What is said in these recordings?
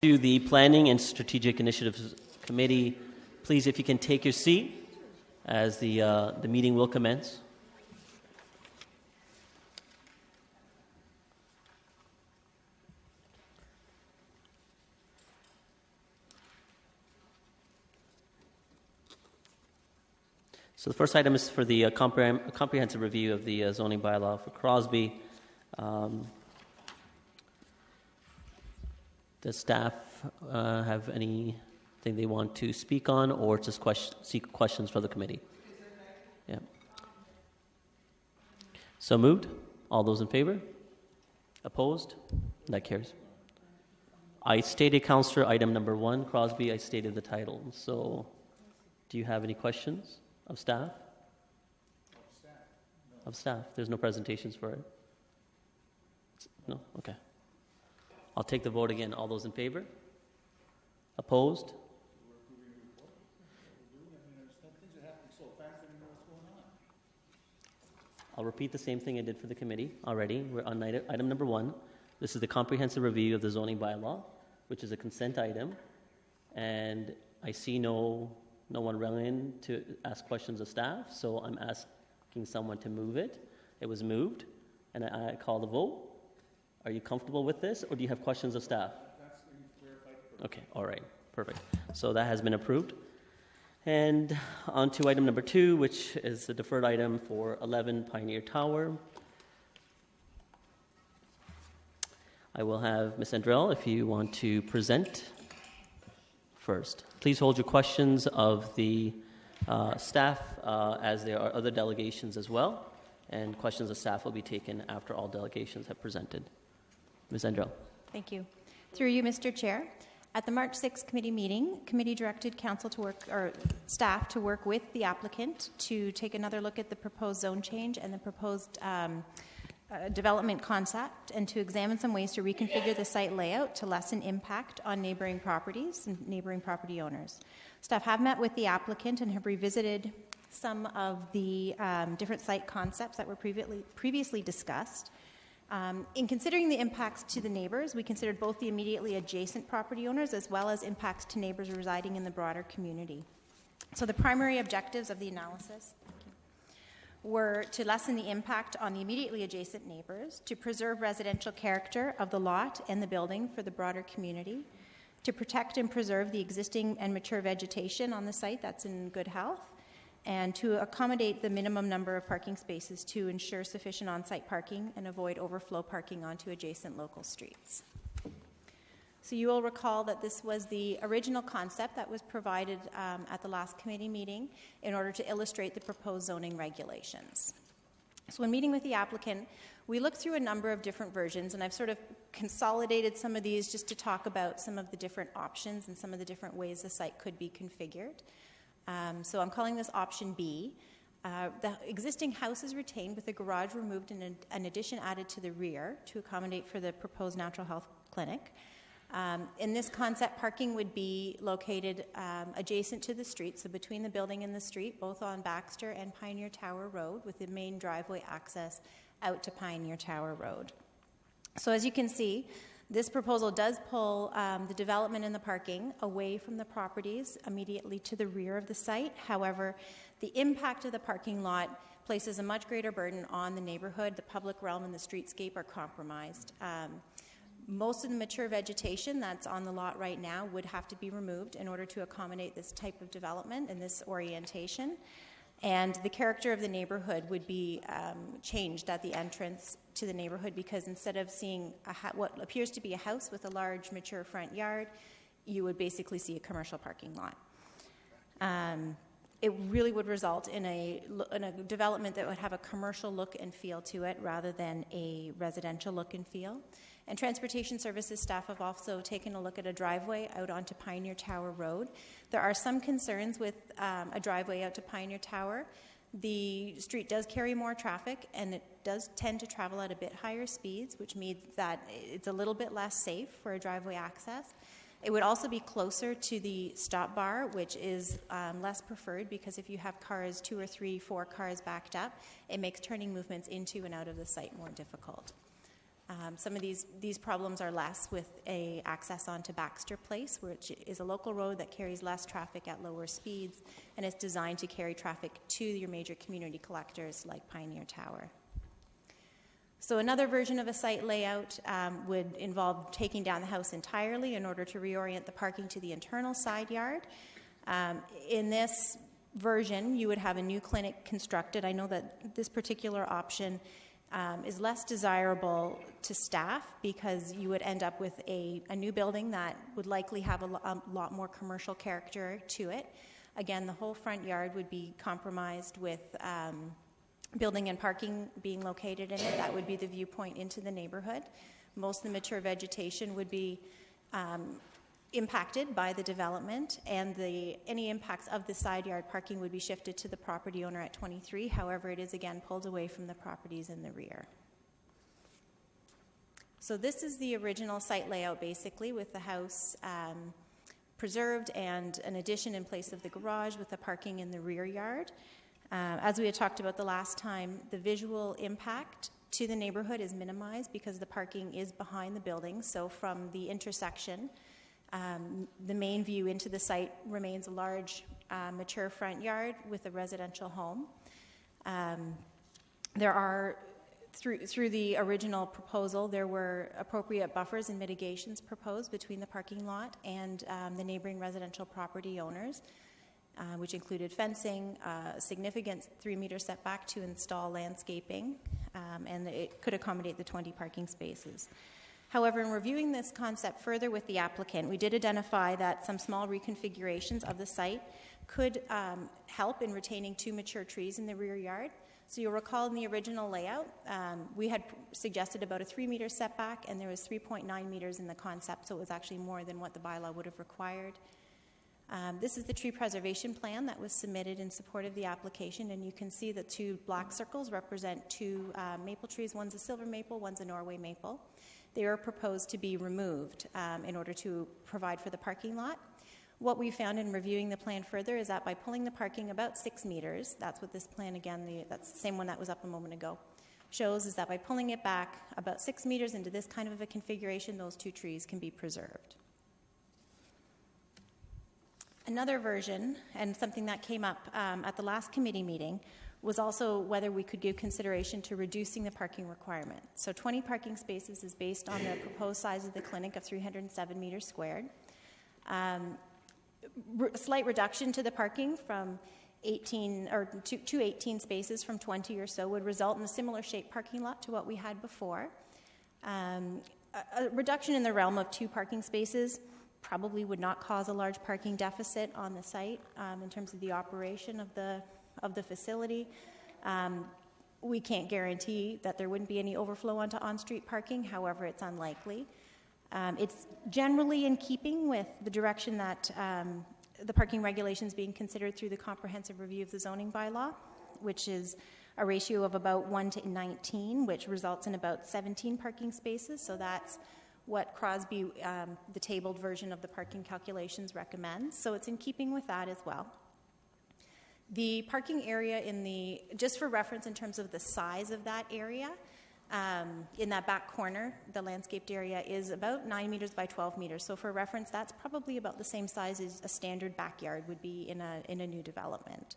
To the Planning and Strategic Initiatives Committee, please, if you can take your seat as the meeting will commence. So the first item is for the comprehensive review of the zoning bylaw for Crosby. Does staff have anything they want to speak on, or just seek questions for the committee? Yeah. So moved. All those in favor? Opposed? That carries. I stated, Councillor, item number 1, Crosby, I stated the title. So do you have any questions of staff? Of staff. There's no presentations for it? No? Okay. I'll take the vote again. All those in favor? Opposed? I'll repeat the same thing I did for the committee already. We're on item number 1. This is the comprehensive review of the zoning bylaw, which is a consent item. And I see no one running in to ask questions of staff, so I'm asking someone to move it. It was moved, and I call the vote. Are you comfortable with this, or do you have questions of staff? That's clarified. Okay, all right, perfect. So that has been approved. And on to item number 2, which is the deferred item for 11 Pioneer Tower. I will have Ms. Andrell, if you want to present first. Please hold your questions of the staff, as there are other delegations as well, and questions of staff will be taken after all delegations have presented. Ms. Andrell. Thank you. Through you, Mr. Chair. At the March 6th committee meeting, committee directed council to work, or staff to work with the applicant to take another look at the proposed zone change and the proposed development concept, and to examine some ways to reconfigure the site layout to lessen impact on neighboring properties and neighboring property owners. Staff have met with the applicant and have revisited some of the different site concepts that were previously discussed. In considering the impacts to the neighbors, we considered both the immediately adjacent property owners as well as impacts to neighbors residing in the broader community. So the primary objectives of the analysis were to lessen the impact on the immediately adjacent neighbors, to preserve residential character of the lot and the building for the broader community, to protect and preserve the existing and mature vegetation on the site that's in good health, and to accommodate the minimum number of parking spaces to ensure sufficient on-site parking and avoid overflow parking onto adjacent local streets. So you will recall that this was the original concept that was provided at the last committee meeting in order to illustrate the proposed zoning regulations. So when meeting with the applicant, we looked through a number of different versions, and I've sort of consolidated some of these just to talk about some of the different options and some of the different ways the site could be configured. So I'm calling this option B. The existing house is retained with a garage removed and an addition added to the rear to accommodate for the proposed natural health clinic. In this concept, parking would be located adjacent to the street, so between the building and the street, both on Baxter and Pioneer Tower Road, with the main driveway access out to Pioneer Tower Road. So as you can see, this proposal does pull the development and the parking away from the properties immediately to the rear of the site. However, the impact of the parking lot places a much greater burden on the neighborhood. The public realm and the streetscape are compromised. Most of the mature vegetation that's on the lot right now would have to be removed in order to accommodate this type of development and this orientation. And the character of the neighborhood would be changed at the entrance to the neighborhood, because instead of seeing what appears to be a house with a large mature front yard, you would basically see a commercial parking lot. It really would result in a development that would have a commercial look and feel to it rather than a residential look and feel. And Transportation Services staff have also taken a look at a driveway out onto Pioneer Tower Road. There are some concerns with a driveway out to Pioneer Tower. The street does carry more traffic, and it does tend to travel at a bit higher speeds, which means that it's a little bit less safe for a driveway access. It would also be closer to the stop bar, which is less preferred, because if you have cars, 2 or 3, 4 cars backed up, it makes turning movements into and out of the site more difficult. Some of these problems are less with a access onto Baxter Place, which is a local road that carries less traffic at lower speeds, and it's designed to carry traffic to your major community collectors like Pioneer Tower. So another version of a site layout would involve taking down the house entirely in order to reorient the parking to the internal side yard. In this version, you would have a new clinic constructed. I know that this particular option is less desirable to staff because you would end up with a new building that would likely have a lot more commercial character to it. Again, the whole front yard would be compromised with building and parking being located in it. That would be the viewpoint into the neighborhood. Most of the mature vegetation would be impacted by the development, and any impacts of the side yard parking would be shifted to the property owner at 23. However, it is again pulled away from the properties in the rear. So this is the original site layout, basically, with the house preserved and an addition in place of the garage with the parking in the rear yard. As we had talked about the last time, the visual impact to the neighborhood is minimized because the parking is behind the building. So from the intersection, the main view into the site remains a large, mature front yard with a residential home. There are, through the original proposal, there were appropriate buffers and mitigations proposed between the parking lot and the neighboring residential property owners, which included fencing, a significant 3-meter setback to install landscaping, and it could accommodate the 20 parking spaces. However, in reviewing this concept further with the applicant, we did identify that some small reconfigurations of the site could help in retaining 2 mature trees in the rear yard. So you'll recall in the original layout, we had suggested about a 3-meter setback, and there was 3.9 meters in the concept, so it was actually more than what the bylaw would have required. This is the tree preservation plan that was submitted in support of the application, and you can see the 2 black circles represent 2 maple trees. One's a silver maple, one's a Norway maple. They are proposed to be removed in order to provide for the parking lot. What we found in reviewing the plan further is that by pulling the parking about 6 meters, that's what this plan, again, that's the same one that was up a moment ago, shows, is that by pulling it back about 6 meters into this kind of a configuration, those 2 trees can be preserved. Another version, and something that came up at the last committee meeting, was also whether we could give consideration to reducing the parking requirement. So 20 parking spaces is based on the proposed size of the clinic of 307 meters squared. Slight reduction to the parking from 18 or to 18 spaces from 20 or so would result in a similar shaped parking lot to what we had before. A reduction in the realm of 2 parking spaces probably would not cause a large parking deficit on the site in terms of the operation of the facility. We can't guarantee that there wouldn't be any overflow onto on-street parking. However, it's unlikely. It's generally in keeping with the direction that the parking regulations being considered through the comprehensive review of the zoning bylaw, which is a ratio of about 1 to 19, which results in about 17 parking spaces. So that's what Crosby, the tabled version of the parking calculations, recommends. So it's in keeping with that as well. The parking area just for reference in terms of the size of that area, in that back corner, the landscaped area is about 9 meters by 12 meters. So for reference, that's probably about the same size as a standard backyard would be in a new development.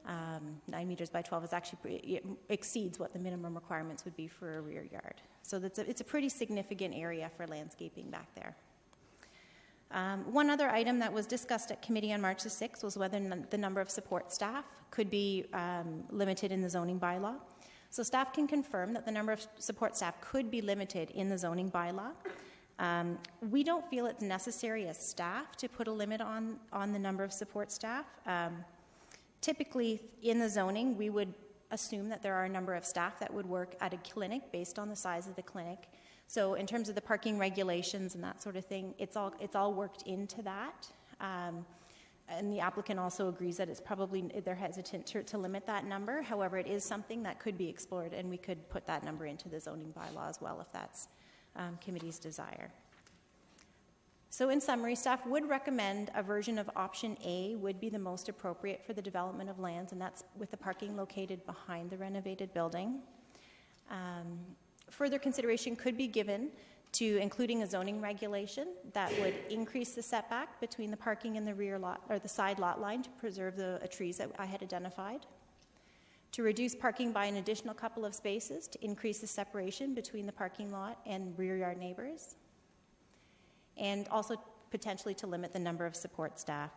9 meters by 12 is actually it exceeds what the minimum requirements would be for a rear yard. So it's a pretty significant area for landscaping back there. One other item that was discussed at committee on March the 6th was whether the number of support staff could be limited in the zoning bylaw. So staff can confirm that the number of support staff could be limited in the zoning bylaw. We don't feel it's necessary as staff to put a limit on the number of support staff. Typically in the zoning, we would assume that there are a number of staff that would work at a clinic based on the size of the clinic. So in terms of the parking regulations and that sort of thing, it's all worked into that. And the applicant also agrees that they're hesitant to limit that number. However, it is something that could be explored, and we could put that number into the zoning bylaw as well if that's committee's desire. So in summary, staff would recommend a version of option A would be the most appropriate for the development of lands, and that's with the parking located behind the renovated building. Further consideration could be given to including a zoning regulation that would increase the setback between the parking and the rear lot or the side lot line to preserve the trees that I had identified. To reduce parking by an additional couple of spaces to increase the separation between the parking lot and rear yard neighbors. And also potentially to limit the number of support staff.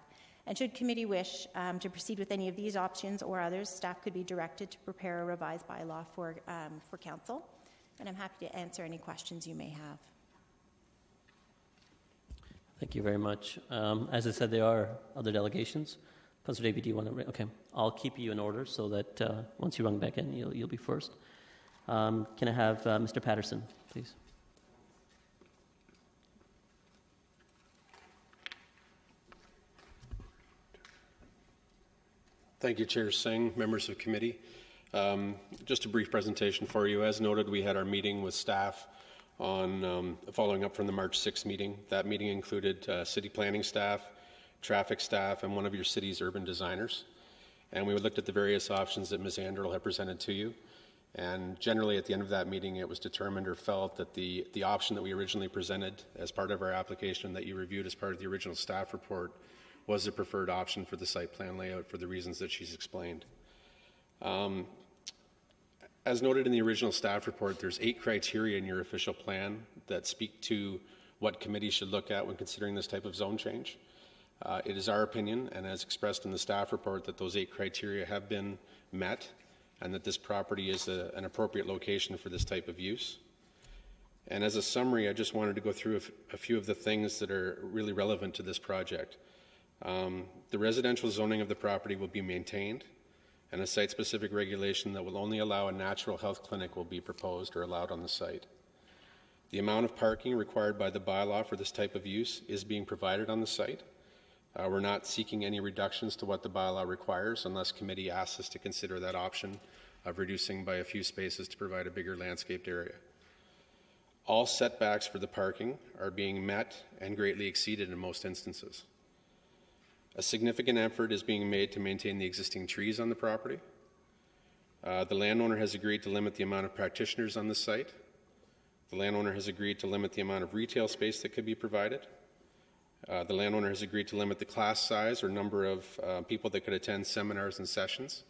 And should committee wish to proceed with any of these options or others, staff could be directed to prepare a revised bylaw for council. And I'm happy to answer any questions you may have. Thank you very much. As I said, there are other delegations. Councillor Davey, do you want to? Okay, I'll keep you in order so that once you run back in, you'll be first. Can I have Mr. Patterson, please? Thank you, Chair Singh, members of committee. Just a brief presentation for you. As noted, we had our meeting with staff on following up from the March 6th meeting. That meeting included city planning staff, traffic staff, and one of your city's urban designers. And we looked at the various options that Ms. Anderl had presented to you. And generally, at the end of that meeting, it was determined or felt that the option that we originally presented as part of our application that you reviewed as part of the original staff report was the preferred option for the site plan layout for the reasons that she's explained. As noted in the original staff report, there's 8 criteria in your official plan that speak to what committees should look at when considering this type of zone change. It is our opinion, and as expressed in the staff report, that those 8 criteria have been met and that this property is an appropriate location for this type of use. And as a summary, I just wanted to go through a few of the things that are really relevant to this project. The residential zoning of the property will be maintained, and a site-specific regulation that will only allow a natural health clinic will be proposed or allowed on the site. The amount of parking required by the bylaw for this type of use is being provided on the site. We're not seeking any reductions to what the bylaw requires unless committee asks us to consider that option of reducing by a few spaces to provide a bigger landscaped area. All setbacks for the parking are being met and greatly exceeded in most instances. A significant effort is being made to maintain the existing trees on the property. The landowner has agreed to limit the amount of practitioners on the site. The landowner has agreed to limit the amount of retail space that could be provided. The landowner has agreed to limit the class size or number of people that could attend seminars and sessions.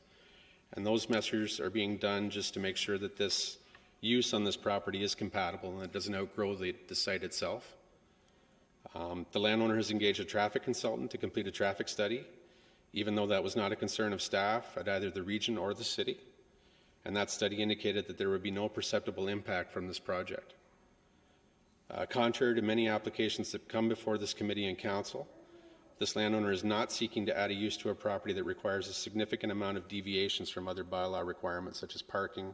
And those measures are being done just to make sure that this use on this property is compatible and it doesn't outgrow the site itself. The landowner has engaged a traffic consultant to complete a traffic study, even though that was not a concern of staff at either the region or the city. And that study indicated that there would be no perceptible impact from this project. Contrary to many applications that come before this committee and council, this landowner is not seeking to add a use to a property that requires a significant amount of deviations from other bylaw requirements such as parking,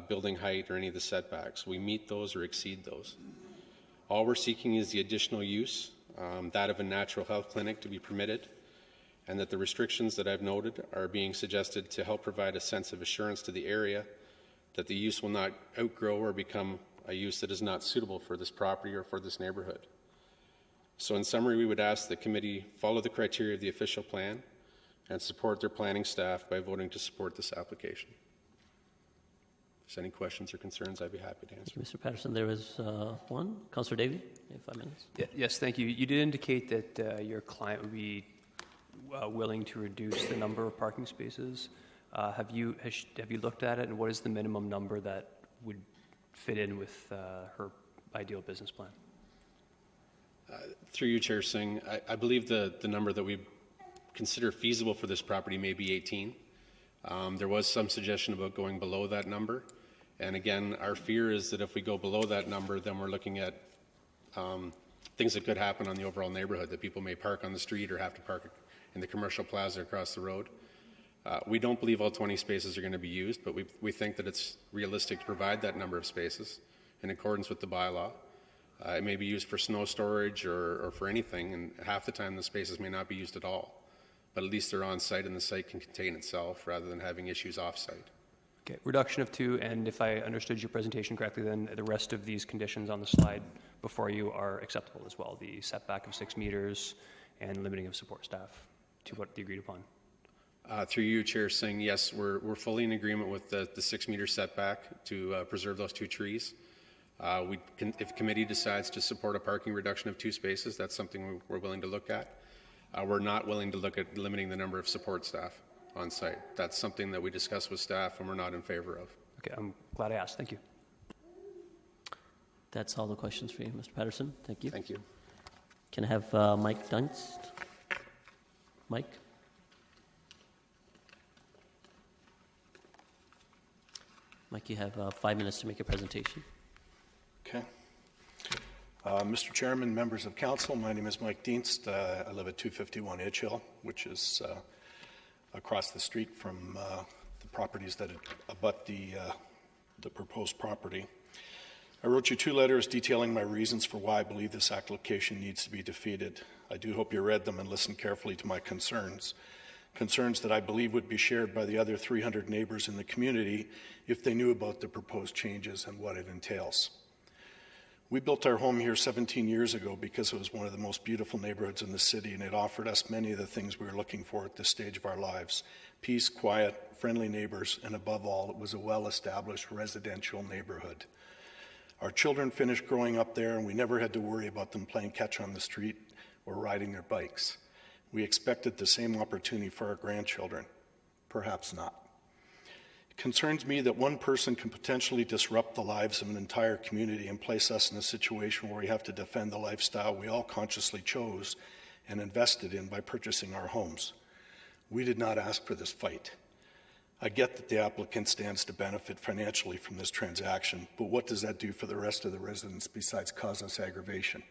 building height, or any of the setbacks. We meet those or exceed those. All we're seeking is the additional use, that of a natural health clinic, to be permitted, and that the restrictions that I've noted are being suggested to help provide a sense of assurance to the area that the use will not outgrow or become a use that is not suitable for this property or for this neighborhood. So in summary, we would ask the committee follow the criteria of the official plan and support their planning staff by voting to support this application. If there's any questions or concerns, I'd be happy to answer. Thank you, Mr. Patterson. There is one. Councillor Davey, you have 5 minutes. Yes, thank you. You did indicate that your client would be willing to reduce the number of parking spaces. Have you looked at it, and what is the minimum number that would fit in with her ideal business plan? Through you, Chair Singh, I believe the number that we consider feasible for this property may be 18. There was some suggestion about going below that number. And again, our fear is that if we go below that number, then we're looking at things that could happen on the overall neighborhood, that people may park on the street or have to park in the commercial plaza across the road. We don't believe all 20 spaces are going to be used, but we think that it's realistic to provide that number of spaces in accordance with the bylaw. It may be used for snow storage or for anything, and half the time the spaces may not be used at all. But at least they're on site and the site can contain itself rather than having issues off site. Okay, reduction of 2, and if I understood your presentation correctly, then the rest of these conditions on the slide before you are acceptable as well. The setback of 6 meters and limiting of support staff to what they agreed upon. through you, Chair, saying yes, we're fully in agreement with the 6 meter setback to preserve those 2 trees. If committee decides to support a parking reduction of 2 spaces, that's something we're willing to look at. We're not willing to look at limiting the number of support staff on site. That's something that we discussed with staff and we're not in favor of. Okay, I'm glad I asked. Thank you. That's all the questions for you, Mr. Patterson. Thank you. Thank you. Can I have Mike Dunst? Mike? Mike, you have 5 minutes to make a presentation. Okay. Mr. Chairman, members of council, my name is Mike Dienst. I live at 251 Edgehill, which is across the street from the properties that abut the proposed property. I wrote you 2 letters detailing my reasons for why I believe this application needs to be defeated. I do hope you read them and listened carefully to my concerns that I believe would be shared by the other 300 neighbors in the community if they knew about the proposed changes and what it entails. We built our home here 17 years ago because it was one of the most beautiful neighborhoods in the city, and it offered us many of the things we were looking for at this stage of our lives: peace, quiet, friendly neighbors, and above all, it was a well-established residential neighborhood. Our children finished growing up there, and we never had to worry about them playing catch on the street or riding their bikes. We expected the same opportunity for our grandchildren. Perhaps not. It concerns me that one person can potentially disrupt the lives of an entire community and place us in a situation where we have to defend the lifestyle we all consciously chose and invested in by purchasing our homes. We did not ask for this fight. I get that the applicant stands to benefit financially from this transaction, but what does that do for the rest of the residents besides cause us aggravation?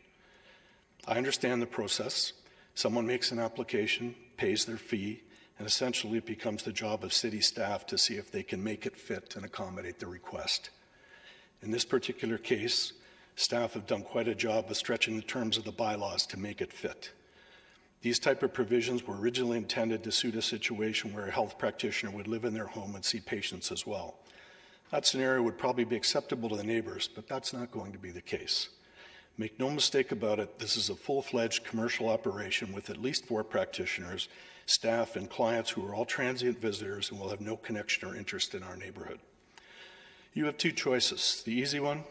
I understand the process. Someone makes an application, pays their fee, and essentially it becomes the job of city staff to see if they can make it fit and accommodate the request. In this particular case, staff have done quite a job of stretching the terms of the bylaws to make it fit. These type of provisions were originally intended to suit a situation where a health practitioner would live in their home and see patients as well. That scenario would probably be acceptable to the neighbors, but that's not going to be the case. Make no mistake about it, this is a full-fledged commercial operation with at least 4 practitioners, staff, and clients who are all transient visitors and will have no connection or interest in our neighborhood. You have 2 choices. The easy one,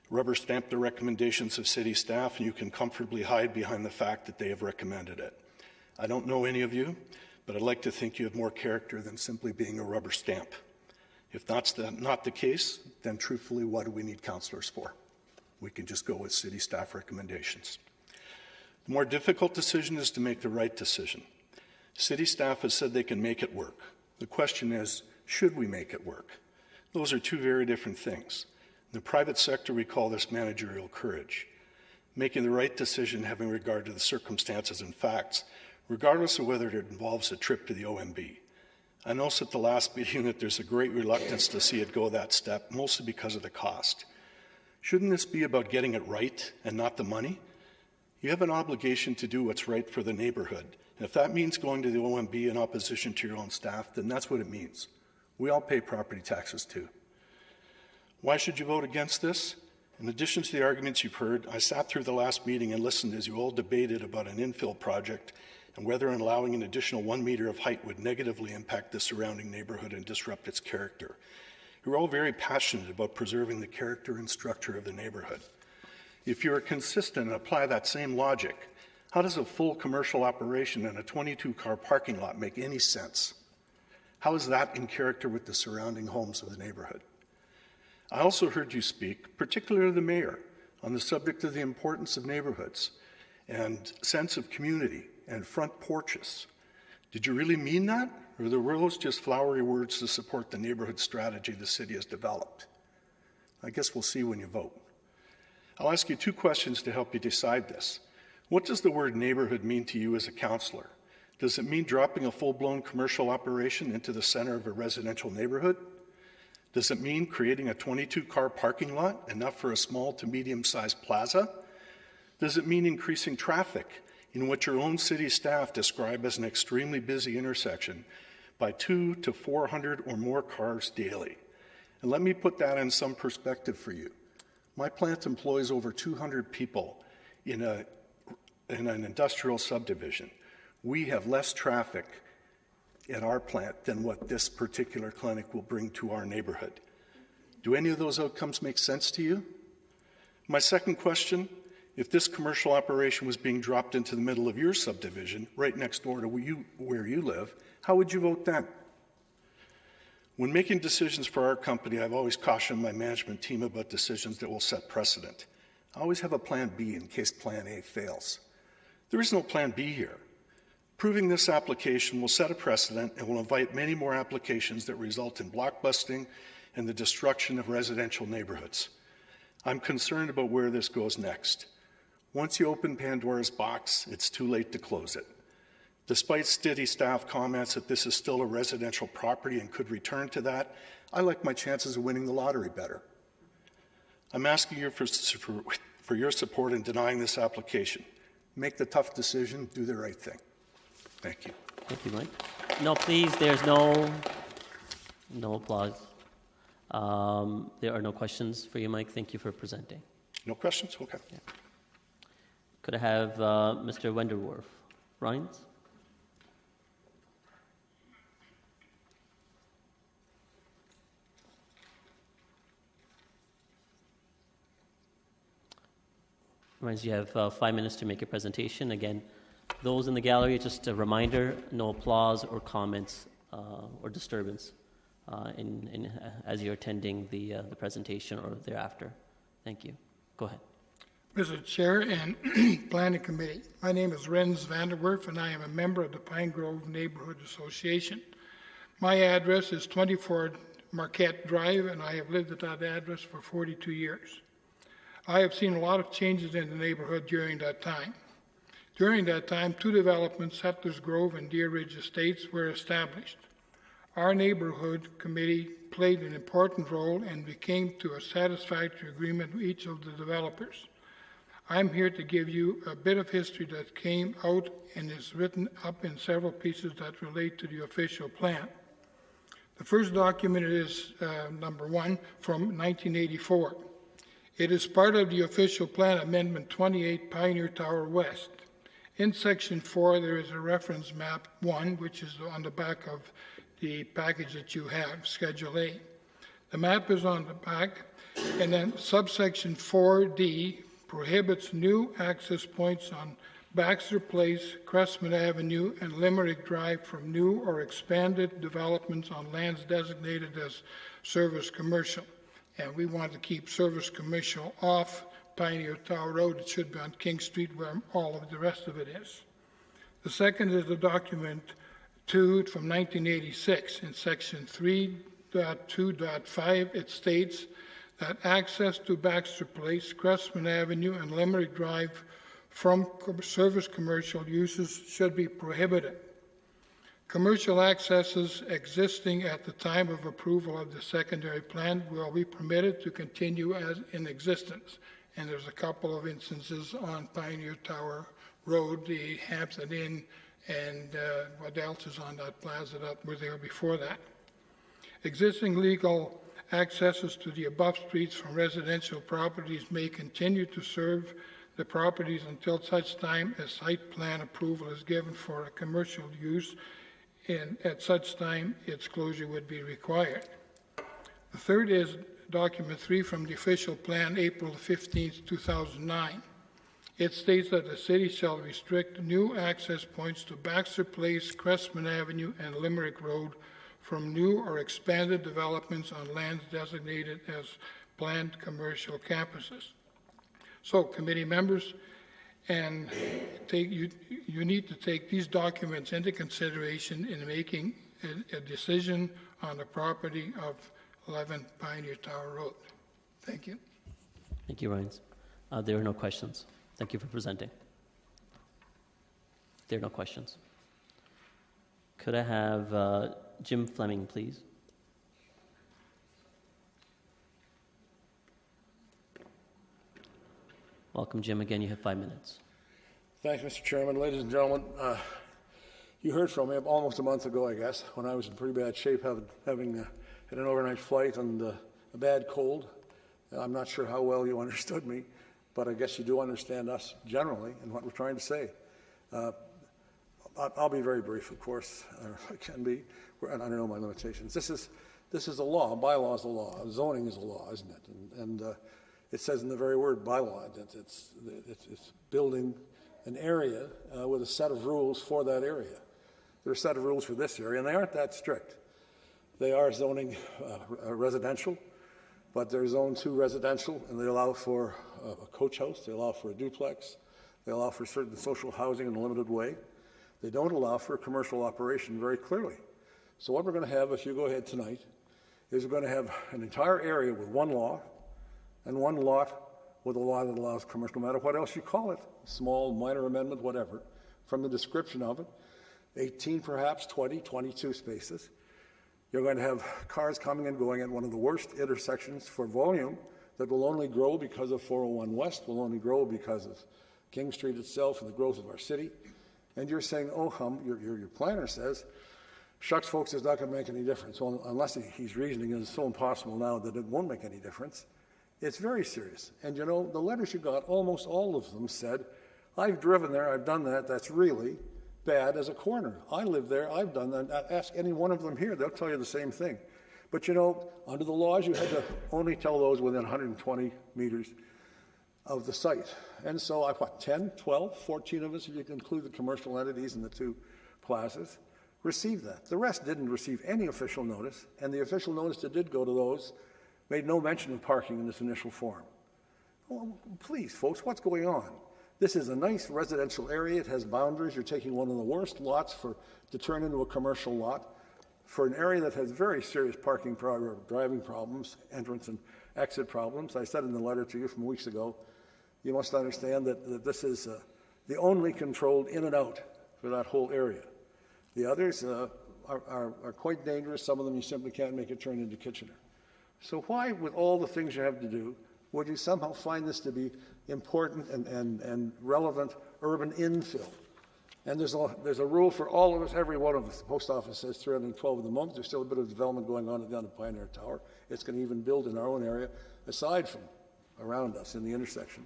rubber stamp the recommendations of city staff and you can comfortably hide behind the fact that they have recommended it. I don't know any of you, but I'd like to think you have more character than simply being a rubber stamp. If that's not the case, then truthfully, what do we need councillors for? We can just go with city staff recommendations. The more difficult decision is to make the right decision. City staff has said they can make it work. The question is, should we make it work? Those are 2 very different things. In the private sector, we call this managerial courage. Making the right decision having regard to the circumstances and facts, regardless of whether it involves a trip to the OMB. I noticed at the last meeting that there's a great reluctance to see it go that step, mostly because of the cost. Shouldn't this be about getting it right and not the money? You have an obligation to do what's right for the neighborhood. And if that means going to the OMB in opposition to your own staff, then that's what it means. We all pay property taxes too. Why should you vote against this? In addition to the arguments you've heard, I sat through the last meeting and listened as you all debated about an infill project and whether allowing an additional 1 meter of height would negatively impact the surrounding neighborhood and disrupt its character. You're all very passionate about preserving the character and structure of the neighborhood. If you are consistent and apply that same logic, how does a full commercial operation in a 22-car parking lot make any sense? How is that in character with the surrounding homes of the neighborhood? I also heard you speak, particularly the mayor, on the subject of the importance of neighborhoods and sense of community and front porches. Did you really mean that? Or were those just flowery words to support the neighborhood strategy the city has developed? I guess we'll see when you vote. I'll ask you 2 questions to help you decide this. What does the word neighborhood mean to you as a councillor? Does it mean dropping a full-blown commercial operation into the center of a residential neighborhood? Does it mean creating a 22-car parking lot, enough for a small to medium-sized plaza? Does it mean increasing traffic in what your own city staff describe as an extremely busy intersection by 200 to 400 or more cars daily? And let me put that in some perspective for you. My plant employs over 200 people in an industrial subdivision. We have less traffic at our plant than what this particular clinic will bring to our neighborhood. Do any of those outcomes make sense to you? My second question, if this commercial operation was being dropped into the middle of your subdivision, right next door to where you live, how would you vote then? When making decisions for our company, I've always cautioned my management team about decisions that will set precedent. I always have a plan B in case plan A fails. There is no plan B here. Approving this application will set a precedent and will invite many more applications that result in blockbusting and the destruction of residential neighborhoods. I'm concerned about where this goes next. Once you open Pandora's box, it's too late to close it. Despite city staff comments that this is still a residential property and could return to that, I like my chances of winning the lottery better. I'm asking you for your support in denying this application. Make the tough decision, do the right thing. Thank you. Thank you, Mike. No, please, there's no applause. There are no questions for you, Mike. Thank you for presenting. No questions? Okay. Yeah. Could I have Mr. Wenderwerf? Rhines? Rhines, you have 5 minutes to make your presentation. Again, those in the gallery, just a reminder, no applause or comments or disturbance as you're attending the presentation or thereafter. Thank you. Go ahead. Mr. Chair and Planning Committee, my name is Rens Vanderwerf, and I am a member of the Pine Grove Neighborhood Association. My address is 24 Marquette Drive, and I have lived at that address for 42 years. I have seen a lot of changes in the neighborhood during that time. During that time, 2 developments, Settlers Grove and Deer Ridge Estates, were established. Our neighborhood committee played an important role, and we came to a satisfactory agreement with each of the developers. I'm here to give you a bit of history that came out and is written up in several pieces that relate to the official plan. The first document is number 1 from 1984. It is part of the official plan, Amendment 28, Pioneer Tower West. In Section 4, there is a reference map 1, which is on the back of the package that you have, Schedule A. The map is on the back, and then subsection 4D prohibits new access points on Baxter Place, Cressman Avenue, and Limerick Drive from new or expanded developments on lands designated as service commercial. And we want to keep service commercial off Pioneer Tower Road. It should be on King Street where all of the rest of it is. The second is the document 2 from 1986. In section 3.2.5, it states that access to Baxter Place, Cressman Avenue, and Limerick Drive from service commercial uses should be prohibited. Commercial accesses existing at the time of approval of the secondary plan will be permitted to continue as in existence. And there's a couple of instances on Pioneer Tower Road, the Hampton Inn, and what else is on that plaza that were there before that. Existing legal accesses to the above streets from residential properties may continue to serve the properties until such time as site plan approval is given for a commercial use, and at such time its closure would be required. The third is document 3 from the official plan, April 15, 2009. It states that the city shall restrict new access points to Baxter Place, Cressman Avenue, and Limerick Road from new or expanded developments on lands designated as planned commercial campuses. So, committee members, and you need to take these documents into consideration in making a decision on the property of 11 Pioneer Tower Road. Thank you. Thank you, Rhines. There are no questions. Thank you for presenting. There are no questions. Could I have Jim Fleming, please? Welcome, Jim. Again, you have 5 minutes. Thanks, Mr. Chairman. Ladies and gentlemen, you heard from me almost a month ago, I guess, when I was in pretty bad shape, having had an overnight flight and a bad cold. I'm not sure how well you understood me, but I guess you do understand us generally and what we're trying to say. I'll be very brief, of course. I can be, and I know my limitations. This is a law. A bylaw is a law. Zoning is a law, isn't it? And it says in the very word bylaw that it's building an area with a set of rules for that area. There are a set of rules for this area, and they aren't that strict. They are zoning residential, but they're zone 2 residential, and they allow for a coach house, they allow for a duplex, they allow for certain social housing in a limited way. They don't allow for a commercial operation very clearly. So what we're going to have, if you go ahead tonight, is we're going to have an entire area with one law and one lot with a law that allows commercial, no matter what else you call it, small, minor amendment, whatever, from the description of it, 18 perhaps, 20, 22 spaces. You're going to have cars coming and going at one of the worst intersections for volume that will only grow because of 401 West, will only grow because of King Street itself and the growth of our city. And you're saying, oh, your planner says, shucks, folks, it's not going to make any difference. Well, unless he's reasoning, and it's so impossible now that it won't make any difference. It's very serious. And you know, the letters you got, almost all of them said, I've driven there, I've done that, that's really bad as a corner. I live there, I've done that. Ask any one of them here, they'll tell you the same thing. But you know, under the laws, you had to only tell those within 120 meters of the site. And so I, 10, 12, 14 of us, if you can include the commercial entities in the 2 plazas, received that. The rest didn't receive any official notice, and the official notice that did go to those made no mention of parking in this initial form. Well, please, folks, what's going on? This is a nice residential area. It has boundaries. You're taking one of the worst lots to turn into a commercial lot for an area that has very serious parking driving problems, entrance and exit problems. I said in the letter to you from weeks ago, you must understand that this is the only controlled in and out for that whole area. The others are quite dangerous. Some of them you simply can't make it turn into Kitchener. So why, with all the things you have to do, would you somehow find this to be important and relevant urban infill? And there's a rule for all of us, every one of us. The post office says 312 of the month. There's still a bit of development going on down at Pioneer Tower. It's going to even build in our own area, aside from around us in the intersection.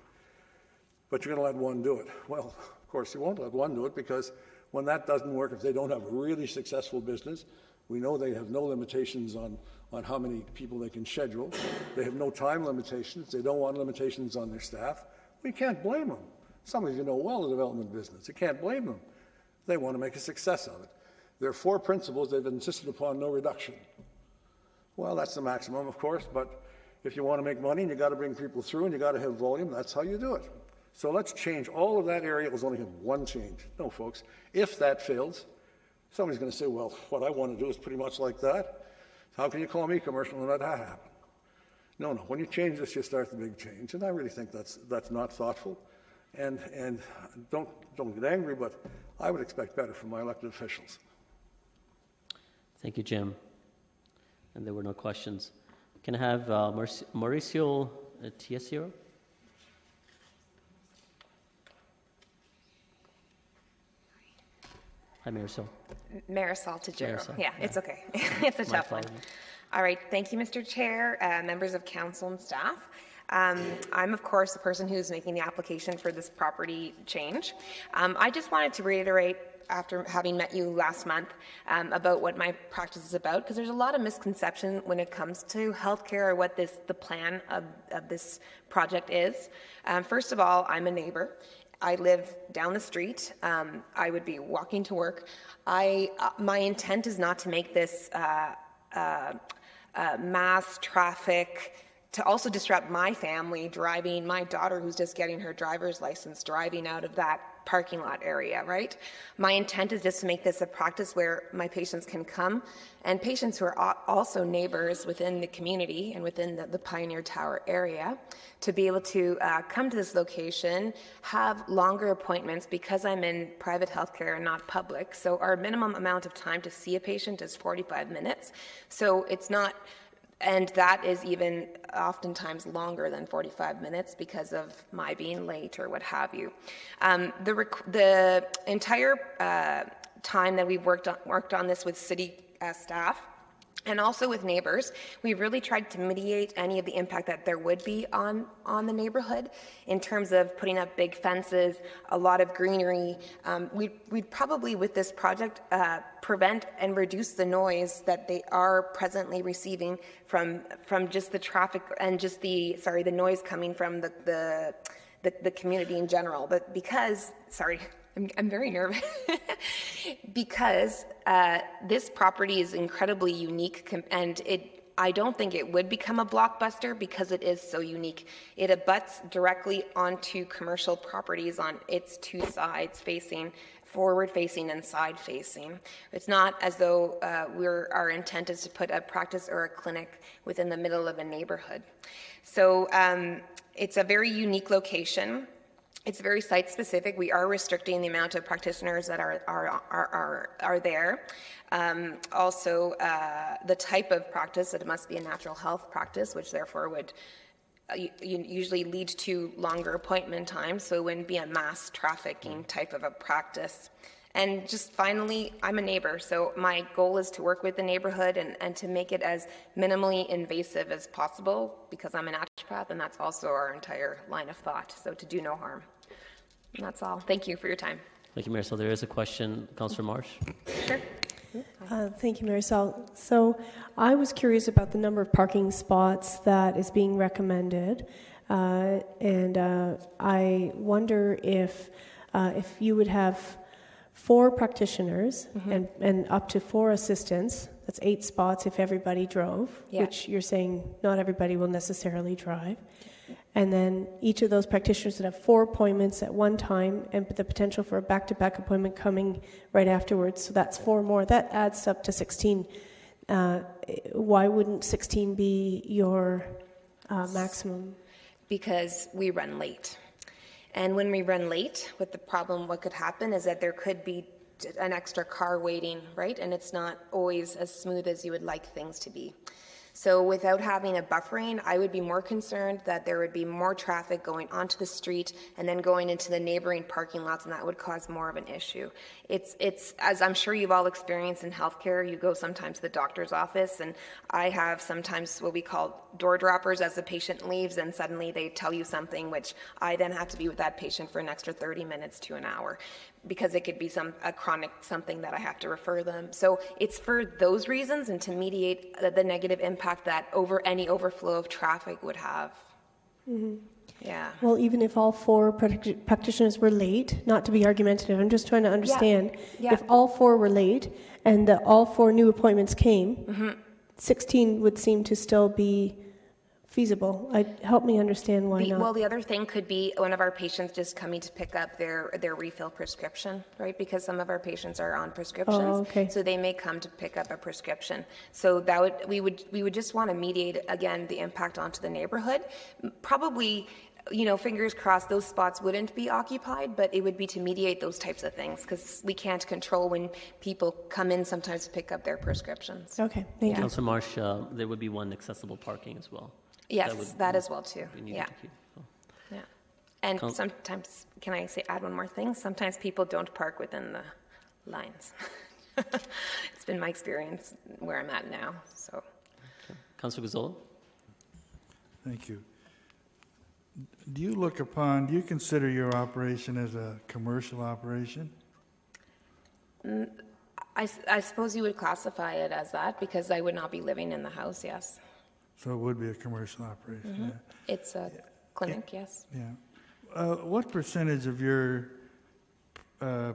But you're going to let one do it. Well, of course, you won't let one do it, because when that doesn't work, if they don't have a really successful business, we know they have no limitations on how many people they can schedule. They have no time limitations. They don't want limitations on their staff. We can't blame them. Some of you know well the development business. You can't blame them. They want to make a success of it. There are 4 principles they've insisted upon: no reduction. Well, that's the maximum, of course, but if you want to make money and you got to bring people through and you got to have volume, that's how you do it. So let's change all of that area. Let's only have one change. No, folks. If that fails, somebody's going to say, well, what I want to do is pretty much like that. How can you call me commercial and let that happen? No. When you change this, you start the big change. And I really think that's not thoughtful. And don't get angry, but I would expect better from my elected officials. Thank you, Jim. And there were no questions. Can I have Mauricio Tiesio? Hi, Marisol. Marisol Tajero. Marisol, Yeah, it's okay. It's a tough one. apologies. All right. Thank you, Mr. Chair, members of council and staff. I'm, of course, the person who's making the application for this property change. I just wanted to reiterate, after having met you last month, about what my practice is about, because there's a lot of misconception when it comes to healthcare or what the plan of this project is. First of all, I'm a neighbor. I live down the street. I would be walking to work. My intent is not to make this mass traffic, to also disrupt my family driving, my daughter who's just getting her driver's license, driving out of that parking lot area, right? My intent is just to make this a practice where my patients can come, and patients who are also neighbors within the community and within the Pioneer Tower area, to be able to come to this location, have longer appointments, because I'm in private healthcare and not public. So our minimum amount of time to see a patient is 45 minutes. So it's not, and that is even oftentimes longer than 45 minutes because of my being late or what have you. The entire time that we've worked on this with city staff, And also with neighbors, we've really tried to mitigate any of the impact that there would be on the neighborhood in terms of putting up big fences, a lot of greenery. We'd probably, with this project, prevent and reduce the noise that they are presently receiving from just the traffic and just the noise coming from the community in general. But because, I'm very nervous because this property is incredibly unique, and I don't think it would become a blockbuster because it is so unique. It abuts directly onto commercial properties on its two sides, facing forward facing and side facing. It's not as though our intent is to put a practice or a clinic within the middle of a neighborhood. So it's a very unique location. It's very site-specific. We are restricting the amount of practitioners that are there. Also, the type of practice, that it must be a natural health practice, which therefore would usually lead to longer appointment times, so it wouldn't be a mass trafficking type of a practice. And just finally, I'm a neighbor, so my goal is to work with the neighborhood and to make it as minimally invasive as possible, because I'm a naturopath, and that's also our entire line of thought, so to do no harm. And that's all. Thank you for your time. Thank you, Marisol. There is a question. Councillor Marsh. Sure. Thank you, Marisol. So I was curious about the number of parking spots that is being recommended, and I wonder if you would have 4 practitioners and up to 4 assistants. That's 8 spots if everybody drove, which you're saying not everybody will necessarily drive. And then each of those practitioners would have 4 appointments at one time, and the potential for a back-to-back appointment coming right afterwards. So that's 4 more. That adds up to 16. Why wouldn't 16 be your maximum? Because we run late. And when we run late, what could happen is that there could be an extra car waiting, right? And it's not always as smooth as you would like things to be. So without having a buffering, I would be more concerned that there would be more traffic going onto the street and then going into the neighboring parking lots, and that would cause more of an issue. It's as I'm sure you've all experienced in healthcare, you go sometimes to the doctor's office, and I have sometimes what we call door droppers as the patient leaves, and suddenly they tell you something which I then have to be with that patient for an extra 30 minutes to an hour, because it could be a chronic something that I have to refer them. So it's for those reasons and to mediate the negative impact that any overflow of traffic would have. Mm-hmm. Yeah. Well, even if all 4 practitioners were late, not to be argumentative, I'm just trying to understand, if all 4 were late and all 4 new appointments came, 16 would seem to still be feasible. Help me understand why not. Well, the other thing could be one of our patients just coming to pick up their refill prescription, right? Because some of our patients are on prescriptions, so they may come to pick up a prescription. So we would just want to mediate again the impact onto the neighborhood. Probably, fingers crossed, those spots wouldn't be occupied, but it would be to mediate those types of things, because we can't control when people come in sometimes to pick up their prescriptions. Okay, thank you. Councillor Marsh, there would be 1 accessible parking as well. Yes, that as well too. Yeah. Yeah. And sometimes, can I add one more thing? Sometimes people don't park within the lines. It's been my experience where I'm at now. So. Okay. Councillor Gazzola. Thank you. Do you consider your operation as a commercial operation? I suppose you would classify it as that, because I would not be living in the house, yes. So it would be a commercial operation. Mm-hmm. Yeah. It's a clinic, yes. Yeah. What percentage of your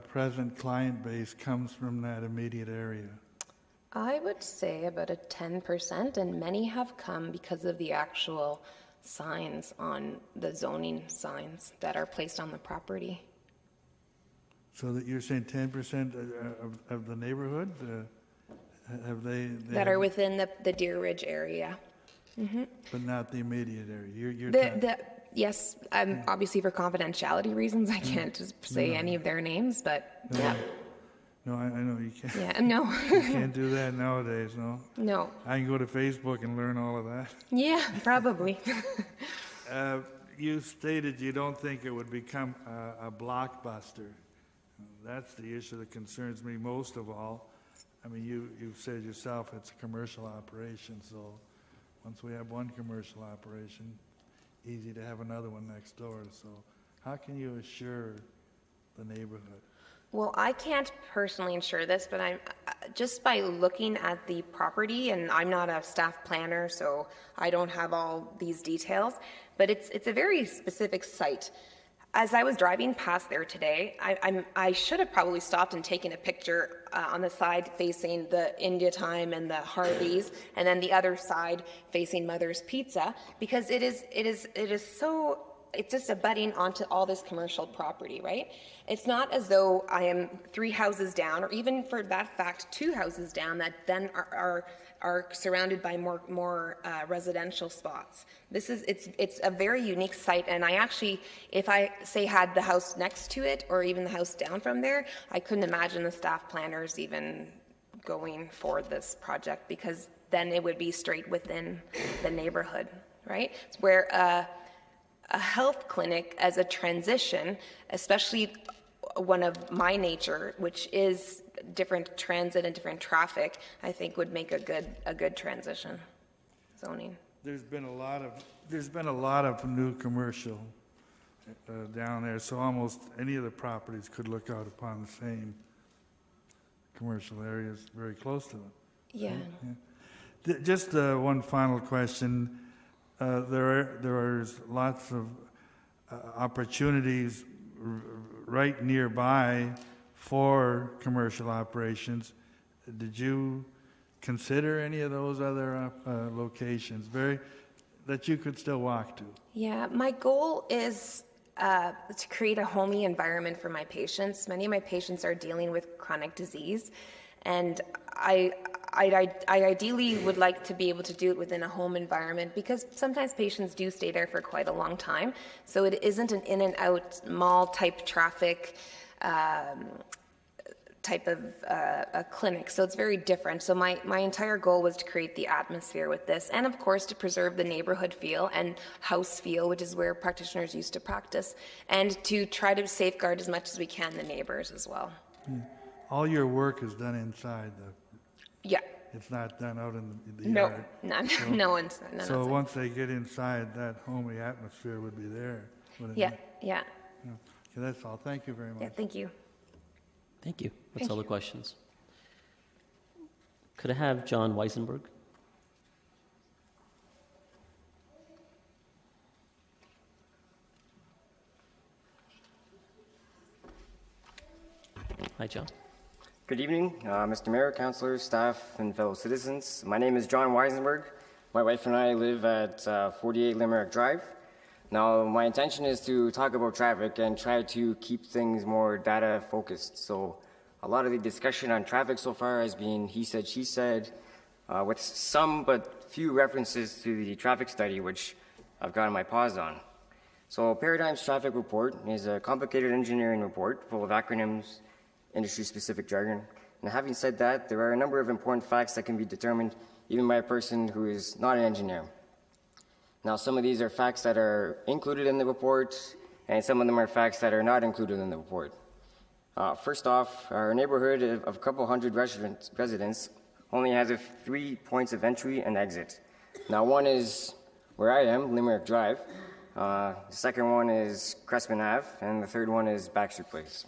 present client base comes from that immediate area? I would say about a 10%, and many have come because of the actual signs on the zoning signs that are placed on the property. So that you're saying 10% of the neighborhood have they that are within the Deer Ridge area. Mm-hmm. But not the immediate area. Yes, obviously for confidentiality reasons, I can't just say any of their names, but yeah. No, I know you can't. Yeah, no. You can't do that nowadays, no? No. I can go to Facebook and learn all of that. Yeah, probably. You stated you don't think it would become a blockbuster. That's the issue that concerns me most of all. I mean, you said yourself it's a commercial operation, so once we have one commercial operation, easy to have another one next door. So how can you assure the neighborhood? Well, I can't personally ensure this, but I'm just by looking at the property, and I'm not a staff planner, so I don't have all these details, but it's a very specific site. As I was driving past there today, I should have probably stopped and taken a picture on the side facing the India Time and the Harveys, and then the other side facing Mother's Pizza, because it is so. It's just abutting onto all this commercial property, right? It's not as though I am 3 houses down, or even for that fact, 2 houses down that then are surrounded by more residential spots. It's a very unique site, and I actually, if I say had the house next to it or even the house down from there, I couldn't imagine the staff planners even going for this project, because then it would be straight within the neighborhood, right? It's where a health clinic as a transition, especially one of my nature, which is different transit and different traffic, I think would make a good transition zoning. There's been a lot of new commercial down there, so almost any of the properties could look out upon the same commercial areas very close to them. Yeah. Just one final question. There is lots of opportunities right nearby for commercial operations. Did you consider any of those other locations that you could still walk to? Yeah, my goal is to create a homey environment for my patients. Many of my patients are dealing with chronic disease, and I ideally would like to be able to do it within a home environment, because sometimes patients do stay there for quite a long time. So it isn't an in and out mall type traffic type of a clinic. So it's very different. So my entire goal was to create the atmosphere with this, and of course to preserve the neighborhood feel and house feel, which is where practitioners used to practice, and to try to safeguard as much as we can the neighbors as well. All your work is done inside Yeah. It's not done out in the yard. No one's. So once they get inside, that homey atmosphere would be there. Yeah. Okay, that's all. Thank you very much. Yeah, thank you. Thank you. That's all the questions. Could I have John Weisenberg? Hi, John. Good evening, Mr. Mayor, councillors, staff, and fellow citizens. My name is John Weisenberg. My wife and I live at 48 Limerick Drive. Now, my intention is to talk about traffic and try to keep things more data focused. So a lot of the discussion on traffic so far has been he said, she said, with some but few references to the traffic study, which I've gotten my paws on. So Paradigm's traffic report is a complicated engineering report full of acronyms, industry-specific jargon. And having said that, there are a number of important facts that can be determined even by a person who is not an engineer. Now, some of these are facts that are included in the report, and some of them are facts that are not included in the report. First off, our neighborhood of a couple hundred residents only has 3 points of entry and exit. Now, one is where I am, Limerick Drive. The second one is Crespin Ave, and the third one is Baxter Place.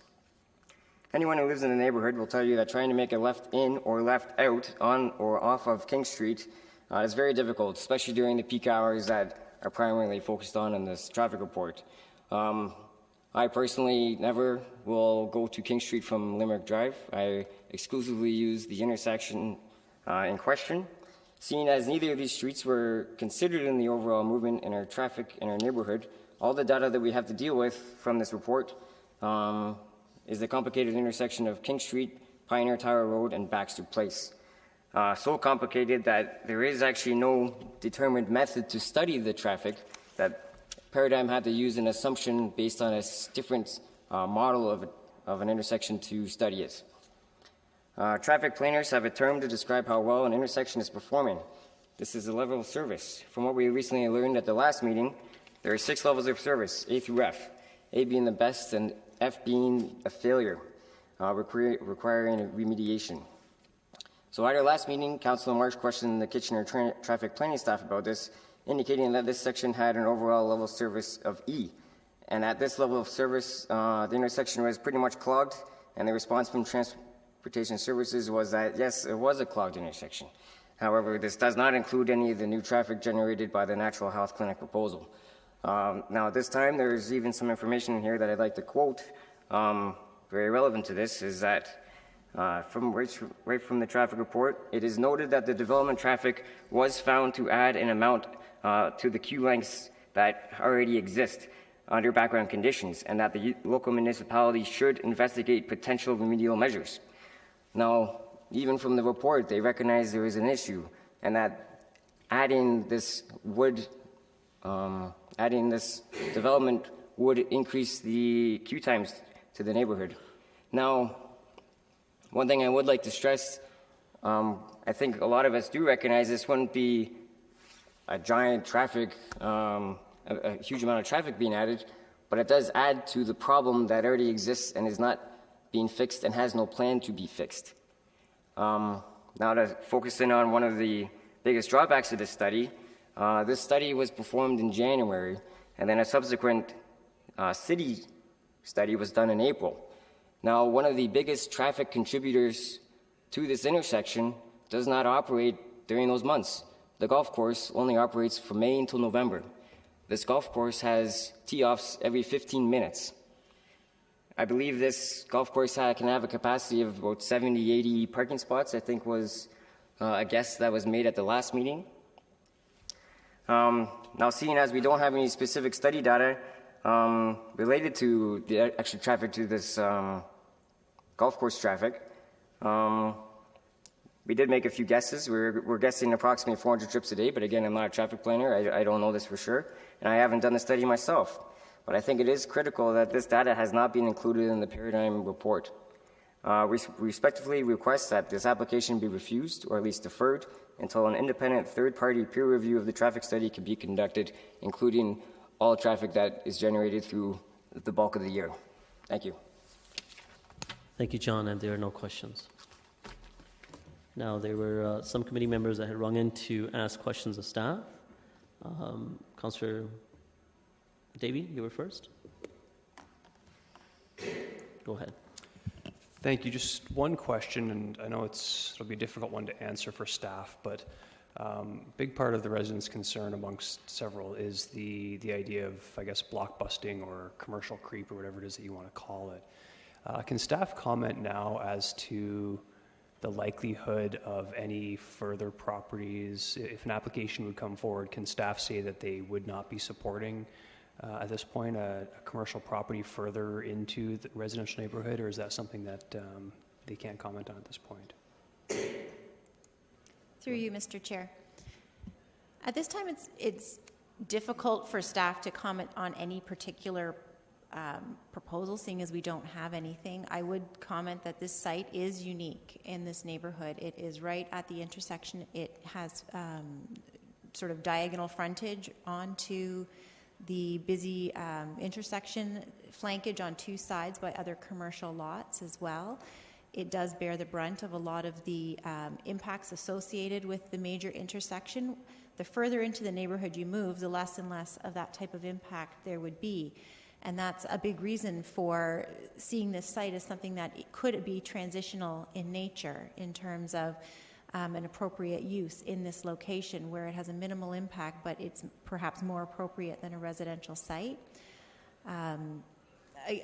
Anyone who lives in the neighborhood will tell you that trying to make a left in or left out on or off of King Street is very difficult, especially during the peak hours that are primarily focused on in this traffic report. I personally never will go to King Street from Limerick Drive. I exclusively use the intersection in question. Seeing as neither of these streets were considered in the overall movement in our traffic in our neighborhood, all the data that we have to deal with from this report is the complicated intersection of King Street, Pioneer Tower Road, and Baxter Place. So complicated that there is actually no determined method to study the traffic, that Paradigm had to use an assumption based on a different model of an intersection to study it. Traffic planners have a term to describe how well an intersection is performing. This is a level of service. From what we recently learned at the last meeting, there are 6 levels of service, A through F, A being the best and F being a failure, requiring remediation. So at our last meeting, Councilor Marsh questioned the Kitchener traffic planning staff about this, indicating that this section had an overall level of service of E. And at this level of service, the intersection was pretty much clogged, and the response from Transportation Services was that, yes, it was a clogged intersection. However, this does not include any of the new traffic generated by the Natural Health Clinic proposal. Now, at this time, there's even some information in here that I'd like to quote, very relevant to this, is that right from the traffic report, it is noted that the development traffic was found to add an amount to the queue lengths that already exist under background conditions, and that the local municipality should investigate potential remedial measures. Now, even from the report, they recognize there is an issue, and that adding this development would increase the queue times to the neighborhood. Now, one thing I would like to stress, I think a lot of us do recognize this wouldn't be a giant traffic, a huge amount of traffic being added, but it does add to the problem that already exists and is not being fixed and has no plan to be fixed. Now to focus in on one of the biggest drawbacks of this study was performed in January, and then a subsequent city study was done in April. Now, one of the biggest traffic contributors to this intersection does not operate during those months. The golf course only operates from May until November. This golf course has tee-offs every 15 minutes. I believe this golf course can have a capacity of about 70, 80 parking spots, I think was a guess that was made at the last meeting. Now, seeing as we don't have any specific study data related to the extra traffic to this golf course traffic, we did make a few guesses. We're guessing approximately 400 trips a day, but again, I'm not a traffic planner. I don't know this for sure, and I haven't done the study myself. But I think it is critical that this data has not been included in the Paradigm report. We respectfully request that this application be refused, or at least deferred, until an independent third-party peer review of the traffic study can be conducted, including all traffic that is generated through the bulk of the year. Thank you. Thank you, John, and there are no questions. Now, there were some committee members that had rung in to ask questions of staff. Councillor Davey, you were first. Go ahead. Thank you. Just one question, and I know it'll be a difficult one to answer for staff, but a big part of the residents' concern amongst several is the idea of, I guess, blockbusting or commercial creep or whatever it is that you want to call it. Can staff comment now as to the likelihood of any further properties? If an application would come forward, can staff say that they would not be supporting at this point a commercial property further into the residential neighborhood, or is that something that they can't comment on at this point? Through you, Mr. Chair. At this time, it's difficult for staff to comment on any particular proposal, seeing as we don't have anything. I would comment that this site is unique in this neighborhood. It is right at the intersection. It has sort of diagonal frontage onto the busy intersection, flankage on two sides by other commercial lots as well. It does bear the brunt of a lot of the impacts associated with the major intersection. The further into the neighborhood you move, the less and less of that type of impact there would be. And that's a big reason for seeing this site as something that it could be transitional in nature in terms of an appropriate use in this location where it has a minimal impact, but it's perhaps more appropriate than a residential site.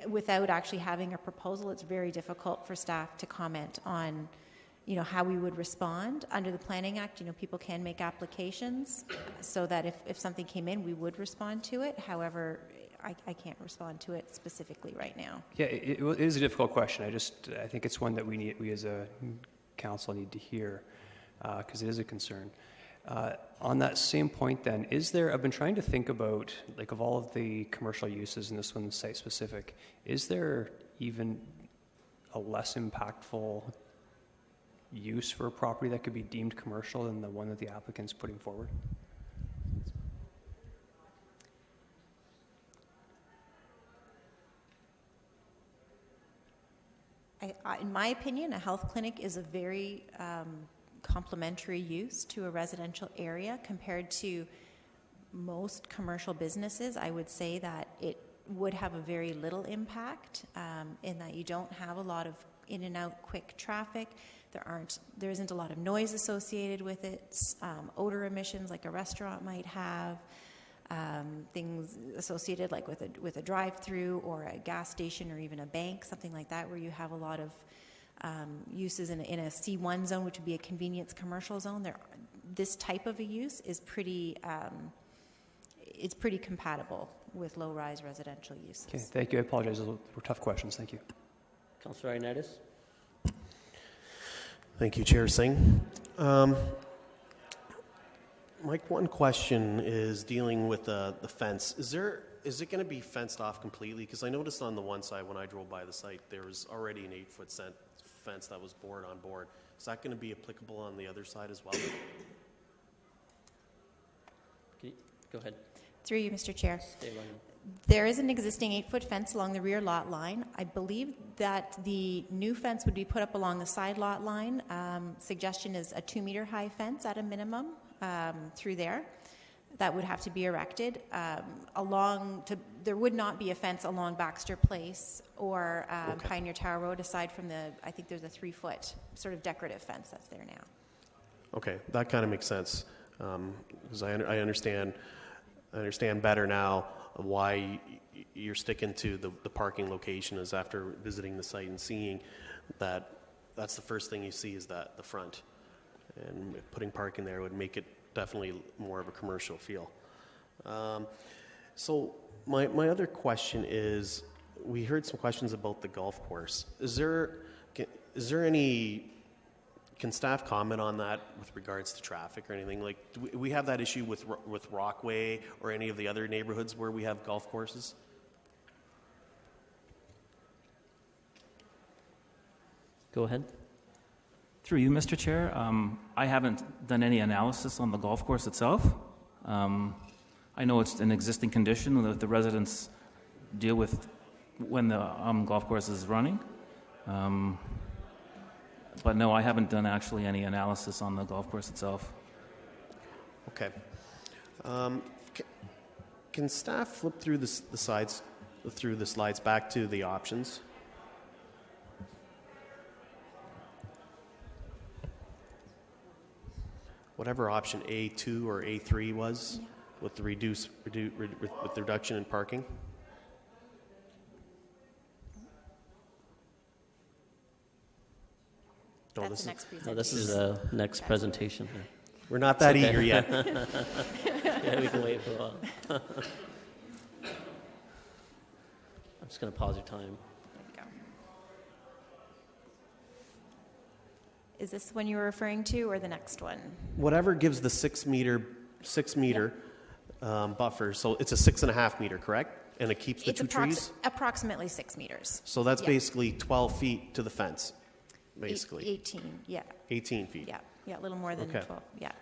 Without actually having a proposal, it's very difficult for staff to comment on, how we would respond. Under the Planning Act, people can make applications so that if something came in, we would respond to it. However, I can't respond to it specifically right now. Yeah, it is a difficult question. I think it's one that we as a council need to hear because it is a concern. On that same point then, I've been trying to think about, of all of the commercial uses, and this one's site specific, is there even a less impactful use for a property that could be deemed commercial than the one that the applicant's putting forward? In my opinion, a health clinic is a very complementary use to a residential area compared to most commercial businesses. I would say that it would have a very little impact in that you don't have a lot of in and out quick traffic. There isn't a lot of noise associated with it, odor emissions like a restaurant might have, things associated like with a drive-through or a gas station or even a bank, something like that, where you have a lot of uses in a C1 zone, which would be a convenience commercial zone. This type of a use is pretty compatible with low-rise residential uses. Okay, thank you. I apologize. Those were tough questions. Thank you. Councillor Ioannidis? Thank you, Chair Singh. Mike, one question is dealing with the fence. Is it going to be fenced off completely? Because I noticed on the one side when I drove by the site, there was already an 8-foot fence that was bored on board. Is that going to be applicable on the other side as well? Go ahead. Through you, Mr. Chair. Stay running. There is an existing 8-foot fence along the rear lot line. I believe that the new fence would be put up along the side lot line. Suggestion is a 2-meter high fence at a minimum through there. That would have to be erected. There would not be a fence along Baxter Place or Pioneer Tower Road aside from I think there's a 3-foot sort of decorative fence that's there now. Okay, that kind of makes sense because I understand better now why you're sticking to the parking location is after visiting the site and seeing that's the first thing you see is the front. And putting parking there would make it definitely more of a commercial feel. So my other question is, we heard some questions about the golf course. Is there any, can staff comment on that with regards to traffic or anything? Like, do we have that issue with Rockway or any of the other neighborhoods where we have golf courses? Go ahead. Through you, Mr. Chair, I haven't done any analysis on the golf course itself. I know it's an existing condition that the residents deal with when the golf course is running. But no, I haven't done actually any analysis on the golf course itself. Okay. Can staff flip through the slides back to the options? Whatever option A2 or A3 was, with the with the reduction in parking. That's the next presentation. No, this is the next presentation. We're not that eager yet. Yeah, we can wait for a while. I'm just going to pause your time. There you go. Is this one you were referring to or the next one? Whatever gives the 6 meter buffer. So it's a 6.5 meter, correct? And it keeps the two trees? Approximately 6 meters. So that's basically 12 feet to the fence, basically. 18, yeah. 18 feet. Yeah, a little more than 12, yeah.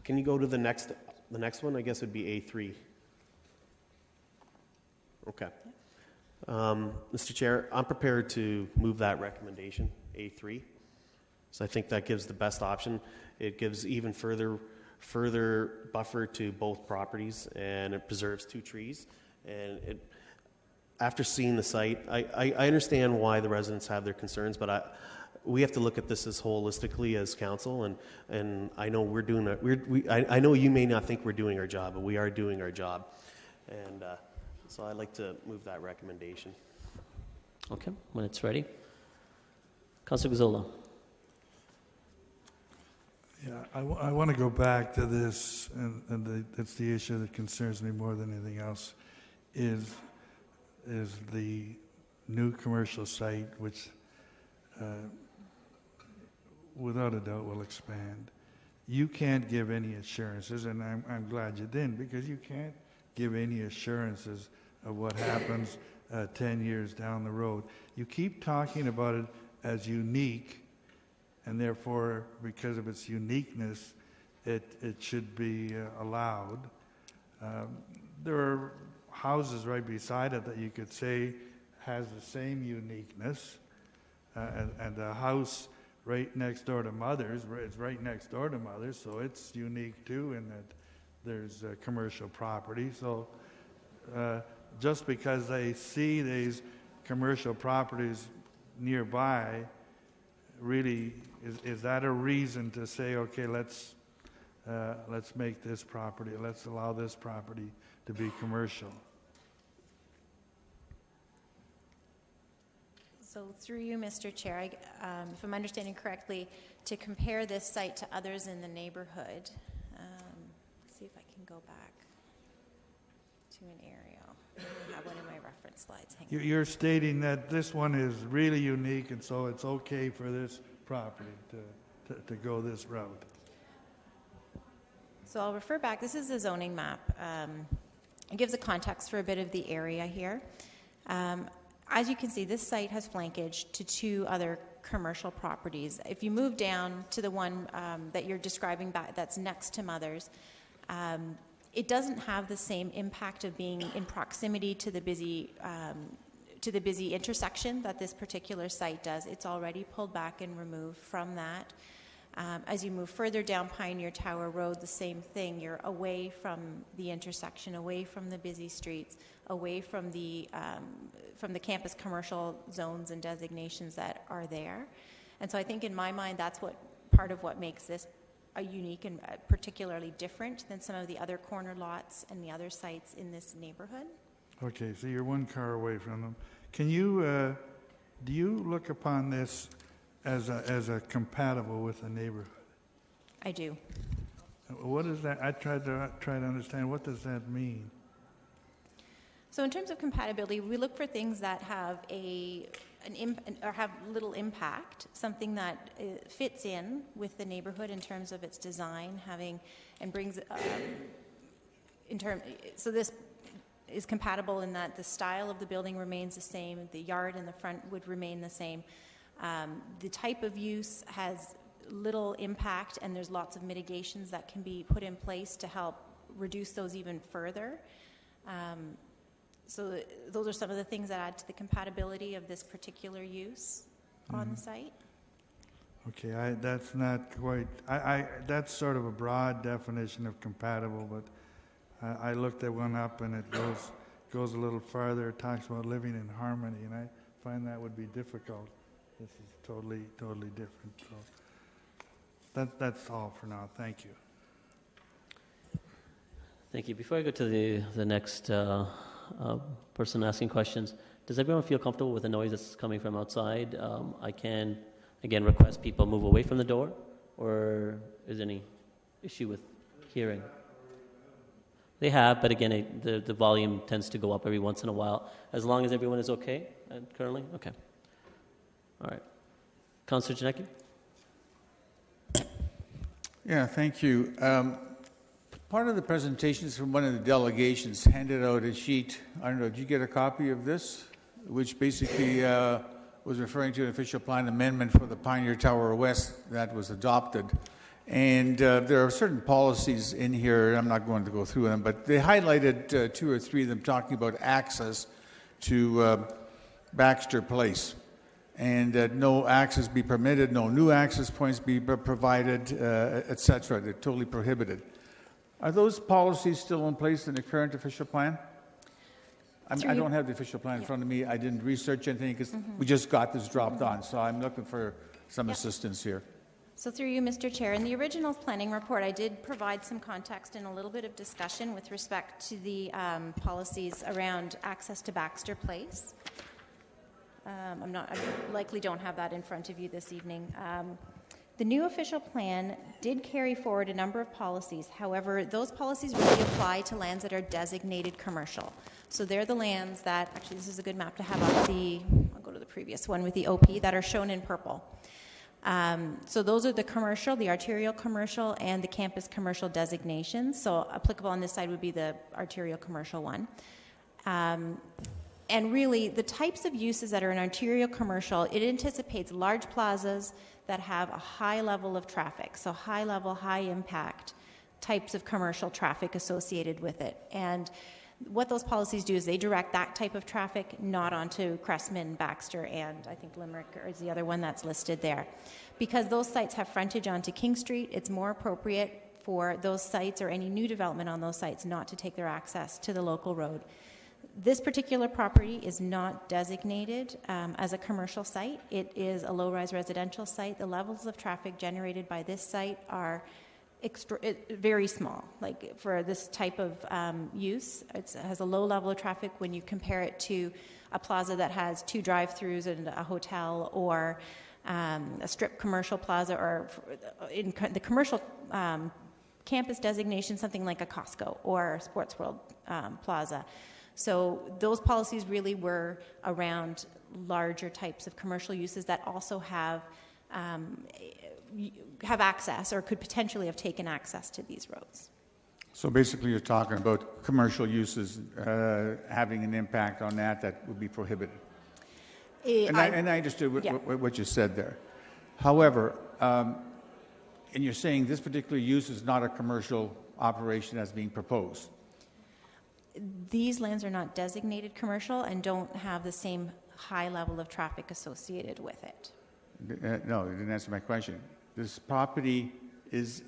Can you go to the next one? I guess it would be A3. Okay. Mr. Chair, I'm prepared to move that recommendation, A3. So I think that gives the best option. It gives even further buffer to both properties, and it preserves 2 trees. And after seeing the site, I understand why the residents have their concerns, but we have to look at this as holistically as council, and I know we're doing that. I know you may not think we're doing our job, but we are doing our job, and so I'd like to move that recommendation. Okay, when it's ready. Councilor Gazzola. Yeah, I want to go back to this, and that's the issue that concerns me more than anything else, is the new commercial site, which without a doubt will expand. You can't give any assurances, and I'm glad you didn't, because you can't give any assurances of what happens 10 years down the road. You keep talking about it as unique, and therefore, because of its uniqueness, it should be allowed. There are houses right beside it that you could say has the same uniqueness, and a house right next door to Mother's. It's right next door to Mother's, so it's unique too in that there's commercial property. So just because they see these commercial properties nearby, really, is that a reason to say, okay, let's make this property, let's allow this property to be commercial? So through you, Mr. Chair, if I'm understanding correctly, to compare this site to others in the neighborhood, see if I can go back to an aerial. I have one of my reference slides. Hang on. You're stating that this one is really unique, and so it's okay for this property to go this route. So I'll refer back. This is a zoning map. It gives a context for a bit of the area here. As you can see, this site has flankage to 2 other commercial properties. If you move down to the one that you're describing back, that's next to Mother's, it doesn't have the same impact of being in proximity to the busy intersection that this particular site does. It's already pulled back and removed from that. As you move further down Pioneer Tower Road, the same thing. You're away from the intersection, away from the busy streets, away from the campus commercial zones and designations that are there. And so I think in my mind, that's part of what makes this a unique and particularly different than some of the other corner lots and the other sites in this neighborhood. Okay, so you're 1 car away from them. Can you, do you look upon this as a compatible with the neighborhood? I do. What is that? I try to understand, what does that mean? So in terms of compatibility, we look for things that have or have little impact, something that fits in with the neighborhood in terms of its design, and brings so this is compatible in that the style of the building remains the same, the yard in the front would remain the same. The type of use has little impact, and there's lots of mitigations that can be put in place to help reduce those even further. So those are some of the things that add to the compatibility of this particular use on the site. Okay, that's not quite, that's sort of a broad definition of compatible, but I looked at one up and it goes a little farther. It talks about living in harmony, and I find that would be difficult. This is totally different. So that's all for now. Thank you. Thank you. Before I go to the next person asking questions, does everyone feel comfortable with the noise that's coming from outside? I can, again, request people move away from the door, or is there any issue with hearing? They have, but again, the volume tends to go up every once in a while. As long as everyone is okay currently? Okay. All right. Councillor Janecki? Yeah, thank you. Part of the presentations from one of the delegations handed out a sheet. I don't know, did you get a copy of this? Which basically was referring to an official plan amendment for the Pioneer Tower West that was adopted. And there are certain policies in here, I'm not going to go through them, but they highlighted 2 or 3 of them talking about access to Baxter Place. And no access be permitted, no new access points be provided, etc. They're totally prohibited. Are those policies still in place in the current official plan? I don't have the official plan in front of me. I didn't research anything because we just got this dropped on, so I'm looking for some assistance here. So through you, Mr. Chair, in the original planning report, I did provide some context and a little bit of discussion with respect to the policies around access to Baxter Place. I likely don't have that in front of you this evening. The new official plan did carry forward a number of policies. However, those policies really apply to lands that are designated commercial. So they're the lands that, actually this is a good map to have up I'll go to the previous one with the OP, that are shown in purple. So those are the commercial, the arterial commercial, and the campus commercial designations. So applicable on this side would be the arterial commercial one. And really, the types of uses that are in arterial commercial, it anticipates large plazas that have a high level of traffic, so high level, high impact types of commercial traffic associated with it. And What those policies do is they direct that type of traffic not onto Cressman, Baxter, and I think Limerick is the other one that's listed there. Because those sites have frontage onto King Street, it's more appropriate for those sites or any new development on those sites not to take their access to the local road. This particular property is not designated as a commercial site. It is a low-rise residential site. The levels of traffic generated by this site are very small. Like for this type of use, it has a low level of traffic when you compare it to a plaza that has 2 drive-throughs and a hotel, or a strip commercial plaza, or in the commercial campus designation, something like a Costco or Sports World Plaza. So those policies really were around larger types of commercial uses that also have access or could potentially have taken access to these roads. So basically you're talking about commercial uses having an impact on that would be prohibited. I understood what you said there. However, and you're saying this particular use is not a commercial operation that's being proposed. These lands are not designated commercial and don't have the same high level of traffic associated with it. No, you didn't answer my question. This property is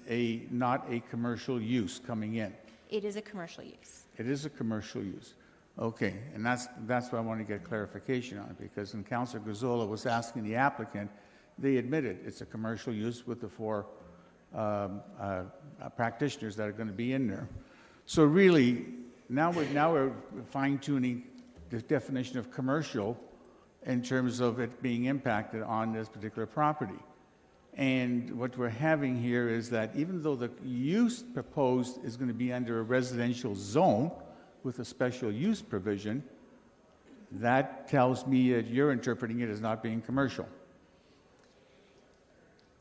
not a commercial use coming in. It is a commercial use. It is a commercial use. Okay, and that's what I want to get clarification on, because when Councillor Gazzola was asking the applicant, they admitted it's a commercial use with the 4 practitioners that are going to be in there. So really, now we're fine-tuning the definition of commercial in terms of it being impacted on this particular property. And what we're having here is that even though the use proposed is going to be under a residential zone with a special use provision, that tells me that you're interpreting it as not being commercial.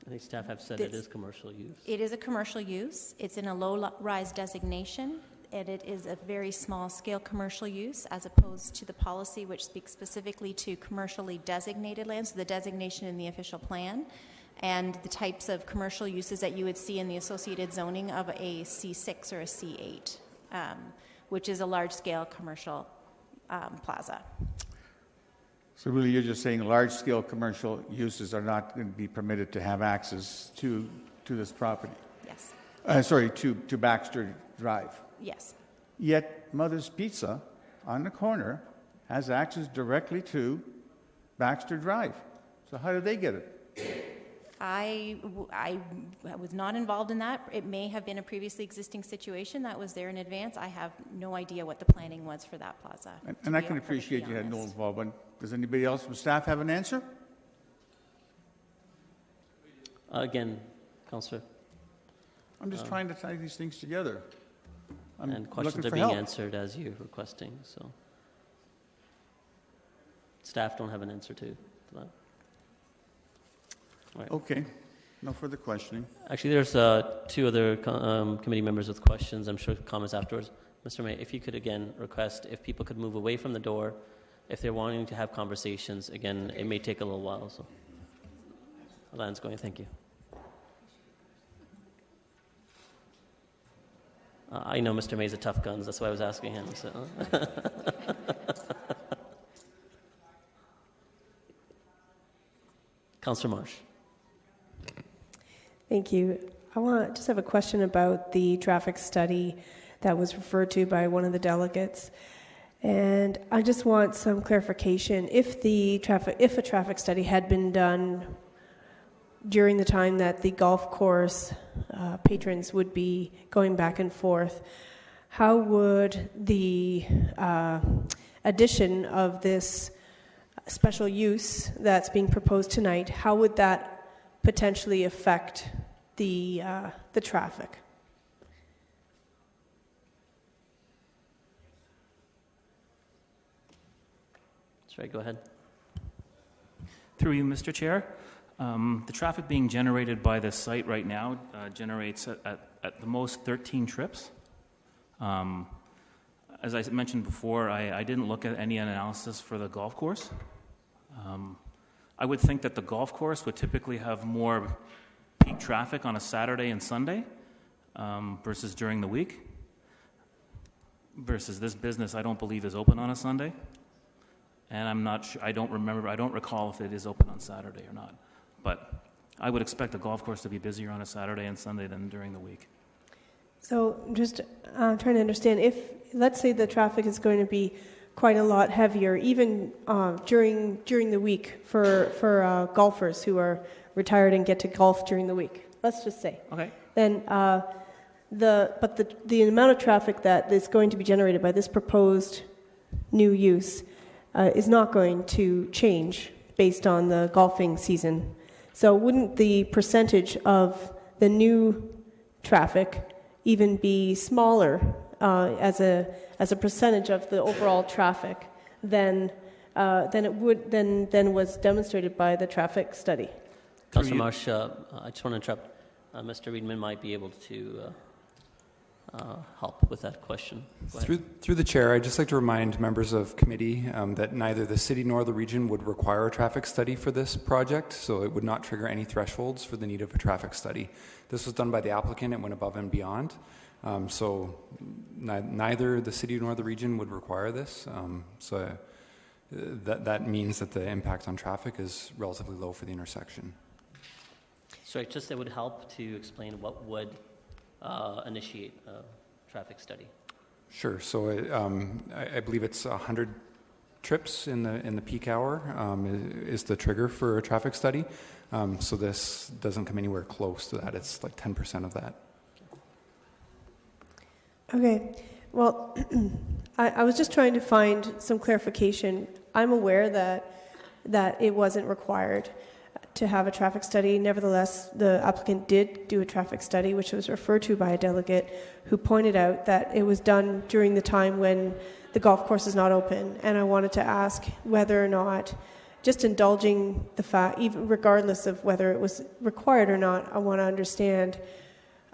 I think staff have said it is commercial use. It is a commercial use. It's in a low-rise designation, and it is a very small-scale commercial use, as opposed to the policy which speaks specifically to commercially designated lands, so the designation in the official plan, and the types of commercial uses that you would see in the associated zoning of a C6 or a C8, which is a large-scale commercial plaza. So really you're just saying large-scale commercial uses are not going to be permitted to have access to this property? Yes. To Baxter Drive? Yes. Yet Mother's Pizza on the corner has access directly to Baxter Drive. So how did they get it? I was not involved in that. It may have been a previously existing situation that was there in advance. I have no idea what the planning was for that plaza. And I can appreciate you had no involvement. Does anybody else from staff have an answer? Again, Councillor. I'm just trying to tie these things together. And questions are being answered as you're requesting, so. Staff don't have an answer to that. Right. Okay. No further questioning. Actually, there's 2 other committee members with questions. I'm sure comments afterwards. Mr. May, if you could again request if people could move away from the door, if they're wanting to have conversations. Again, it may take a little while. So, Alain's going. Thank you. I know Mr. May's a tough guns. That's why I was asking him. So. Councillor Marsh. Thank you. I just have a question about the traffic study that was referred to by one of the delegates. And I just want some clarification. If a traffic study had been done during the time that the golf course patrons would be going back and forth, how would the addition of this special use that's being proposed tonight, how would that potentially affect the traffic? That's right. Go ahead. Through you, Mr. Chair. The traffic being generated by this site right now generates at the most 13 trips. As I mentioned before, I didn't look at any analysis for the golf course. I would think that the golf course would typically have more peak traffic on a Saturday and Sunday versus during the week. versus this business, I don't believe is open on a Sunday. And I'm not sure, I don't recall if it is open on Saturday or not. But I would expect the golf course to be busier on a Saturday and Sunday than during the week. So just trying to understand, if, let's say the traffic is going to be quite a lot heavier, even during the week for golfers who are retired and get to golf during the week, let's just say. Okay. Then the amount of traffic that is going to be generated by this proposed new use is not going to change based on the golfing season. So wouldn't the percentage of the new traffic even be smaller as a percentage of the overall traffic than was demonstrated by the traffic study? Councillor Marsh, I just want to interrupt. Mr. Reedman might be able to help with that question. Through the chair, I'd just like to remind members of committee that neither the city nor the region would require a traffic study for this project, so it would not trigger any thresholds for the need of a traffic study. This was done by the applicant. It went above and beyond. So neither the city nor the region would require this. So that means that the impact on traffic is relatively low for the intersection. Sorry, just it would help to explain what would initiate a traffic study. Sure. So I believe it's 100 trips in the peak hour is the trigger for a traffic study. So this doesn't come anywhere close to that. It's like 10% of that. Okay. Well, I was just trying to find some clarification. I'm aware that it wasn't required to have a traffic study. Nevertheless, the applicant did do a traffic study, which was referred to by a delegate who pointed out that it was done during the time when the golf course is not open. And I wanted to ask whether or not, just indulging the fact, even regardless of whether it was required or not, I want to understand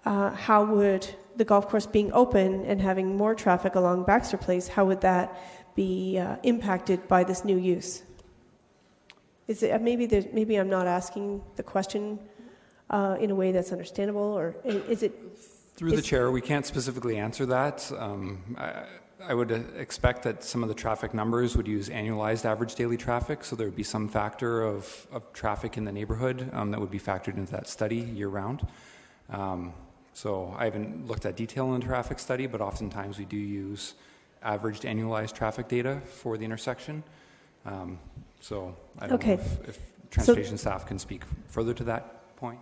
how would the golf course being open and having more traffic along Baxter Place, how would that be impacted by this new use? Is it maybe I'm not asking the question in a way that's understandable, or is it? Through the chair, we can't specifically answer that. I would expect that some of the traffic numbers would use annualized average daily traffic, so there would be some factor of traffic in the neighborhood that would be factored into that study year-round. So I haven't looked at detail in the traffic study, but oftentimes we do use averaged annualized traffic data for the intersection. So I don't know if transportation staff can speak further to that point.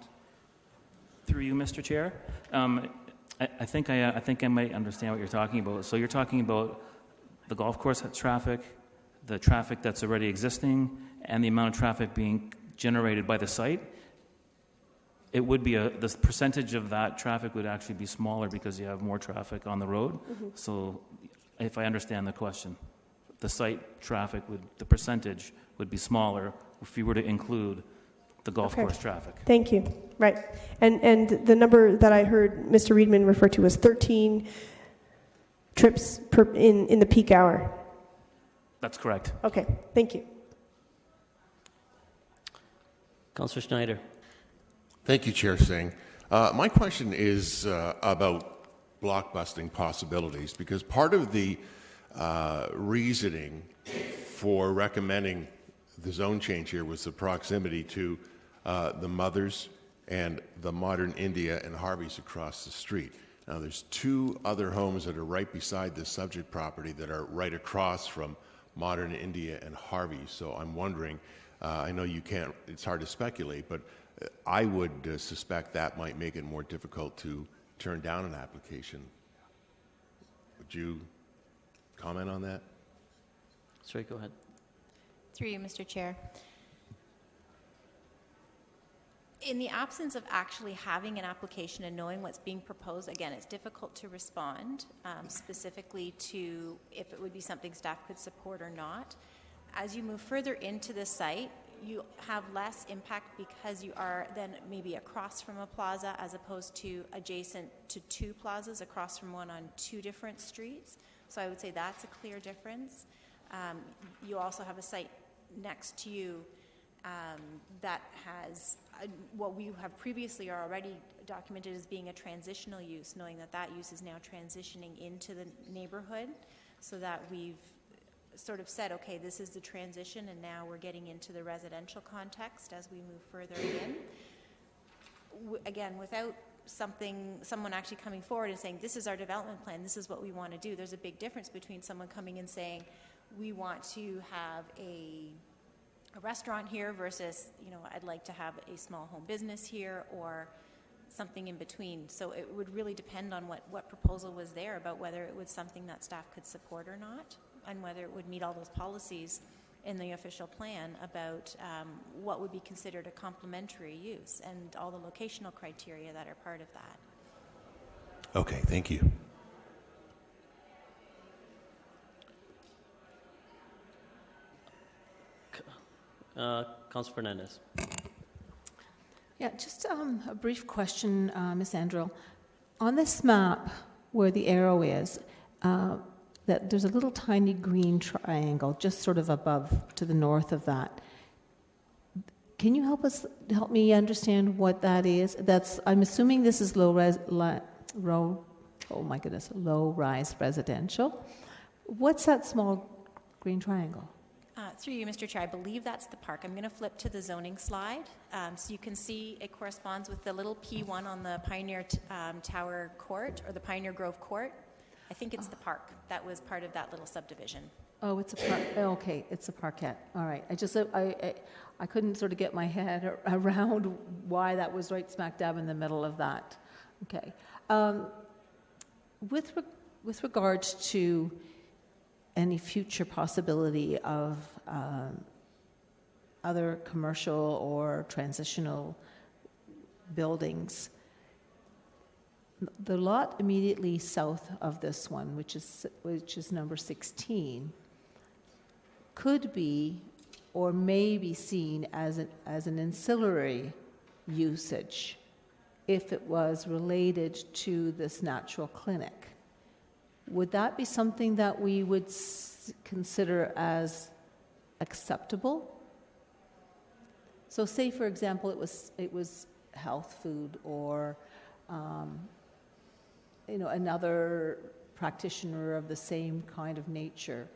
Through you, Mr. Chair, I think I might understand what you're talking about. So you're talking about the golf course traffic, the traffic that's already existing, and the amount of traffic being generated by the site. It would be the percentage of that traffic would actually be smaller because you have more traffic on the road. Mm-hmm. So, if I understand the question, the site traffic the percentage would be smaller if you were to include the golf course traffic. Thank you. Right. And the number that I heard Mr. Reedman refer to was 13 trips in the peak hour. That's correct. Okay. Thank you. Councillor Schneider. Thank you, Chair Singh. My question is about blockbusting possibilities, because part of the reasoning for recommending the zone change here was the proximity to the Mothers and the Modern India and Harvey's across the street. Now, there's two other homes that are right beside this subject property that are right across from Modern India and Harvey's. So I'm wondering, I know you can't, it's hard to speculate, but I would suspect that might make it more difficult to turn down an application. Would you comment on that? Sorry, go ahead. Through you, Mr. Chair. In the absence of actually having an application and knowing what's being proposed, again, it's difficult to respond specifically to if it would be something staff could support or not. As you move further into the site, you have less impact because you are then maybe across from a plaza as opposed to adjacent to two plazas, across from one on two different streets. So I would say that's a clear difference. You also have a site next to you that has what we have previously already documented as being a transitional use, knowing that that use is now transitioning into the neighborhood, so that we've sort of said, okay, this is the transition, and now we're getting into the residential context as we move further in. Again, without someone actually coming forward and saying, this is our development plan, this is what we want to do, there's a big difference between someone coming and saying, we want to have a restaurant here versus, I'd like to have a small home business here, or something in between. So it would really depend on what proposal was there about whether it was something that staff could support or not, and whether it would meet all those policies in the official plan about what would be considered a complementary use and all the locational criteria that are part of that. Okay, thank you. Councilor Fernandez. Yeah, just a brief question, Ms. Andrill. On this map, where the arrow is, that there's a little tiny green triangle just sort of above to the north of that. Can you help me understand what that is? I'm assuming this is low-rise residential. What's that small green triangle? Through you, Mr. Chair, I believe that's the park. I'm going to flip to the zoning slide. So you can see it corresponds with the little P1 on the Pioneer Tower Court, or the Pioneer Grove Court. I think it's the park that was part of that little subdivision. Oh, it's a park. Okay, it's a parkette. All right. I couldn't sort of get my head around why that was right smack dab in the middle of that. Okay. With regards to any future possibility of other commercial or transitional buildings, the lot immediately south of this one, which is number 16, could be or may be seen as an ancillary usage if it was related to this natural clinic. Would that be something that we would consider as acceptable? So say, for example, it was health food, or another practitioner of the same kind of nature.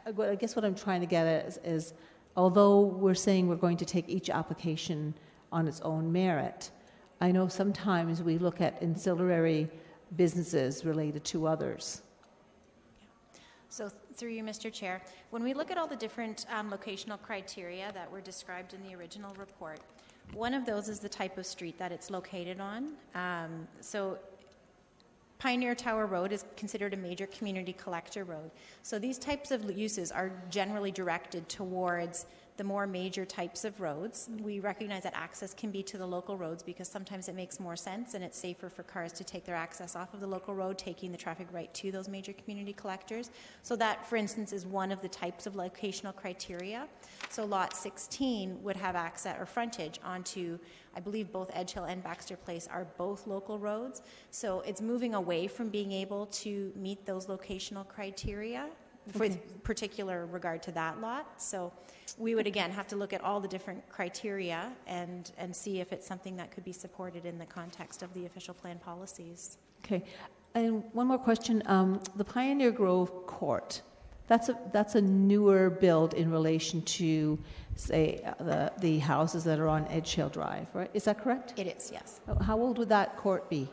I guess what I'm trying to get at is although we're saying we're going to take each application on its own merit, I know sometimes we look at ancillary businesses related to others. So through you, Mr. Chair, when we look at all the different locational criteria that were described in the original report, one of those is the type of street that it's located on. So Pioneer Tower Road is considered a major community collector road. So these types of uses are generally directed towards the more major types of roads. We recognize that access can be to the local roads because sometimes it makes more sense and it's safer for cars to take their access off of the local road, taking the traffic right to those major community collectors. So that, for instance, is one of the types of locational criteria. So lot 16 would have access or frontage onto, I believe both Edge Hill and Baxter Place are both local roads. So it's moving away from being able to meet those locational criteria with particular regard to that lot. So we would again have to look at all the different criteria and see if it's something that could be supported in the context of the official plan policies. Okay, and one more question. The Pioneer Grove Court, that's a newer build in relation to, say, the houses that are on Edge Hill Drive, right? Is that correct? It is, yes. How old would that court be?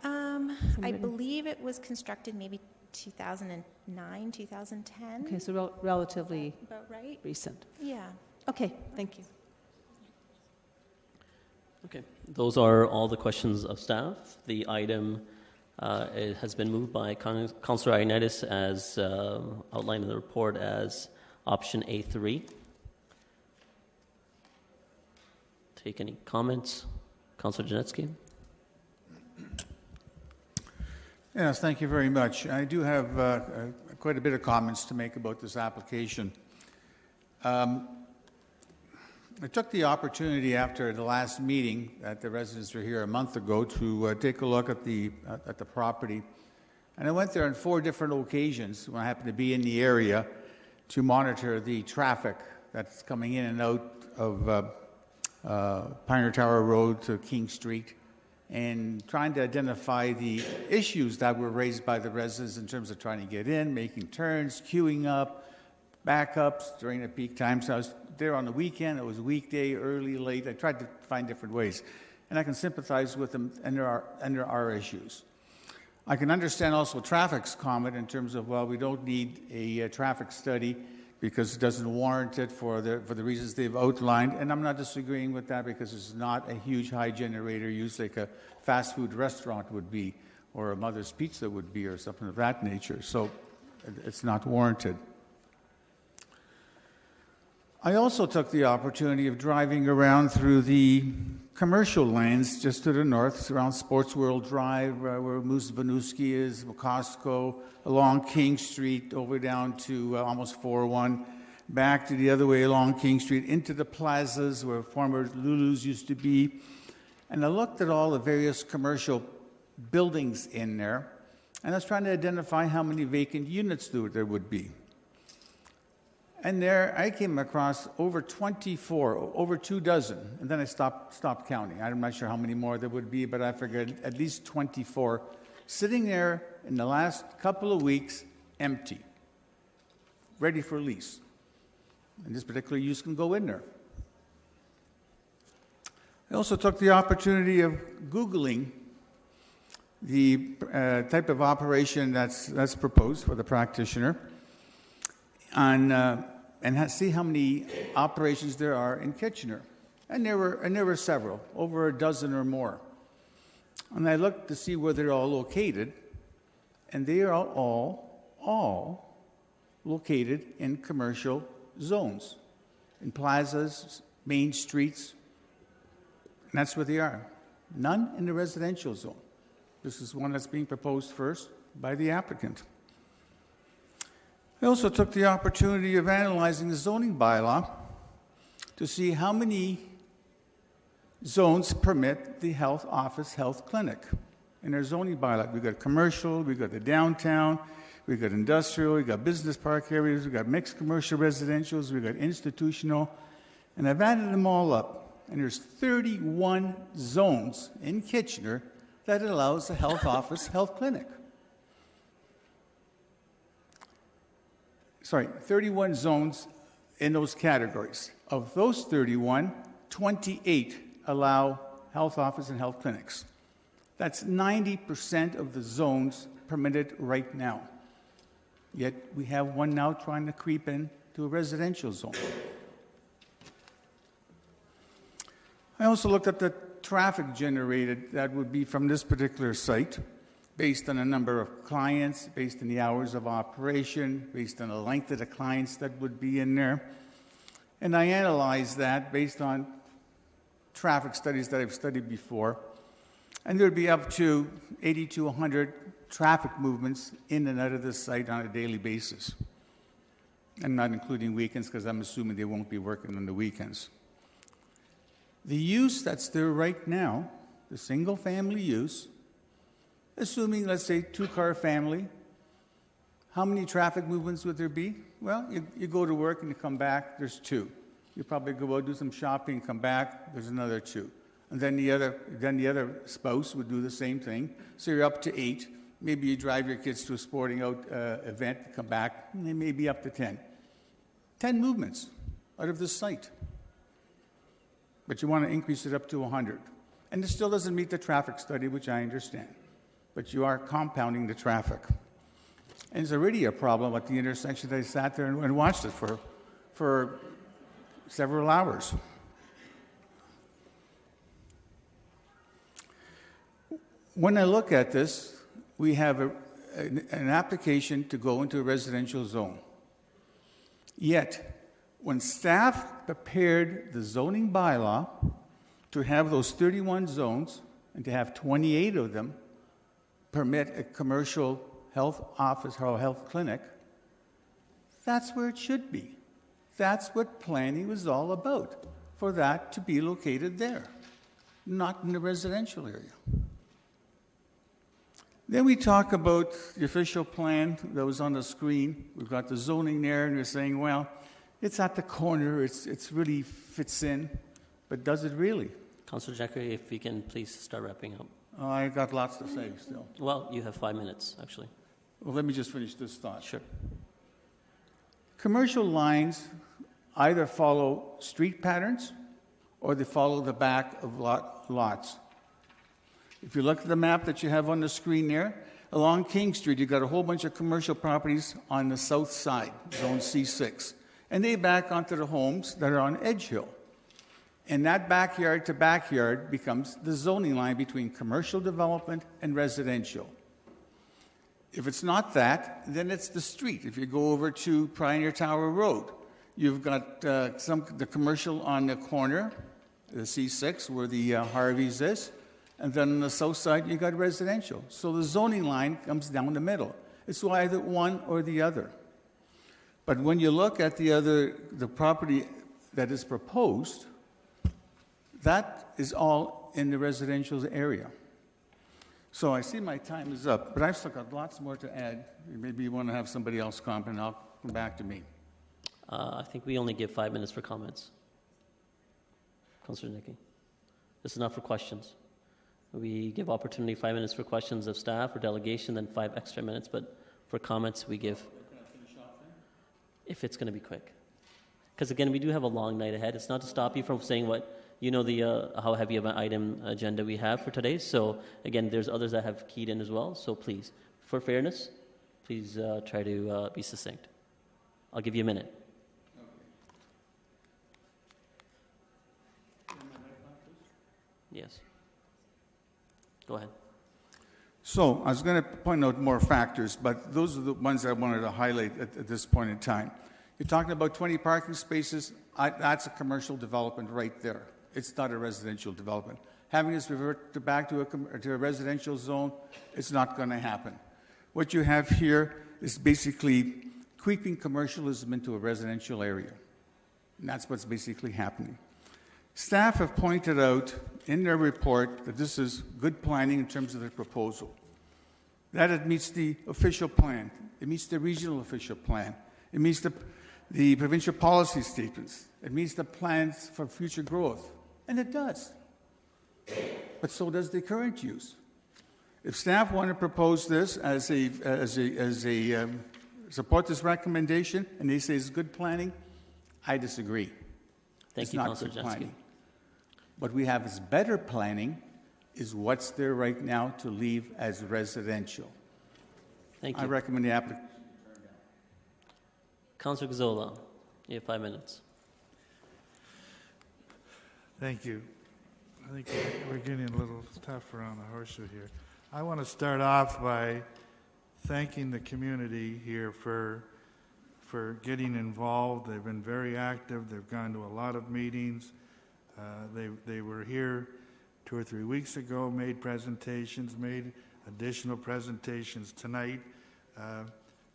I believe it was constructed maybe 2009, 2010. Okay, so relatively about right. Recent. Yeah. Okay, thank you. Okay, those are all the questions of staff. The item it has been moved by Councillor Ioannidis as outlined in the report as option A3. Take any comments? Councillor Janetsky. Yes, thank you very much. I do have quite a bit of comments to make about this application. I took the opportunity after the last meeting that the residents were here a month ago to take a look at the property. And I went there on 4 different occasions when I happened to be in the area to monitor the traffic that's coming in and out Pioneer Tower Road to King Street, and trying to identify the issues that were raised by the residents in terms of trying to get in, making turns, queuing up, backups during the peak times. I was there on the weekend. It was a weekday, early, late. I tried to find different ways. And I can sympathize with them, and there are issues. I can understand also traffic's comment in terms of, well, we don't need a traffic study because it doesn't warrant it for the reasons they've outlined. And I'm not disagreeing with that because it's not a huge high generator use like a fast food restaurant would be, or a Mother's Pizza would be, or something of that nature. So it's not warranted. I also took the opportunity of driving around through the commercial lands just to the north, around Sports World Drive, where Moose Vanuski is, Costco, along King Street, over down to almost 401, back to the other way along King Street, into the plazas where former Lulu's used to be. And I looked at all the various commercial buildings in there, and I was trying to identify how many vacant units there would be. And there I came across over 24, over 24, and then I stopped counting. I'm not sure how many more there would be, but I figured at least 24 sitting there in the last couple of weeks, empty, ready for lease. And this particular use can go in there. I also took the opportunity of Googling the type of operation that's proposed for the practitioner, and see how many operations there are in Kitchener. And there were several, over a dozen or more. And I looked to see where they're all located, and they are all located in commercial zones, in plazas, main streets, and that's where they are. None in the residential zone. This is one that's being proposed first by the applicant. I also took the opportunity of analyzing the zoning bylaw to see how many zones permit the health office, health clinic. In our zoning bylaw, we've got commercial, we've got the downtown, we've got industrial, we've got business park areas, we've got mixed commercial residentials, we've got institutional, and I've added them all up. And there's 31 zones in Kitchener that allows a health office, health clinic. 31 zones in those categories. Of those 31, 28 allow health office and health clinics. That's 90% of the zones permitted right now. Yet we have one now trying to creep in to a residential zone. I also looked at the traffic generated that would be from this particular site, based on a number of clients, based on the hours of operation, based on the length of the clients that would be in there. And I analyzed that based on traffic studies that I've studied before. And there would be up to 80 to 100 traffic movements in and out of this site on a daily basis. And not including weekends, because I'm assuming they won't be working on the weekends. The use that's there right now, the single-family use, assuming, let's say, two-car family, how many traffic movements would there be? Well, you go to work and you come back, there's 2. You probably go out, do some shopping, come back, there's another 2. And then the other spouse would do the same thing. So you're up to 8. Maybe you drive your kids to a sporting event, come back, and they may be up to 10. 10 movements out of this site. But you want to increase it up to 100. And it still doesn't meet the traffic study, which I understand. But you are compounding the traffic. And it's already a problem at the intersection. I sat there and watched it for several hours. When I look at this, we have an application to go into a residential zone. Yet, when staff prepared the zoning bylaw to have those 31 zones and to have 28 of them permit a commercial health office or health clinic, that's where it should be. That's what planning was all about, for that to be located there, not in the residential area. Then we talk about the official plan that was on the screen. We've got the zoning there, and we're saying, well, It's at the corner. It's really fits in, but does it really? Councillor Jackery, if you can please start wrapping up. Oh, I got lots to say still. Well, you have 5 minutes, actually. Well, let me just finish this thought. Sure. Commercial lines either follow street patterns or they follow the back of lots. If you look at the map that you have on the screen there, along King Street, you've got a whole bunch of commercial properties on the south side, zone C6. And they back onto the homes that are on Edge Hill. And that backyard to backyard becomes the zoning line between commercial development and residential. If it's not that, then it's the street. If you go over to Pioneer Tower Road, you've got the commercial on the corner, the C6, where the Harvey's is, and then on the south side, you've got residential. So the zoning line comes down the middle. It's either one or the other. But when you look at the property that is proposed, that is all in the residential area. So I see my time is up, but I've still got lots more to add. Maybe you want to have somebody else comment, and I'll come back to me. I think we only give 5 minutes for comments. Councillor Nicky. This is not for questions. We give opportunity 5 minutes for questions of staff or delegation, then 5 extra minutes, but for comments we give, if it's going to be quick. Because again, we do have a long night ahead. It's not to stop you from saying what, how heavy of an item agenda we have for today. So again, there's others that have keyed in as well. So please, for fairness, please try to be succinct. I'll give you a minute. Yes. Go ahead. So I was going to point out more factors, but those are the ones I wanted to highlight at this point in time. You're talking about 20 parking spaces. That's a commercial development right there. It's not a residential development. Having us revert back to a residential zone, it's not going to happen. What you have here is basically creeping commercialism into a residential area. And that's what's basically happening. Staff have pointed out in their report that this is good planning in terms of the proposal, that it meets the official plan, it meets the regional official plan, it meets the provincial policy statements, it meets the plans for future growth, and it does. But so does the current use. If staff want to propose this support this recommendation, and they say it's good planning, I disagree. Thank you, Councillor Jansky. What we have as better planning is what's there right now to leave as residential. Thank you. I recommend the applicant. Councillor Gazzola, you have 5 minutes. Thank you. I think we're getting a little tough around the horseshoe here. I want to start off by thanking the community here for getting involved. They've been very active. They've gone to a lot of meetings. They were here 2 or 3 weeks ago, made presentations, made additional presentations tonight.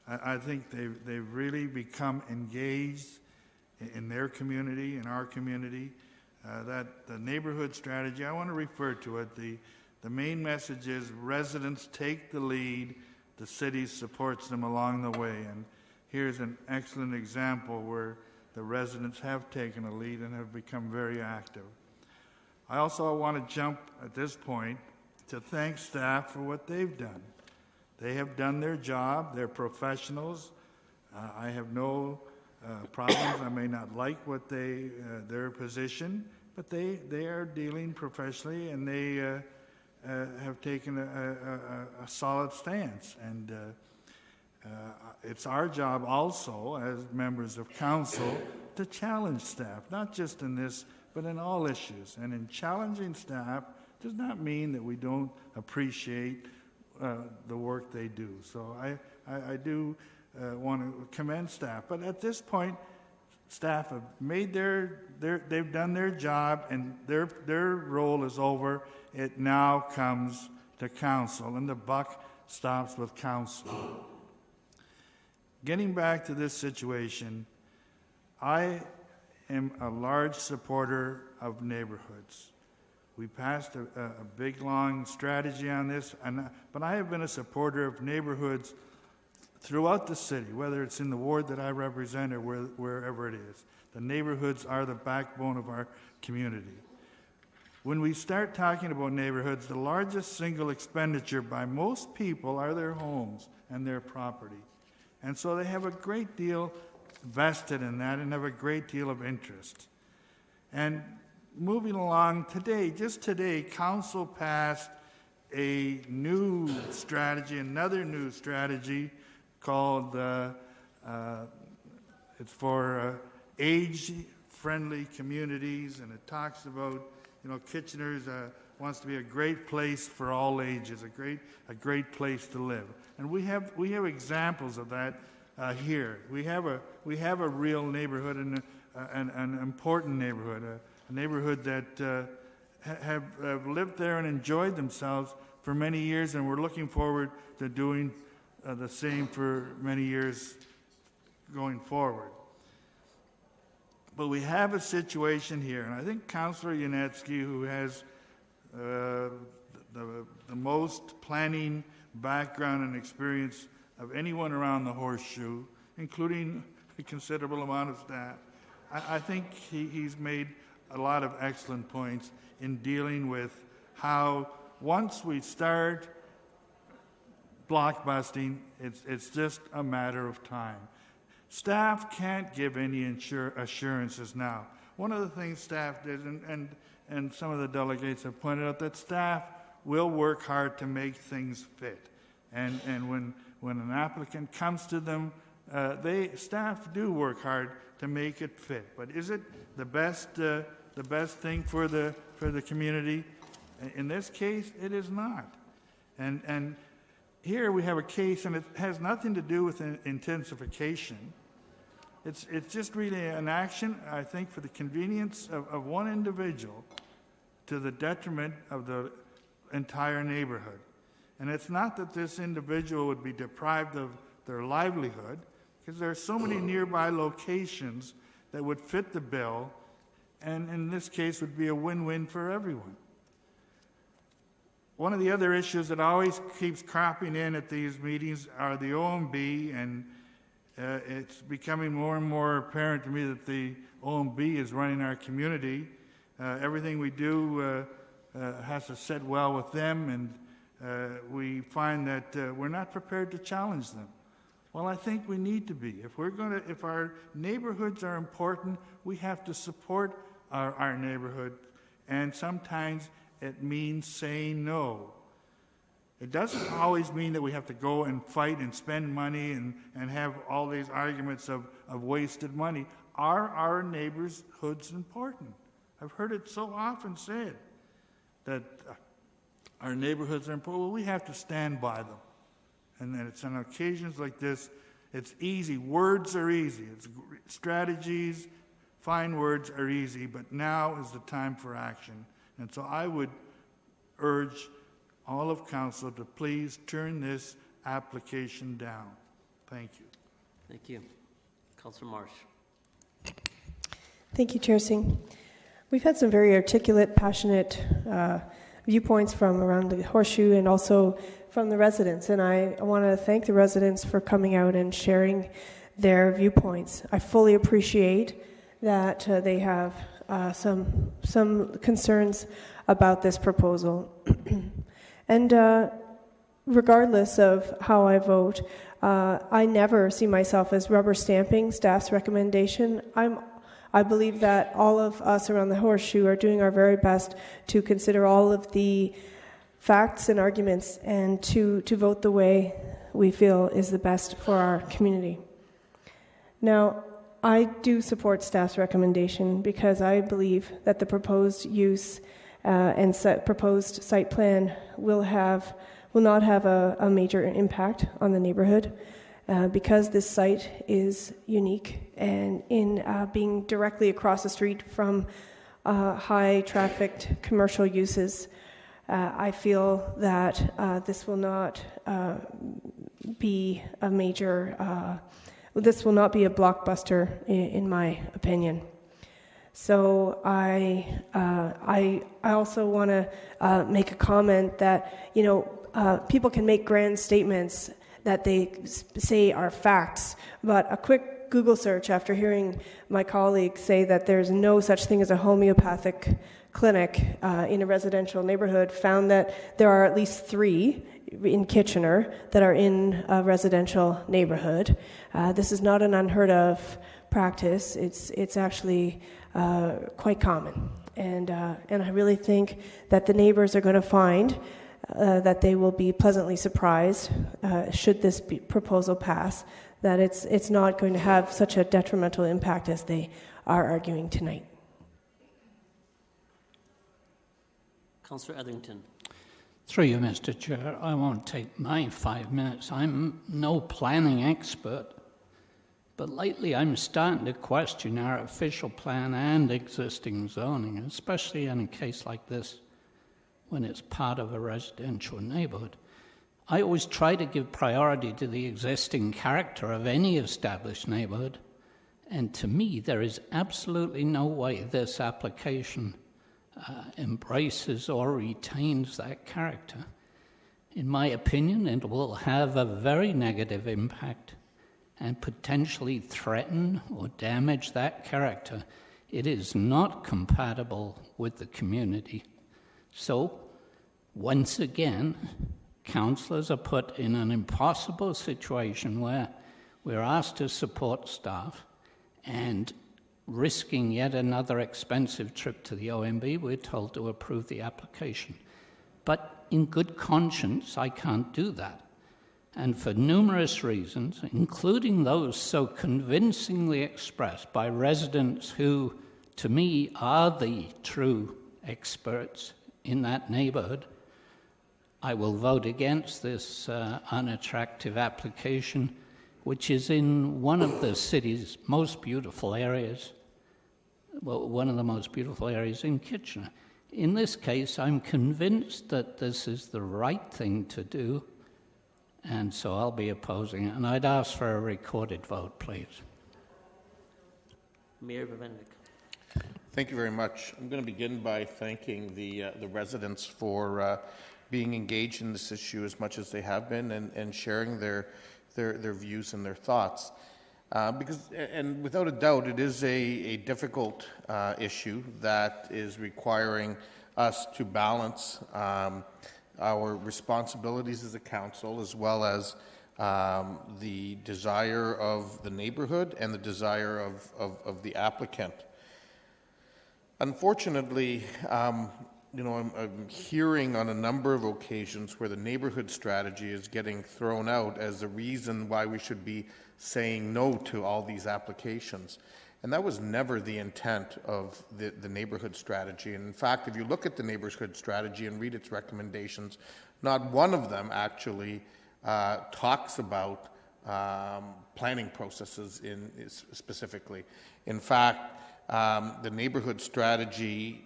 I think they've really become engaged in their community, in our community. That the neighborhood strategy, I want to refer to it. The main message is residents take the lead, the city supports them along the way. And here's an excellent example where the residents have taken a lead and have become very active. I also want to jump at this point to thank staff for what they've done. They have done their job. They're professionals. I have no problems. I may not like what their position, but they are dealing professionally, and they have taken a solid stance. And it's our job also as members of council to challenge staff, not just in this, but in all issues. And in challenging staff does not mean that we don't appreciate the work they do. So I do want to commend staff. But at this point, staff have made they've done their job, and their role is over. It now comes to council, and the buck stops with council. Getting back to this situation, I am a large supporter of neighborhoods. We passed a big, long strategy on this, but I have been a supporter of neighborhoods throughout the city, whether it's in the ward that I represent or wherever it is. The neighborhoods are the backbone of our community. When we start talking about neighborhoods, the largest single expenditure by most people are their homes and their property. And so they have a great deal vested in that and have a great deal of interest. And moving along today, just today, Council passed a new strategy, another new strategy called, it's for age-friendly communities, and it talks about, Kitchener's wants to be a great place for all ages, a great place to live. And we have examples of that here. We have a real neighborhood and an important neighborhood, a neighborhood that have lived there and enjoyed themselves for many years, and we're looking forward to doing the same for many years going forward. But we have a situation here, and I think Councillor Yanetsky, who has the most planning background and experience of anyone around the Horseshoe, including a considerable amount of staff, I think he's made a lot of excellent points in dealing with how once we start blockbusting, it's just a matter of time. Staff can't give any assurances now. One of the things staff did, and some of the delegates have pointed out, that staff will work hard to make things fit. And when an applicant comes to them, staff do work hard to make it fit. But is it the best thing for the community? In this case, it is not. And here we have a case, and it has nothing to do with intensification. It's just really an action, I think, for the convenience of one individual to the detriment of the entire neighborhood. And it's not that this individual would be deprived of their livelihood, because there are so many nearby locations that would fit the bill, and in this case would be a win-win for everyone. One of the other issues that always keeps cropping in at these meetings are the OMB, and it's becoming more and more apparent to me that the OMB is running our community. Everything we do has to sit well with them, and we find that we're not prepared to challenge them. Well, I think we need to be. If our neighborhoods are important, we have to support our neighborhood, and sometimes it means saying no. It doesn't always mean that we have to go and fight and spend money and have all these arguments of wasted money. Are our neighborhoods important? I've heard it so often said that our neighborhoods are important. Well, we have to stand by them. And then it's on occasions like this, it's easy. Words are easy. Strategies, fine words are easy, but now is the time for action. And so I would urge all of council to please turn this application down. Thank you. Thank you. Councillor Marsh. Thank you, Chair Singh. We've had some very articulate, passionate viewpoints from around the Horseshoe and also from the residents, and I want to thank the residents for coming out and sharing their viewpoints. I fully appreciate that they have some concerns about this proposal. And regardless of how I vote, I never see myself as rubber stamping staff's recommendation. I believe that all of us around the Horseshoe are doing our very best to consider all of the facts and arguments and to vote the way we feel is the best for our community. Now, I do support staff's recommendation because I believe that the proposed use and proposed site plan will not have a major impact on the neighborhood because this site is unique and in being directly across the street from high-trafficked commercial uses. I feel that this will not be a major. This will not be a blockbuster, in my opinion. So I also want to make a comment that people can make grand statements that they say are facts. But a quick Google search after hearing my colleagues say that there's no such thing as a homeopathic clinic in a residential neighborhood found that there are at least 3 in Kitchener that are in a residential neighborhood. This is not an unheard of practice. It's actually quite common. And I really think that the neighbors are going to find that they will be pleasantly surprised should this proposal pass, that it's not going to have such a detrimental impact as they are arguing tonight. Councillor Etherington. Through you, Mr. Chair, I won't take my 5 minutes. I'm no planning expert, but lately I'm starting to question our official plan and existing zoning, especially in a case like this when it's part of a residential neighborhood. I always try to give priority to the existing character of any established neighborhood, and to me there is absolutely no way this application embraces or retains that character. In my opinion, it will have a very negative impact and potentially threaten or damage that character. It is not compatible with the community. So, once again, councillors are put in an impossible situation where we're asked to support staff, and risking yet another expensive trip to the OMB, we're told to approve the application. But in good conscience, I can't do that. And for numerous reasons, including those so convincingly expressed by residents who, to me, are the true experts in that neighborhood, I will vote against this unattractive application, which is in one of the city's most beautiful areas, well, one of the most beautiful areas in Kitchener. In this case, I'm convinced that this is the right thing to do, and so I'll be opposing it. And I'd ask for a recorded vote, please. Mayor Vavendik. Thank you very much. I'm going to begin by thanking the residents for being engaged in this issue as much as they have been, and sharing their views and their thoughts. And without a doubt, it is a difficult issue that is requiring us to balance our responsibilities as a council, as well as the desire of the neighborhood and the desire of the applicant. Unfortunately, I'm hearing on a number of occasions where the neighborhood strategy is getting thrown out as the reason why we should be saying no to all these applications. And that was never the intent of the neighborhood strategy. And in fact, if you look at the neighborhood strategy and read its recommendations, not one of them actually talks about planning processes specifically. In fact, the neighborhood strategy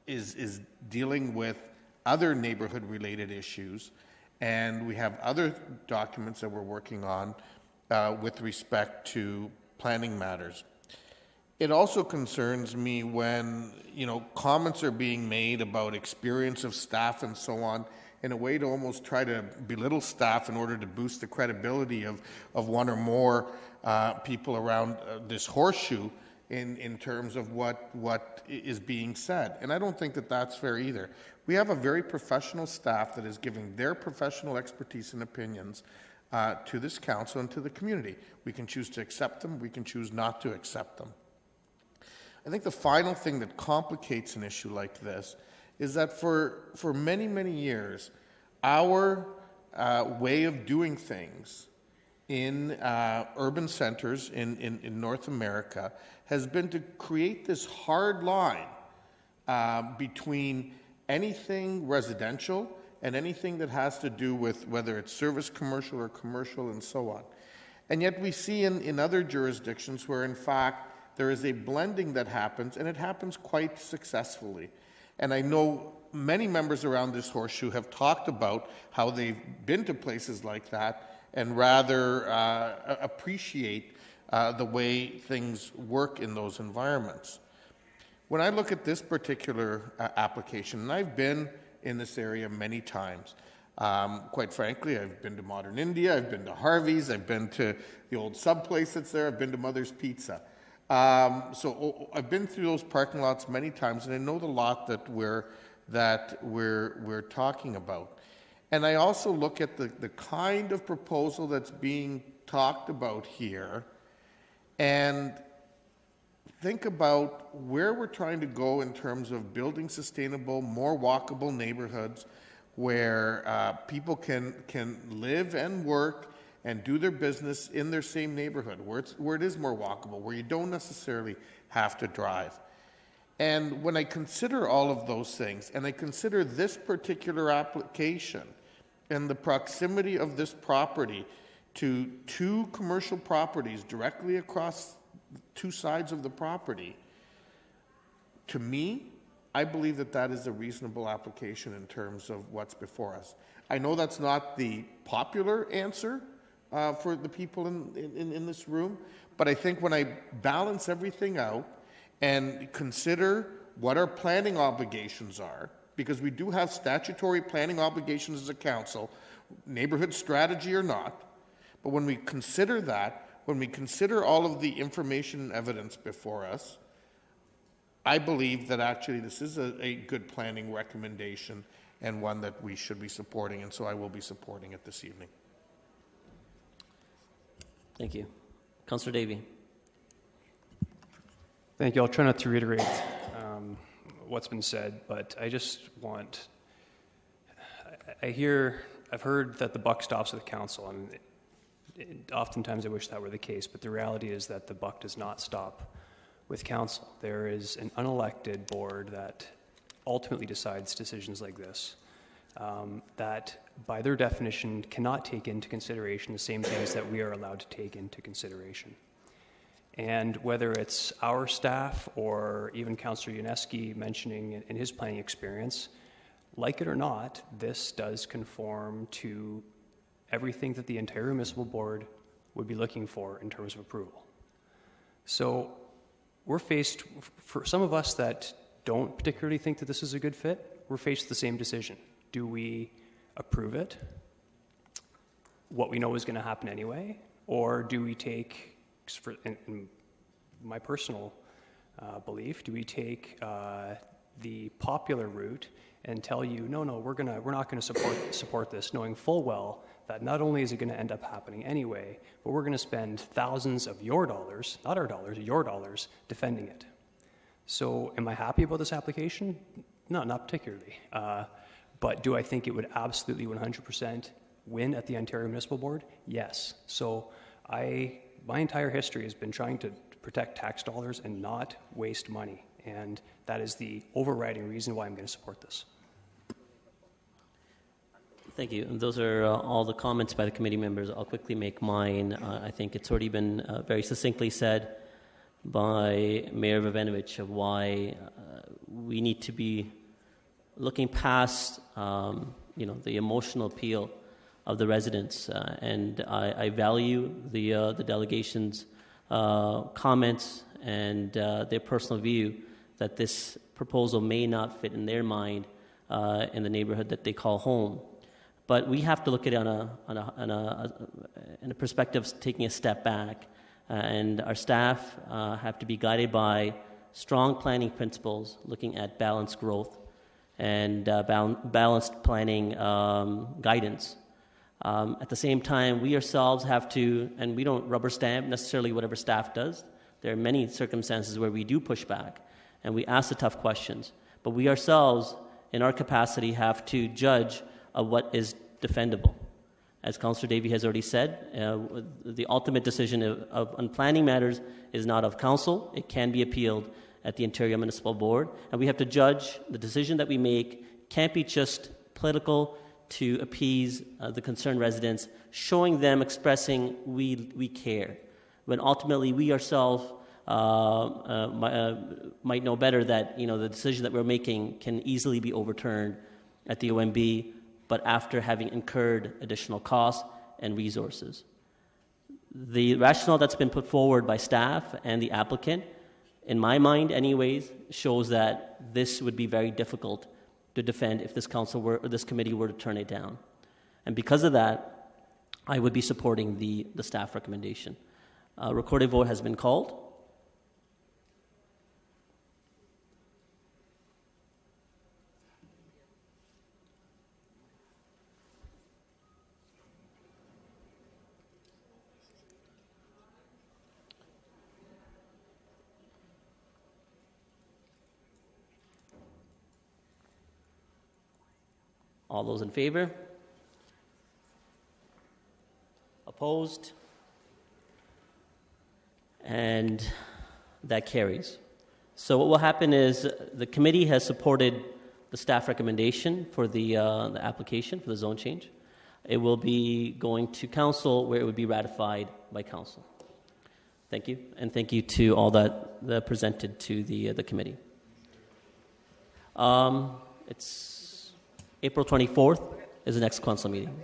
is dealing with other neighborhood-related issues, and we have other documents that we're working on with respect to planning matters. It also concerns me when, comments are being made about experience of staff and so on, in a way to almost try to belittle staff in order to boost the credibility of one or more people around this horseshoe in terms of what is being said. And I don't think that that's fair either. We have a very professional staff that is giving their professional expertise and opinions to this council and to the community. We can choose to accept them, we can choose not to accept them. I think the final thing that complicates an issue like this is that for many, many years, our way of doing things in urban centers in North America has been to create this hard line between anything residential and anything that has to do with whether it's service commercial or commercial and so on. And yet we see in other jurisdictions where in fact there is a blending that happens, and it happens quite successfully. And I know many members around this horseshoe have talked about how they've been to places like that and rather appreciate the way things work in those environments. When I look at this particular application, and I've been in this area many times, Quite frankly, I've been to Modern India, I've been to Harvey's, I've been to the old sub place that's there, I've been to Mother's Pizza. So I've been through those parking lots many times, and I know the lot that we're talking about. And I also look at the kind of proposal that's being talked about here, and think about where we're trying to go in terms of building sustainable, more walkable neighborhoods where people can live and work and do their business in their same neighborhood, where it is more walkable, where you don't necessarily have to drive. And when I consider all of those things, and I consider this particular application and the proximity of this property to two commercial properties directly across two sides of the property, to me, I believe that that is a reasonable application in terms of what's before us. I know that's not the popular answer for the people in this room, but I think when I balance everything out and consider what our planning obligations are, because we do have statutory planning obligations as a council, neighborhood strategy or not, but when we consider that, when we consider all of the information and evidence before us, I believe that actually this is a good planning recommendation and one that we should be supporting, and so I will be supporting it this evening. Thank you. Councillor Davey. Thank you. I'll try not to reiterate what's been said, but I just want, I've heard that the buck stops with the council, and oftentimes I wish that were the case, but the reality is that the buck does not stop with council. There is an unelected board that ultimately decides decisions like this, that by their definition cannot take into consideration the same things that we are allowed to take into consideration. And whether it's our staff or even Councillor Yaneski mentioning in his planning experience, like it or not, this does conform to everything that the Ontario Municipal Board would be looking for in terms of approval. So we're faced, for some of us that don't particularly think that this is a good fit, we're faced with the same decision. Do we approve it, what we know is going to happen anyway, or do we take, in my personal belief, do we take the popular route and tell you, no, we're not going to support this, knowing full well that not only is it going to end up happening anyway, but we're going to spend thousands of your dollars, not our dollars, your dollars, defending it. So am I happy about this application? No, not particularly. But do I think it would absolutely 100% win at the Ontario Municipal Board? Yes. So my entire history has been trying to protect tax dollars and not waste money. And that is the overriding reason why I'm going to support this. Thank you. And those are all the comments by the committee members. I'll quickly make mine. I think it's already been very succinctly said by Mayor Vivenovic of why we need to be looking past the emotional appeal of the residents. And I value the delegation's comments and their personal view that this proposal may not fit in their mind in the neighborhood that they call home. But we have to look at it in a perspective of taking a step back, and our staff have to be guided by strong planning principles, looking at balanced growth and balanced planning guidance. At the same time, we ourselves have to, and we don't rubber stamp necessarily whatever staff does. There are many circumstances where we do push back and we ask the tough questions. But we ourselves, in our capacity, have to judge what is defendable. As Councillor Davey has already said, the ultimate decision on planning matters is not of council. It can be appealed at the Ontario Municipal Board. And we have to judge the decision that we make can't be just political to appease the concerned residents, showing them, expressing we care, when ultimately we ourselves might know better that the decision that we're making can easily be overturned at the OMB, but after having incurred additional costs and resources. The rationale that's been put forward by staff and the applicant, in my mind anyways, shows that this would be very difficult to defend if this council were, or this committee were to turn it down. And because of that, I would be supporting the staff recommendation. Recorded vote has been called. All those in favor? Opposed? And that carries. So what will happen is the committee has supported the staff recommendation for the application for the zone change. It will be going to council where it would be ratified by council. Thank you, and thank you to all that presented to the committee. It's April 24th is the next council meeting.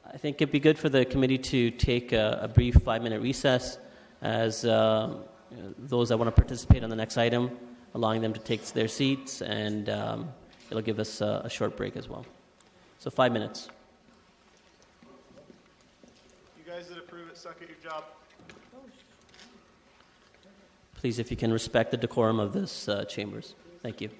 I think it'd be good for the committee to take a brief 5-minute recess as those that want to participate on the next item, allowing them to take their seats, and it'll give us a short break as well. So 5 minutes. You guys that approve it, suck at your job. Please, if you can respect the decorum of this chambers. Thank you.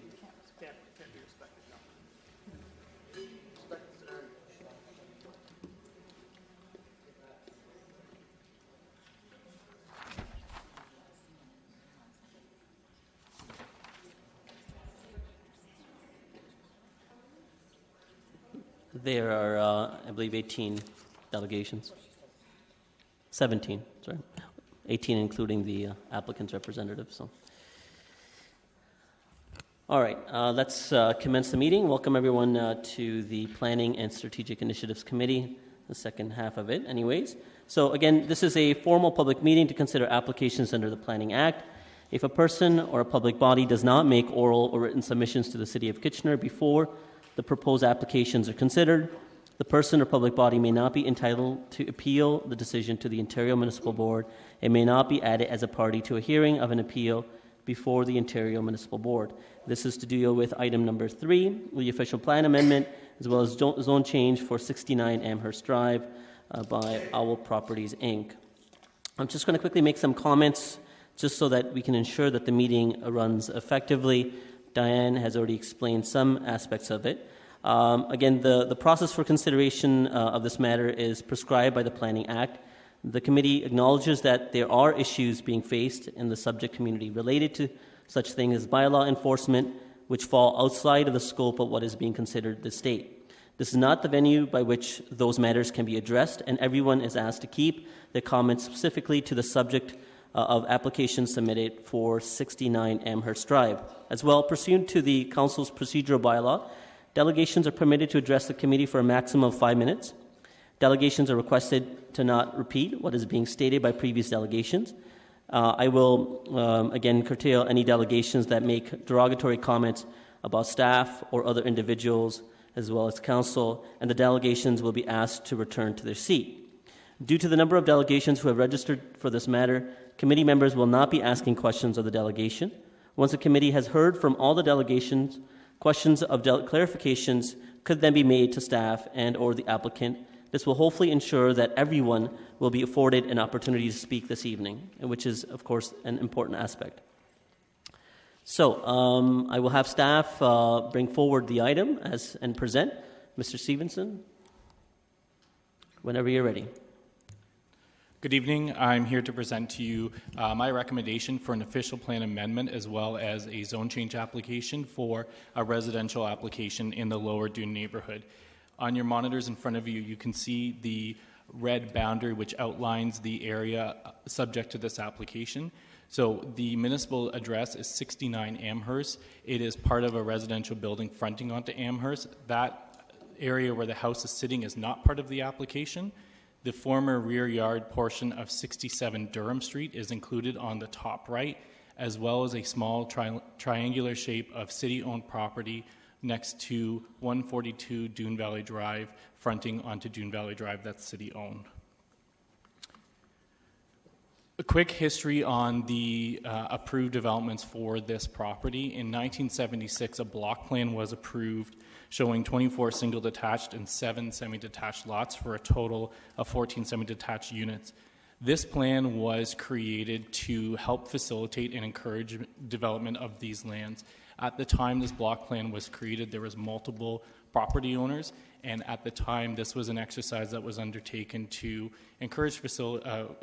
There are, I believe, 18 delegations. 17, sorry. 18 including the applicant's representative. So, all right, let's commence the meeting. Welcome everyone to the Planning and Strategic Initiatives Committee, the second half of it anyways. So again, this is a formal public meeting to consider applications under the Planning Act. If a person or a public body does not make oral or written submissions to the City of Kitchener before the proposed applications are considered, the person or public body may not be entitled to appeal the decision to the Ontario Municipal Board and may not be added as a party to a hearing of an appeal before the Ontario Municipal Board. This is to deal with item number 3, the official plan amendment, as well as zone change for 69 Amherst Drive by Owl Properties, Inc. I'm just going to quickly make some comments just so that we can ensure that the meeting runs effectively. Diane has already explained some aspects of it. Again, the process for consideration of this matter is prescribed by the Planning Act. The committee acknowledges that there are issues being faced in the subject community related to such things as bylaw enforcement, which fall outside of the scope of what is being considered the state. This is not the venue by which those matters can be addressed, and everyone is asked to keep their comments specifically to the subject of applications submitted for 69 Amherst Drive. As well, pursuant to the Council's procedural bylaw, delegations are permitted to address the committee for a maximum of 5 minutes. Delegations are requested to not repeat what is being stated by previous delegations. I will, again, curtail any delegations that make derogatory comments about staff or other individuals, as well as council, and the delegations will be asked to return to their seat. Due to the number of delegations who have registered for this matter, committee members will not be asking questions of the delegation. Once the committee has heard from all the delegations, questions of clarifications could then be made to staff and or the applicant. This will hopefully ensure that everyone will be afforded an opportunity to speak this evening, which is, of course, an important aspect. So I will have staff bring forward the item and present. Mr. Stevenson, whenever you're ready. Good evening. I'm here to present to you my recommendation for an official plan amendment as well as a zone change application for a residential application in the Lower Dune neighborhood. On your monitors in front of you, you can see the red boundary which outlines the area subject to this application. So the municipal address is 69 Amherst. It is part of a residential building fronting onto Amherst. That area where the house is sitting is not part of the application. The former rear yard portion of 67 Durham Street is included on the top right, as well as a small triangular shape of city-owned property next to 142 Dune Valley Drive, fronting onto Dune Valley Drive, that's city-owned. A quick history on the approved developments for this property. In 1976, a block plan was approved showing 24 single detached and 7 semi-detached lots for a total of 14 semi-detached units. This plan was created to help facilitate and encourage development of these lands. At the time this block plan was created, there was multiple property owners, and at the time this was an exercise that was undertaken to encourage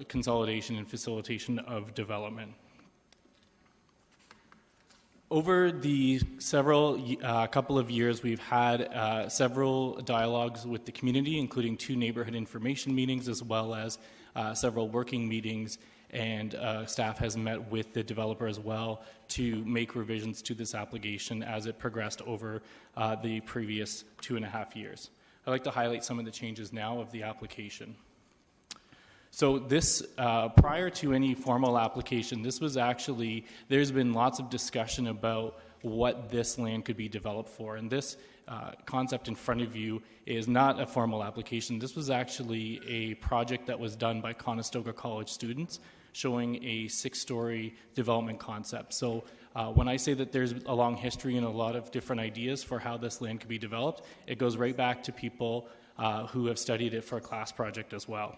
consolidation and facilitation of development. Over the couple of years, we've had several dialogues with the community, including 2 neighborhood information meetings, as well as several working meetings, and staff has met with the developer as well to make revisions to this application as it progressed over the previous 2.5 years. I'd like to highlight some of the changes now of the application. So this, prior to any formal application, this was actually, there's been lots of discussion about what this land could be developed for. And this concept in front of you is not a formal application. This was actually a project that was done by Conestoga College students showing a 6-story development concept. So when I say that there's a long history and a lot of different ideas for how this land could be developed, it goes right back to people who have studied it for a class project as well.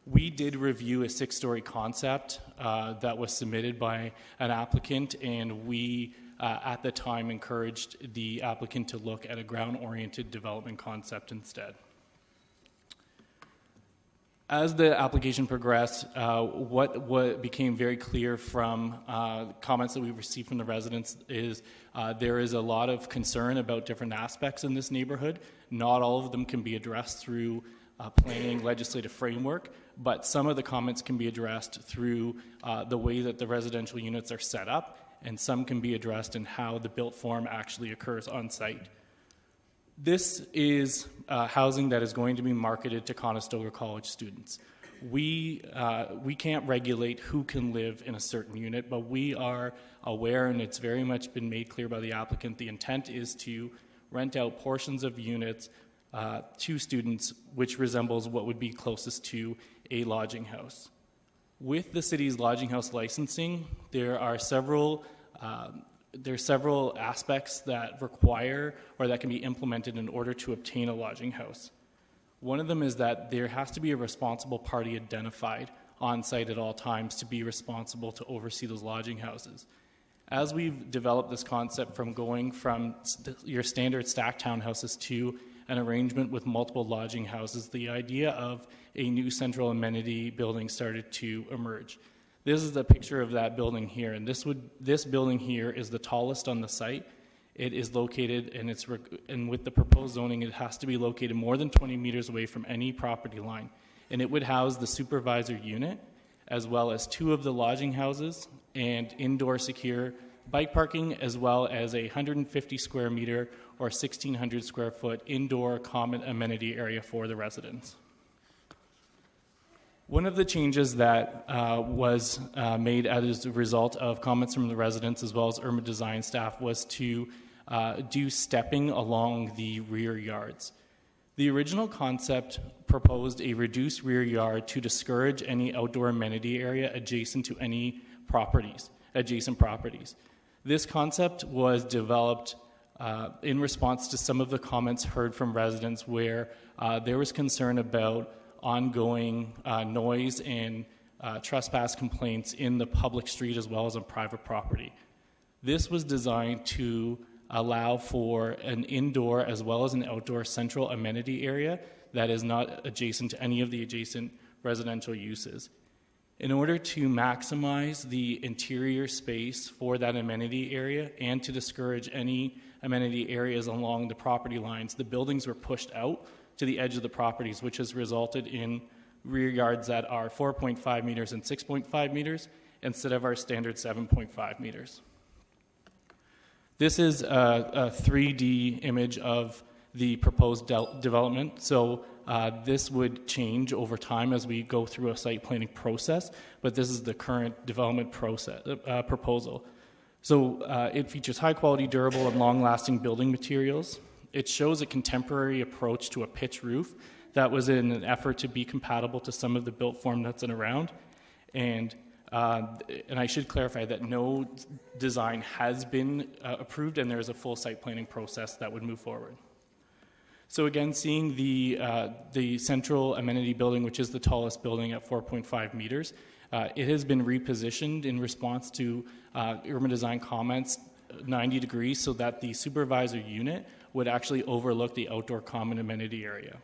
We did review a 6-story concept that was submitted by an applicant, and we, at the time, encouraged the applicant to look at a ground-oriented development concept instead. As the application progressed, what became very clear from comments that we received from the residents is there is a lot of concern about different aspects in this neighborhood. Not all of them can be addressed through planning legislative framework, but some of the comments can be addressed through the way that the residential units are set up, and some can be addressed in how the built form actually occurs on site. This is housing that is going to be marketed to Conestoga College students. We can't regulate who can live in a certain unit, but we are aware, and it's very much been made clear by the applicant, the intent is to rent out portions of units to students, which resembles what would be closest to a lodging house. With the city's lodging house licensing, there are several aspects that require or that can be implemented in order to obtain a lodging house. One of them is that there has to be a responsible party identified on site at all times to be responsible to oversee those lodging houses. As we've developed this concept from going from your standard stacked townhouses to an arrangement with multiple lodging houses, the idea of a new central amenity building started to emerge. This is a picture of that building here, and this building here is the tallest on the site. It is located, and with the proposed zoning, it has to be located more than 20 meters away from any property line. And it would house the supervisor unit, as well as 2 of the lodging houses, and indoor secure bike parking, as well as a 150 square meter or 1,600 square foot indoor common amenity area for the residents. One of the changes that was made as a result of comments from the residents as well as urban design staff was to do stepping along the rear yards. The original concept proposed a reduced rear yard to discourage any outdoor amenity area adjacent to any adjacent properties. This concept was developed in response to some of the comments heard from residents where there was concern about ongoing noise and trespass complaints in the public street as well as on private property. This was designed to allow for an indoor as well as an outdoor central amenity area that is not adjacent to any of the adjacent residential uses. In order to maximize the interior space for that amenity area and to discourage any amenity areas along the property lines, the buildings were pushed out to the edge of the properties, which has resulted in rear yards that are 4.5 meters and 6.5 meters instead of our standard 7.5 meters. This is a 3D image of the proposed development. So this would change over time as we go through a site planning process, but this is the current development proposal. So it features high quality, durable, and long-lasting building materials. It shows a contemporary approach to a pitch roof that was in an effort to be compatible to some of the built form that's around. And I should clarify that no design has been approved, and there is a full site planning process that would move forward. So again, seeing the central amenity building, which is the tallest building at 4.5 meters, it has been repositioned in response to urban design comments 90 degrees so that the supervisor unit would actually overlook the outdoor common amenity area.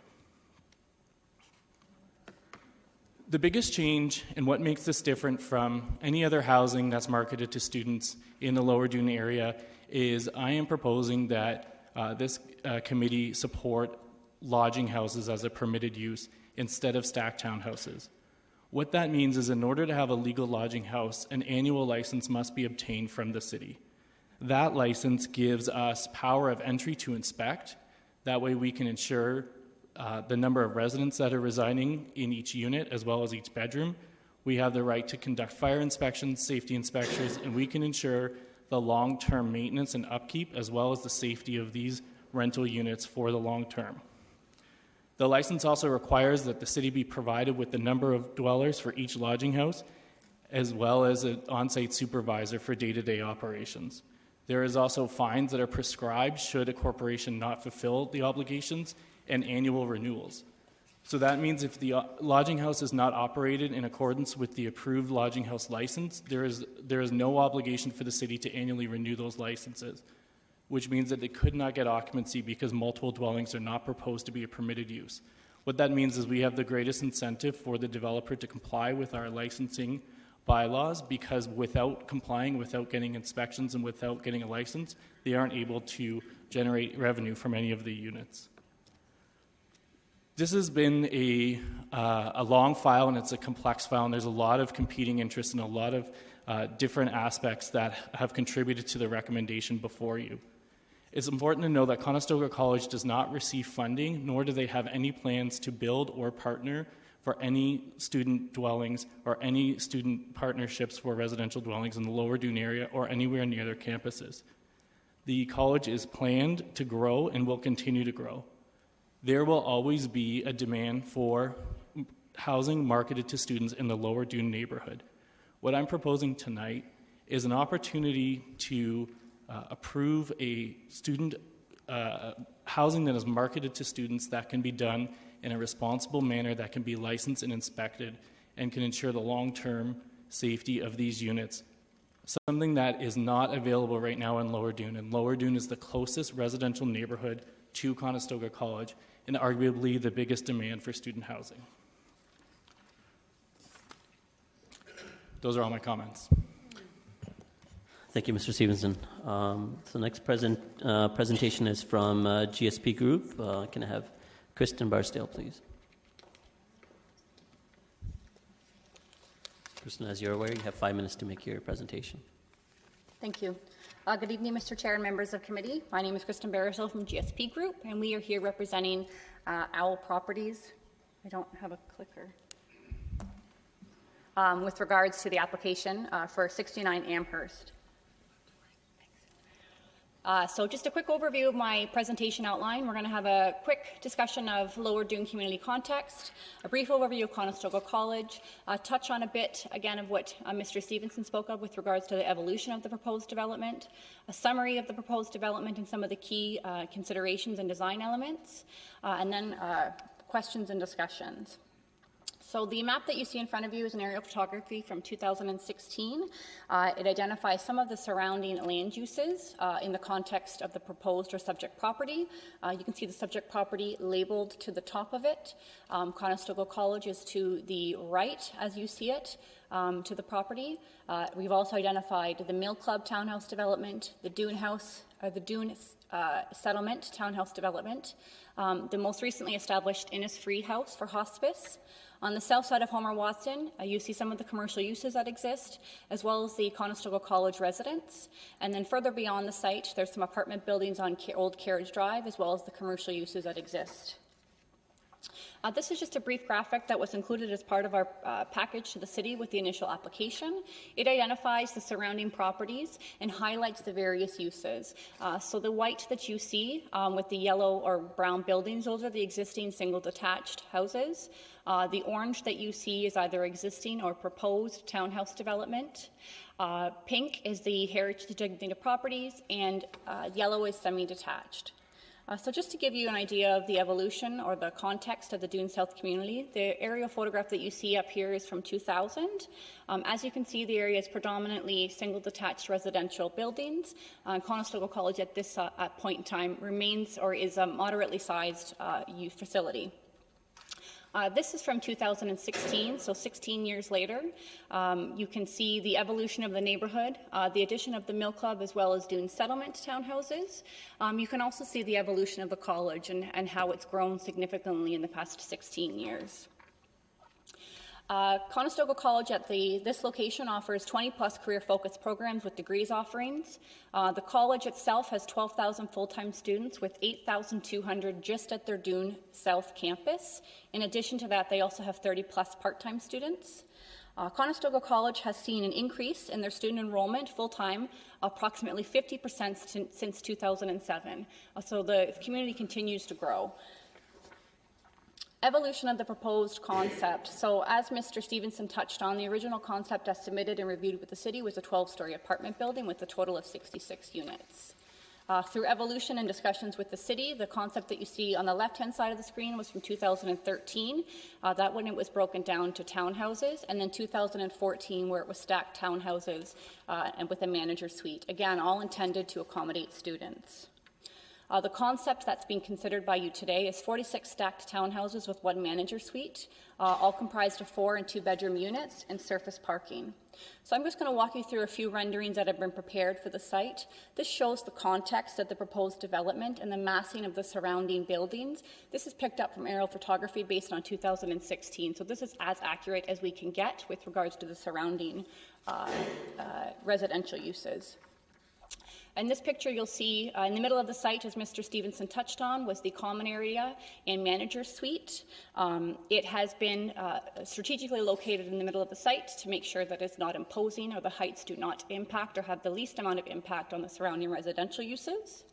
The biggest change and what makes this different from any other housing that's marketed to students in the Lower Dune area is I am proposing that this committee support lodging houses as a permitted use instead of stacked townhouses. What that means is in order to have a legal lodging house, an annual license must be obtained from the city. That license gives us power of entry to inspect. That way we can ensure the number of residents that are residing in each unit as well as each bedroom. We have the right to conduct fire inspections, safety inspections, and we can ensure the long-term maintenance and upkeep as well as the safety of these rental units for the long term. The license also requires that the city be provided with the number of dwellers for each lodging house as well as an on-site supervisor for day-to-day operations. There is also fines that are prescribed should a corporation not fulfill the obligations and annual renewals. So that means if the lodging house is not operated in accordance with the approved lodging house license, there is no obligation for the city to annually renew those licenses, which means that they could not get occupancy because multiple dwellings are not proposed to be a permitted use. What that means is we have the greatest incentive for the developer to comply with our licensing bylaws, because without complying, without getting inspections, and without getting a license, they aren't able to generate revenue from any of the units. This has been a long file, and it's a complex file, and there's a lot of competing interests and a lot of different aspects that have contributed to the recommendation before you. It's important to know that Conestoga College does not receive funding, nor do they have any plans to build or partner for any student dwellings or any student partnerships for residential dwellings in the Lower Dune area or anywhere near their campuses. The college is planned to grow and will continue to grow. There will always be a demand for housing marketed to students in the Lower Dune neighborhood. What I'm proposing tonight is an opportunity to approve a student housing that is marketed to students that can be done in a responsible manner, that can be licensed and inspected, and can ensure the long-term safety of these units. Something that is not available right now in Lower Dune, and Lower Dune is the closest residential neighborhood to Conestoga College and arguably the biggest demand for student housing. Those are all my comments. Thank you, Mr. Stevenson. So next presentation is from GSP Group. Can I have Kristen Barstow, please? Kristen, as you're aware, you have 5 minutes to make your presentation. Thank you. Good evening, Mr. Chair and members of committee. My name is Kristen Barstow from GSP Group, and we are here representing Owl Properties. I don't have a clicker. With regards to the application for 69 Amherst. So just a quick overview of my presentation outline. We're going to have a quick discussion of Lower Dune community context, a brief overview of Conestoga College, touch on a bit, again, of what Mr. Stevenson spoke of with regards to the evolution of the proposed development, a summary of the proposed development and some of the key considerations and design elements, and then questions and discussions. So the map that you see in front of you is an aerial photography from 2016. It identifies some of the surrounding land uses in the context of the proposed or subject property. You can see the subject property labeled to the top of it. Conestoga College is to the right, as you see it, to the property. We've also identified the Mill Club townhouse development, the Dune House, or the Dune Settlement townhouse development, the most recently established Innisfree House for hospice. On the south side of Homer Watson, you see some of the commercial uses that exist, as well as the Conestoga College residence. And then further beyond the site, there's some apartment buildings on Old Carriage Drive, as well as the commercial uses that exist. This is just a brief graphic that was included as part of our package to the city with the initial application. It identifies the surrounding properties and highlights the various uses. So the white that you see with the yellow or brown buildings, those are the existing single detached houses. The orange that you see is either existing or proposed townhouse development. Pink is the heritage designated properties, and yellow is semi-detached. So just to give you an idea of the evolution or the context of the Dune South community, the aerial photograph that you see up here is from 2000. As you can see, the area is predominantly single detached residential buildings. Conestoga College at this point in time remains or is a moderately sized youth facility. This is from 2016, so 16 years later. You can see the evolution of the neighborhood, the addition of the Mill Club, as well as Dune Settlement townhouses. You can also see the evolution of the college and how it's grown significantly in the past 16 years. Conestoga College at this location offers 20-plus career-focused programs with degrees offerings. The college itself has 12,000 full-time students with 8,200 just at their Dune South campus. In addition to that, they also have 30-plus part-time students. Conestoga College has seen an increase in their student enrollment full-time, approximately 50% since 2007. So the community continues to grow. Evolution of the proposed concept. So as Mr. Stevenson touched on, the original concept as submitted and reviewed with the city was a 12-story apartment building with a total of 66 units. Through evolution and discussions with the city, the concept that you see on the left-hand side of the screen was from 2013. That when it was broken down to townhouses, and then 2014 where it was stacked townhouses and with a manager suite. Again, all intended to accommodate students. The concept that's being considered by you today is 46 stacked townhouses with one manager suite, all comprised of 4 and 2-bedroom units and surface parking. So I'm just going to walk you through a few renderings that have been prepared for the site. This shows the context of the proposed development and the massing of the surrounding buildings. This is picked up from aerial photography based on 2016, so this is as accurate as we can get with regards to the surrounding residential uses. In this picture, you'll see in the middle of the site, as Mr. Stevenson touched on, was the common area and manager's suite. It has been strategically located in the middle of the site to make sure that it's not imposing or the heights do not impact or have the least amount of impact on the surrounding residential uses.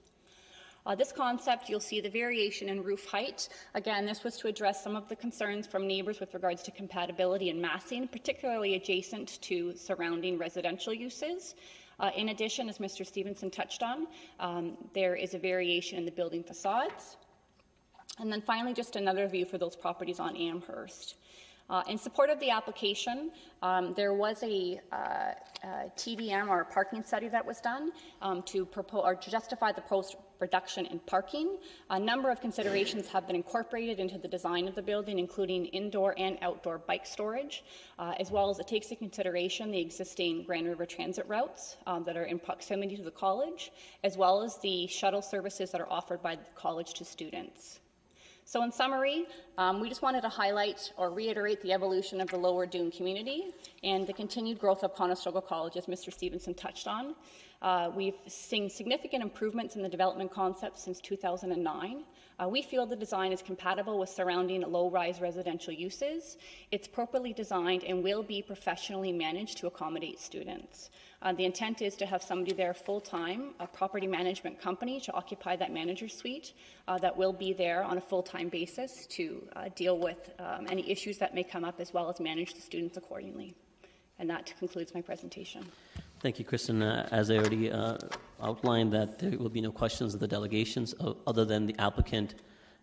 This concept, you'll see the variation in roof height. Again, this was to address some of the concerns from neighbors with regards to compatibility and massing, particularly adjacent to surrounding residential uses. In addition, as Mr. Stevenson touched on, there is a variation in the building facades. And then finally, just another view for those properties on Amherst. In support of the application, there was a TDM or a parking study that was done to propose or to justify the proposed reduction in parking. A number of considerations have been incorporated into the design of the building, including indoor and outdoor bike storage, as well as it takes into consideration the existing Grand River Transit routes that are in proximity to the college, as well as the shuttle services that are offered by the college to students. So in summary, we just wanted to highlight or reiterate the evolution of the Lower Dune community and the continued growth of Conestoga College, as Mr. Stevenson touched on. We've seen significant improvements in the development concept since 2009. We feel the design is compatible with surrounding low-rise residential uses. It's properly designed and will be professionally managed to accommodate students. The intent is to have somebody there full-time, a property management company to occupy that manager suite that will be there on a full-time basis to deal with any issues that may come up, as well as manage the students accordingly. And that concludes my presentation. Thank you, Kristen. As I already outlined, that there will be no questions of the delegations other than the applicant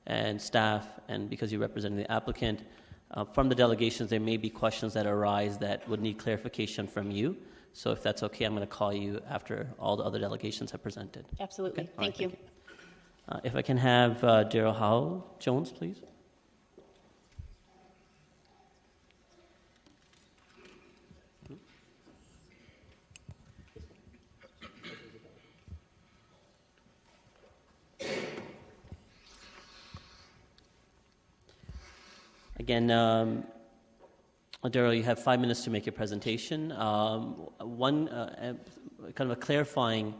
and staff, and because you represent the applicant, from the delegations there may be questions that arise that would need clarification from you. So if that's okay, I'm going to call you after all the other delegations have presented. Absolutely. Okay? Thank you. If I can have Daryl Howell-Jones, please. Again, Daryl, you have 5 minutes to make your presentation. One kind of a clarifying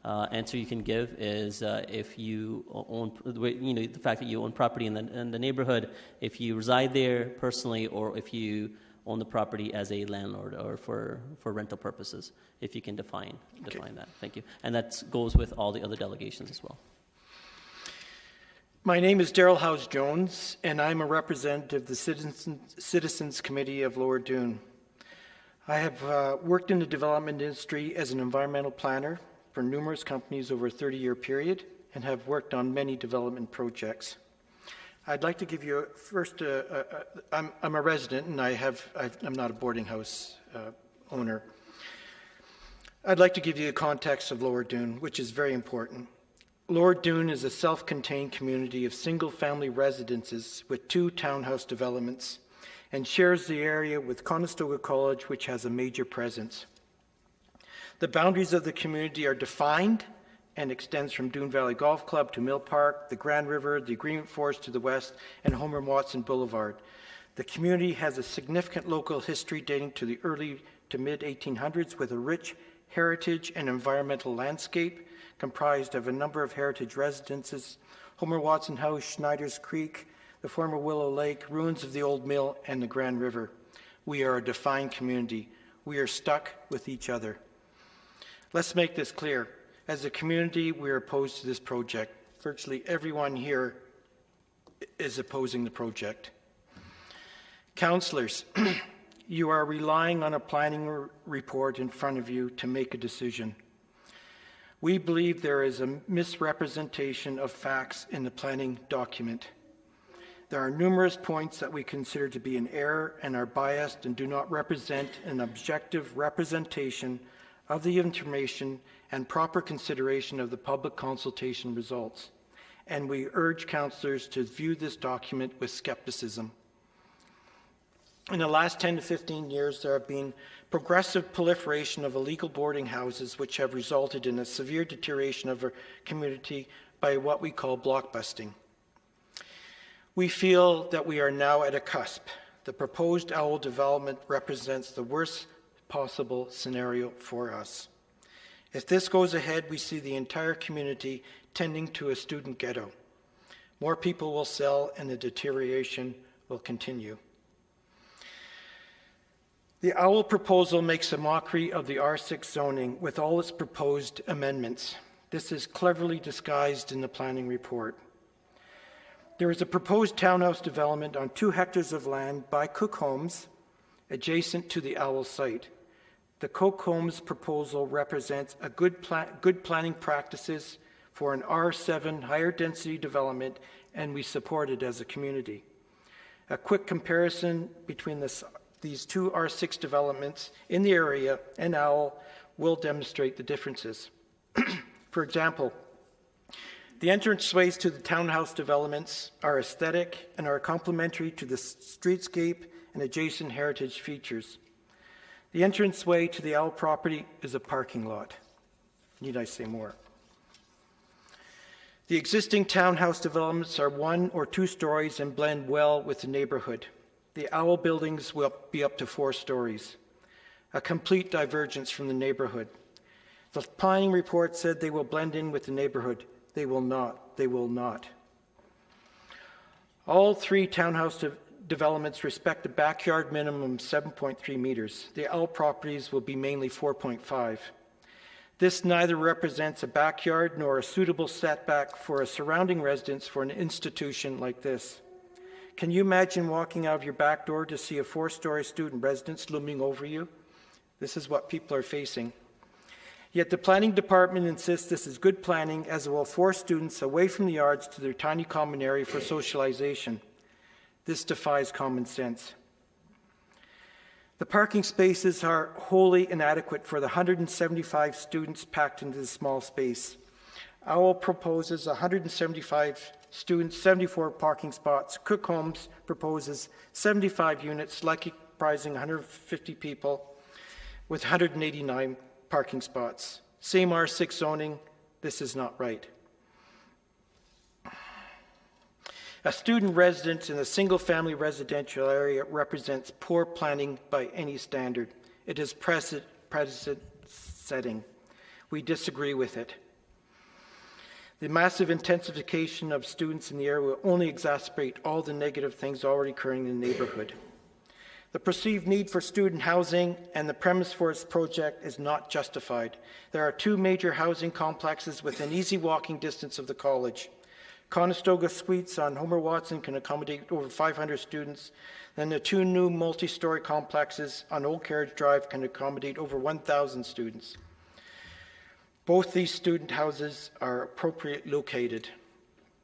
answer you can give is if you own, the fact that you own property in the neighborhood, if you reside there personally, or if you own the property as a landlord or for rental purposes, if you can define that. Thank you. And that goes with all the other delegations as well. My name is Daryl Howes-Jones, and I'm a representative of the Citizens Committee of Lower Doon. I have worked in the development industry as an environmental planner for numerous companies over a 30-year period and have worked on many development projects. I'd like to give you I'm a resident and I'm not a boarding house owner. I'd like to give you a context of Lower Doon, which is very important. Lower Doon is a self-contained community of single-family residences with 2 townhouse developments and shares the area with Conestoga College, which has a major presence. The boundaries of the community are defined and extends from Doon Valley Golf Club to Mill Park, the Grand River, the Agreement Forest to the west, and Homer Watson Boulevard. The community has a significant local history dating to the early to mid-1800s with a rich heritage and environmental landscape comprised of a number of heritage residences, Homer Watson House, Schneider's Creek, the former Willow Lake, ruins of the old mill, and the Grand River. We are a defined community. We are stuck with each other. Let's make this clear. As a community, we are opposed to this project. Virtually everyone here is opposing the project. Councillors, you are relying on a planning report in front of you to make a decision. We believe there is a misrepresentation of facts in the planning document. There are numerous points that we consider to be in error and are biased and do not represent an objective representation of the information and proper consideration of the public consultation results. And we urge councillors to view this document with skepticism. In the last 10 to 15 years, there have been progressive proliferation of illegal boarding houses which have resulted in a severe deterioration of our community by what we call blockbusting. We feel that we are now at a cusp. The proposed OWL development represents the worst possible scenario for us. If this goes ahead, we see the entire community tending to a student ghetto. More people will sell and the deterioration will continue. The OWL proposal makes a mockery of the R6 zoning with all its proposed amendments. This is cleverly disguised in the planning report. There is a proposed townhouse development on 2 hectares of land by Cook Homes adjacent to the OWL site. The Cook Homes proposal represents a good planning practices for an R7 higher density development, and we support it as a community. A quick comparison between these 2 R6 developments in the area and OWL will demonstrate the differences. For example, the entranceways to the townhouse developments are aesthetic and are complementary to the streetscape and adjacent heritage features. The entranceway to the OWL property is a parking lot. Need I say more? The existing townhouse developments are 1 or 2 stories and blend well with the neighborhood. The OWL buildings will be up to 4 stories, a complete divergence from the neighborhood. The planning report said they will blend in with the neighborhood. They will not. They will not. All 3 townhouse developments respect a backyard minimum of 7.3 meters. The OWL properties will be mainly 4.5. This neither represents a backyard nor a suitable setback for a surrounding residence for an institution like this. Can you imagine walking out of your back door to see a 4-story student residence looming over you? This is what people are facing. Yet the planning department insists this is good planning, as it will force students away from the yards to their tiny common area for socialization. This defies common sense. The parking spaces are wholly inadequate for the 175 students packed into this small space. OWL proposes 175 students, 74 parking spots. Cook Homes proposes 75 units, likely comprising 150 people, with 189 parking spots. Same R6 zoning. This is not right. A student residence in a single-family residential area represents poor planning by any standard. It is precedent setting. We disagree with it. The massive intensification of students in the area will only exacerbate all the negative things already occurring in the neighborhood. The perceived need for student housing and the premise for its project is not justified. There are two major housing complexes within easy walking distance of the college. Conestoga Suites on Homer Watson can accommodate over 500 students. Then the two new multi-story complexes on Old Carriage Drive can accommodate over 1,000 students. Both these student houses are appropriately located.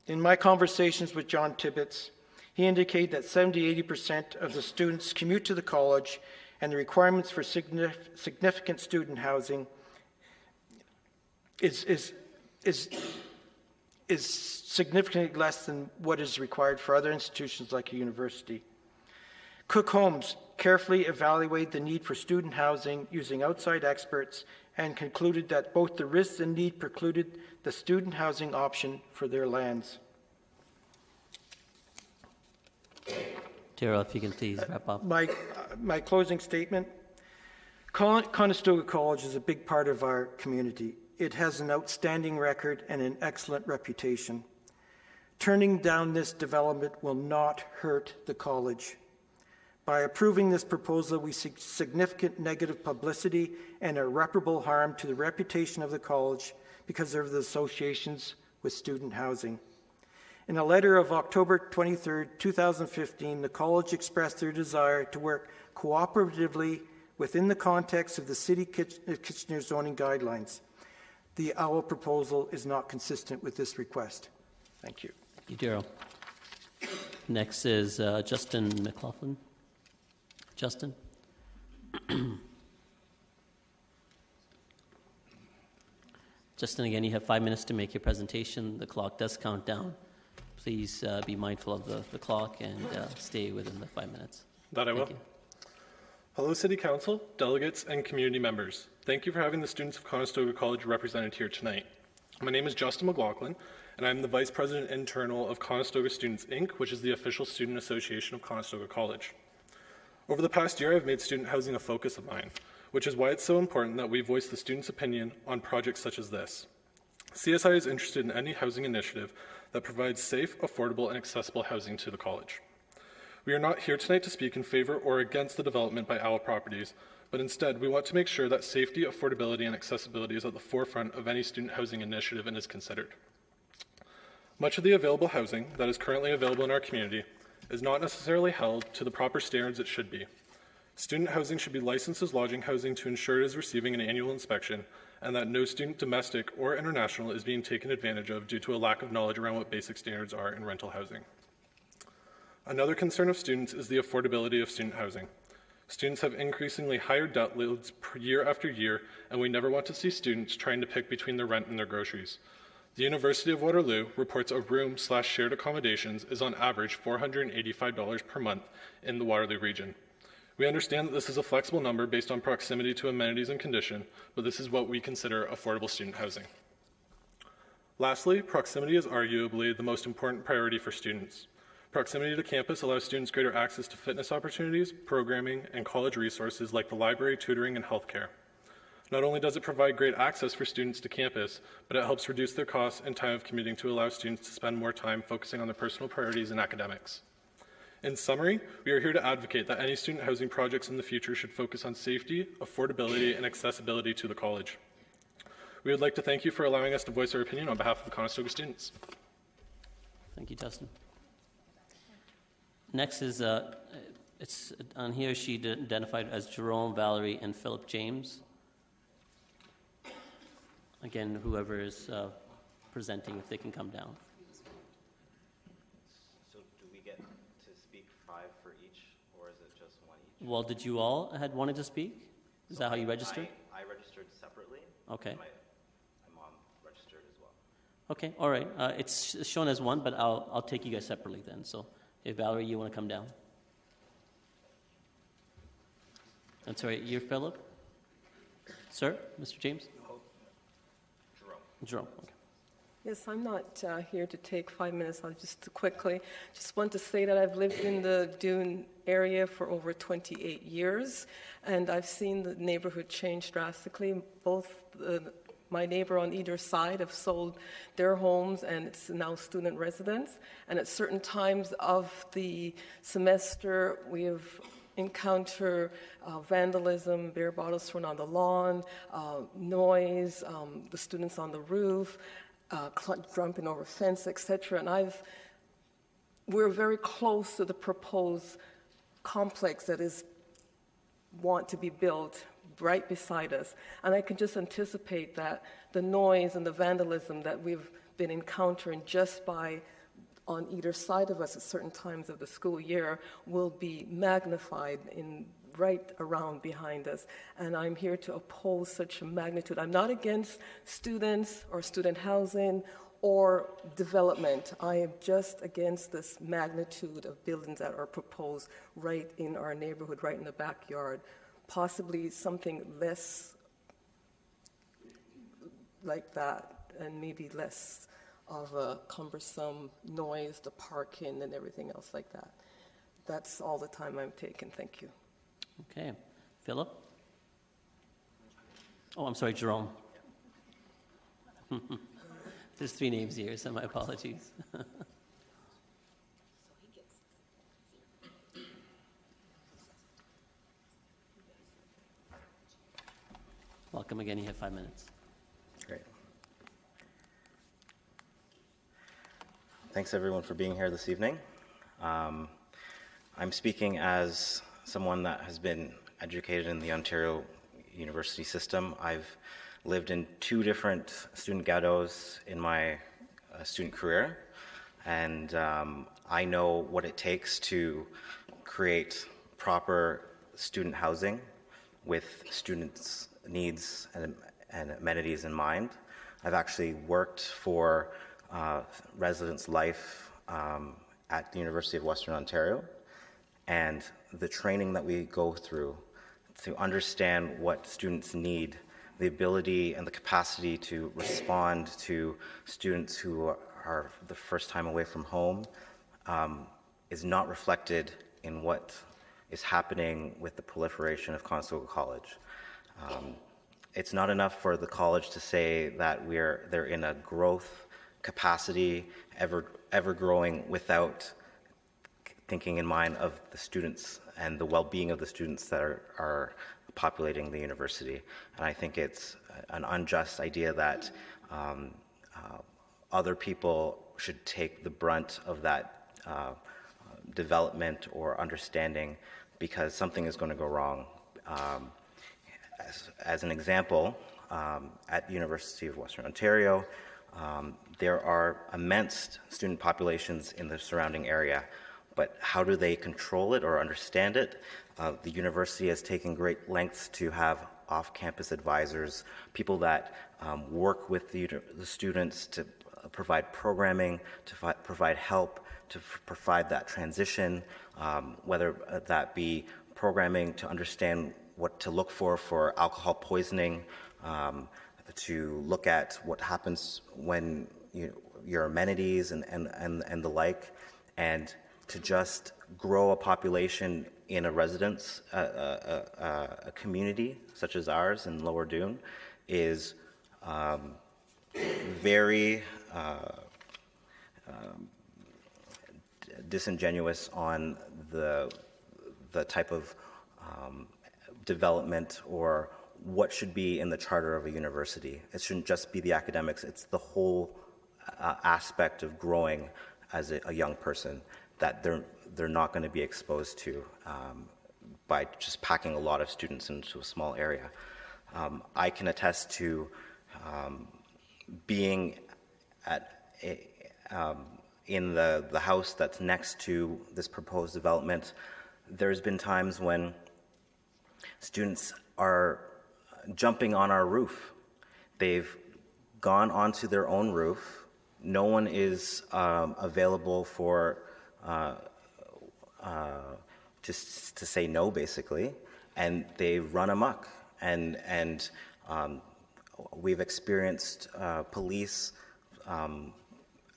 In my conversations with John Tibbetts, he indicated that 70-80% of the students commute to the college, and the requirements for significant student housing is significantly less than what is required for other institutions like a university. Cook Homes carefully evaluated the need for student housing using outside experts and concluded that both the risks and need precluded the student housing option for their lands. Darrell, if you can please wrap up. My closing statement. Conestoga College is a big part of our community. It has an outstanding record and an excellent reputation. Turning down this development will not hurt the college. By approving this proposal, we seek significant negative publicity and irreparable harm to the reputation of the college because of the associations with student housing. In a letter of October 23, 2015, the college expressed their desire to work cooperatively within the context of the City of Kitchener zoning guidelines. The OWL proposal is not consistent with this request. Thank you. Thank you, Darrell. Next is Justin McLaughlin. Justin? Justin, again, you have 5 minutes to make your presentation. The clock does count down. Please be mindful of the clock and stay within the 5 minutes. That I will. Hello, City Council, delegates, and community members. Thank you for having the students of Conestoga College represented here tonight. My name is Justin McLaughlin, and I'm the Vice President Internal of Conestoga Students, Inc., which is the official student association of Conestoga College. Over the past year, I've made student housing a focus of mine, which is why it's so important that we voice the students' opinion on projects such as this. CSI is interested in any housing initiative that provides safe, affordable, and accessible housing to the college. We are not here tonight to speak in favor or against the development by OWL Properties, but instead we want to make sure that safety, affordability, and accessibility is at the forefront of any student housing initiative and is considered. Much of the available housing that is currently available in our community is not necessarily held to the proper standards it should be. Student housing should be licensed as lodging housing to ensure it is receiving an annual inspection and that no student, domestic or international, is being taken advantage of due to a lack of knowledge around what basic standards are in rental housing. Another concern of students is the affordability of student housing. Students have increasingly higher debt loads year after year, and we never want to see students trying to pick between their rent and their groceries. The University of Waterloo reports a room/shared accommodations is on average $485 per month in the Waterloo region. We understand that this is a flexible number based on proximity to amenities and condition, but this is what we consider affordable student housing. Lastly, proximity is arguably the most important priority for students. Proximity to campus allows students greater access to fitness opportunities, programming, and college resources like the library, tutoring, and healthcare. Not only does it provide great access for students to campus, but it helps reduce their costs and time of commuting to allow students to spend more time focusing on their personal priorities and academics. In summary, we are here to advocate that any student housing projects in the future should focus on safety, affordability, and accessibility to the college. We would like to thank you for allowing us to voice our opinion on behalf of the Conestoga students. Thank you, Justin. Next is, it's on here, she identified as Jerome, Valerie, and Philip James. Again, whoever is presenting, if they can come down. So do we get to speak 5 for each, or is it just 1 each? Well, did you all had wanted to speak? Is that how you registered? I registered separately. Okay. My mom registered as well. Okay, all right. It's shown as 1, but I'll take you guys separately then. So if Valerie, you want to come down. I'm sorry, you're Philip? Sir, Mr. James? Jerome, okay. Yes, I'm not here to take 5 minutes. I'll just quickly want to say that I've lived in the Dune area for over 28 years, and I've seen the neighborhood change drastically. Both my neighbor on either side have sold their homes, and it's now student residence. And at certain times of the semester, we have encounter vandalism, beer bottles thrown on the lawn, noise, the students on the roof, jumping over fence, etc. And we're very close to the proposed complex that is want to be built right beside us. And I can just anticipate that the noise and the vandalism that we've been encountering just by on either side of us at certain times of the school year will be magnified in right around behind us. And I'm here to oppose such a magnitude. I'm not against students or student housing or development. I am just against this magnitude of buildings that are proposed right in our neighborhood, right in the backyard. Possibly something less like that, and maybe less of a cumbersome noise, the parking and everything else like that. That's all the time I'm taking. Thank you. Okay. Philip? Oh, I'm sorry, Jerome. There's 3 names here, so my apologies. Welcome again. You have 5 minutes. Great. Thanks, everyone, for being here this evening. I'm speaking as someone that has been educated in the Ontario university system. I've lived in 2 different student ghettos in my student career, and I know what it takes to create proper student housing with students' needs and amenities in mind. I've actually worked for Residence Life at the University of Western Ontario, and the training that we go through to understand what students need, the ability and the capacity to respond to students who are the first time away from home is not reflected in what is happening with the proliferation of Conestoga College. It's not enough for the college to say that they're in a growth capacity, ever growing, without thinking in mind of the students and the well-being of the students that are populating the university. And I think it's an unjust idea that other people should take the brunt of that development or understanding because something is going to go wrong. As an example, at the University of Western Ontario, there are immense student populations in the surrounding area, but how do they control it or understand it? The university has taken great lengths to have off-campus advisors, people that work with the students to provide programming, to provide help, to provide that transition, whether that be programming to understand what to look for alcohol poisoning, to look at what happens when your amenities and the like, and to just grow a population in a residence, a community such as ours in Lower Doon is very disingenuous on the type of development or what should be in the charter of a university. It shouldn't just be the academics, it's the whole aspect of growing as a young person that they're not going to be exposed to by just packing a lot of students into a small area. I can attest to being in the house that's next to this proposed development. There's been times when students are jumping on our roof. They've gone onto their own roof. No one is available for to say no, basically, and they run amok. And we've experienced police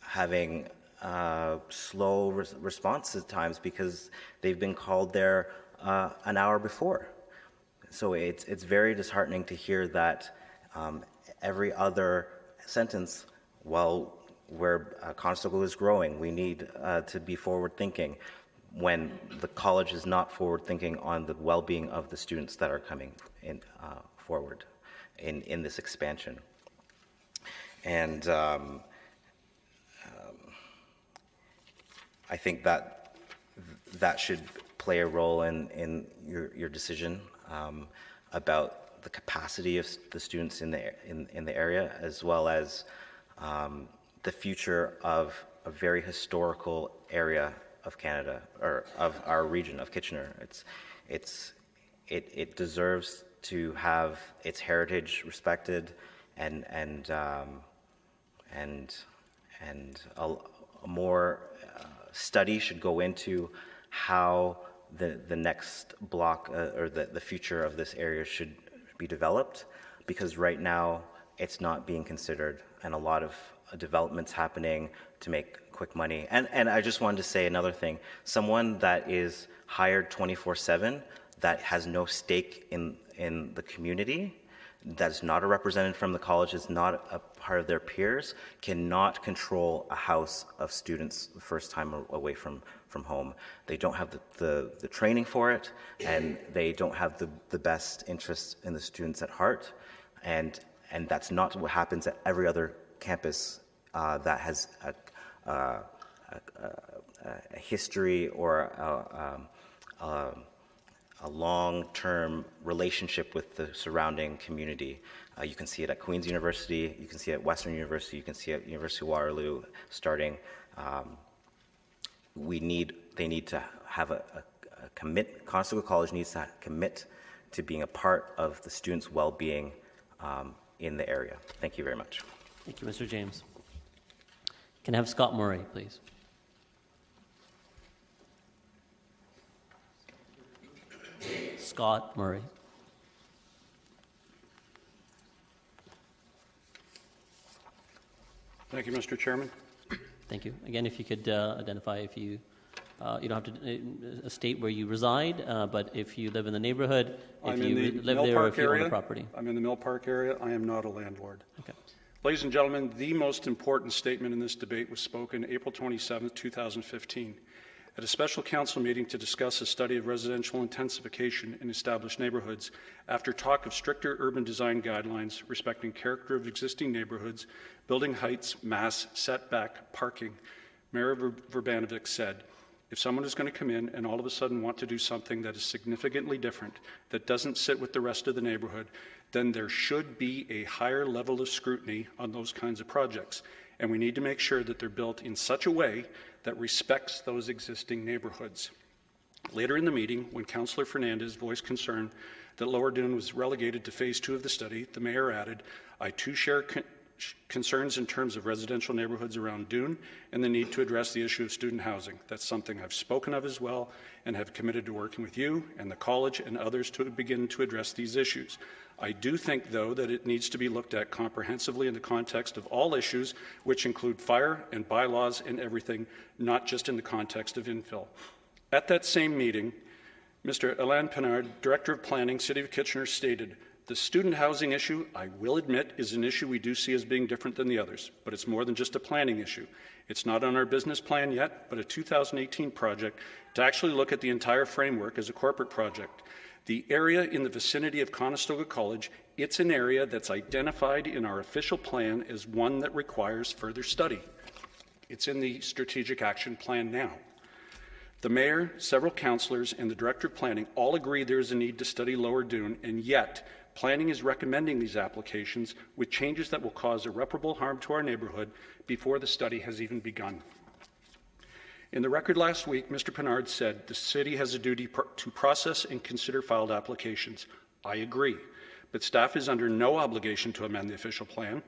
having slow response at times because they've been called there an hour before. So it's very disheartening to hear that every other sentence, well, where Conestoga is growing, we need to be forward-thinking, when the college is not forward-thinking on the well-being of the students that are coming in, forward in this expansion. And I think that should play a role in your decision about the capacity of the students in the area, as well as the future of a very historical area of Canada, or of our region of Kitchener. It deserves to have its heritage respected, and a more study should go into how the next block or the future of this area should be developed, because right now it's not being considered, and a lot of developments happening to make quick money. And I just wanted to say another thing. Someone that is hired 24/7, that has no stake in the community, that's not a representative from the college, is not a part of their peers, cannot control a house of students the first time away from home. They don't have the training for it, and they don't have the best interests in the students at heart. And that's not what happens at every other campus that has a history or a long-term relationship with the surrounding community. You can see it at Queen's University, you can see it at Western University, you can see it at University of Waterloo starting. They need to have a commit, Conestoga College needs to commit to being a part of the students' well-being in the area. Thank you very much. Thank you, Mr. James. Can I have Scott Murray, please? Scott Murray. Thank you, Mr. Chairman. Thank you. Again, if you could identify, if you don't have to state where you reside, but if you live in the neighborhood, if you live there, or if you own the property. I'm in the Mill Park area. I am not a landlord. Okay. Ladies and gentlemen, the most important statement in this debate was spoken April 27, 2015, at a special council meeting to discuss a study of residential intensification in established neighborhoods after talk of stricter urban design guidelines respecting character of existing neighborhoods, building heights, mass, setback, parking. Mayor Verbanovic said, if someone is going to come in and all of a sudden want to do something that is significantly different, that doesn't sit with the rest of the neighborhood, then there should be a higher level of scrutiny on those kinds of projects. And we need to make sure that they're built in such a way that respects those existing neighborhoods. Later in the meeting, when Councillor Fernandez voiced concern that Lower Doon was relegated to phase 2 of the study, the mayor added, I too share concerns in terms of residential neighborhoods around Doon and the need to address the issue of student housing. That's something I've spoken of as well and have committed to working with you and the college and others to begin to address these issues. I do think, though, that it needs to be looked at comprehensively in the context of all issues, which include fire and bylaws and everything, not just in the context of infill. At that same meeting, Mr. Alain Pinard, Director of Planning, City of Kitchener, stated, the student housing issue, I will admit, is an issue we do see as being different than the others, but it's more than just a planning issue. It's not on our business plan yet, but a 2018 project to actually look at the entire framework as a corporate project. The area in the vicinity of Conestoga College, it's an area that's identified in our official plan as one that requires further study. It's in the strategic action plan now. The mayor, several councillors, and the director of planning all agree there is a need to study Lower Doon, and yet planning is recommending these applications with changes that will cause irreparable harm to our neighbourhood before the study has even begun. In the record last week, Mr. Pinard said the city has a duty to process and consider filed applications. I agree, but staff is under no obligation to amend the official plan.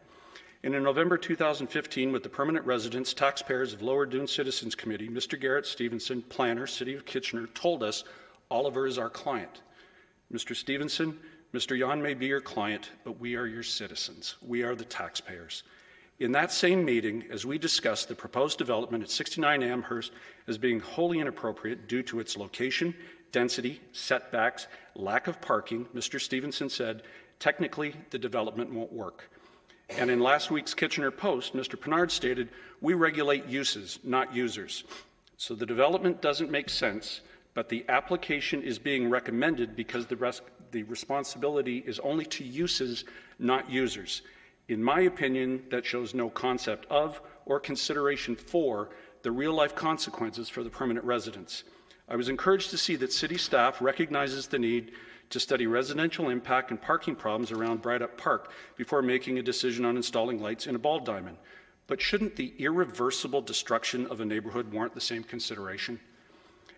And in November 2015, with the permanent residents, taxpayers of Lower Doon Citizens Committee, Mr. Garrett Stevenson, planner, City of Kitchener, told us Oliver is our client. Mr. Stevenson, Mr. Yan may be your client, but we are your citizens. We are the taxpayers. In that same meeting, as we discussed the proposed development at 69 Amherst as being wholly inappropriate due to its location, density, setbacks, lack of parking, Mr. Stevenson said, technically, the development won't work. And in last week's Kitchener Post, Mr. Pennard stated, "We regulate uses, not users." So the development doesn't make sense, but the application is being recommended because the responsibility is only to uses, not users. In my opinion, that shows no concept of or consideration for the real-life consequences for the permanent residents. I was encouraged to see that city staff recognizes the need to study residential impact and parking problems around Brydup Park before making a decision on installing lights in a ball diamond. But shouldn't the irreversible destruction of a neighborhood warrant the same consideration?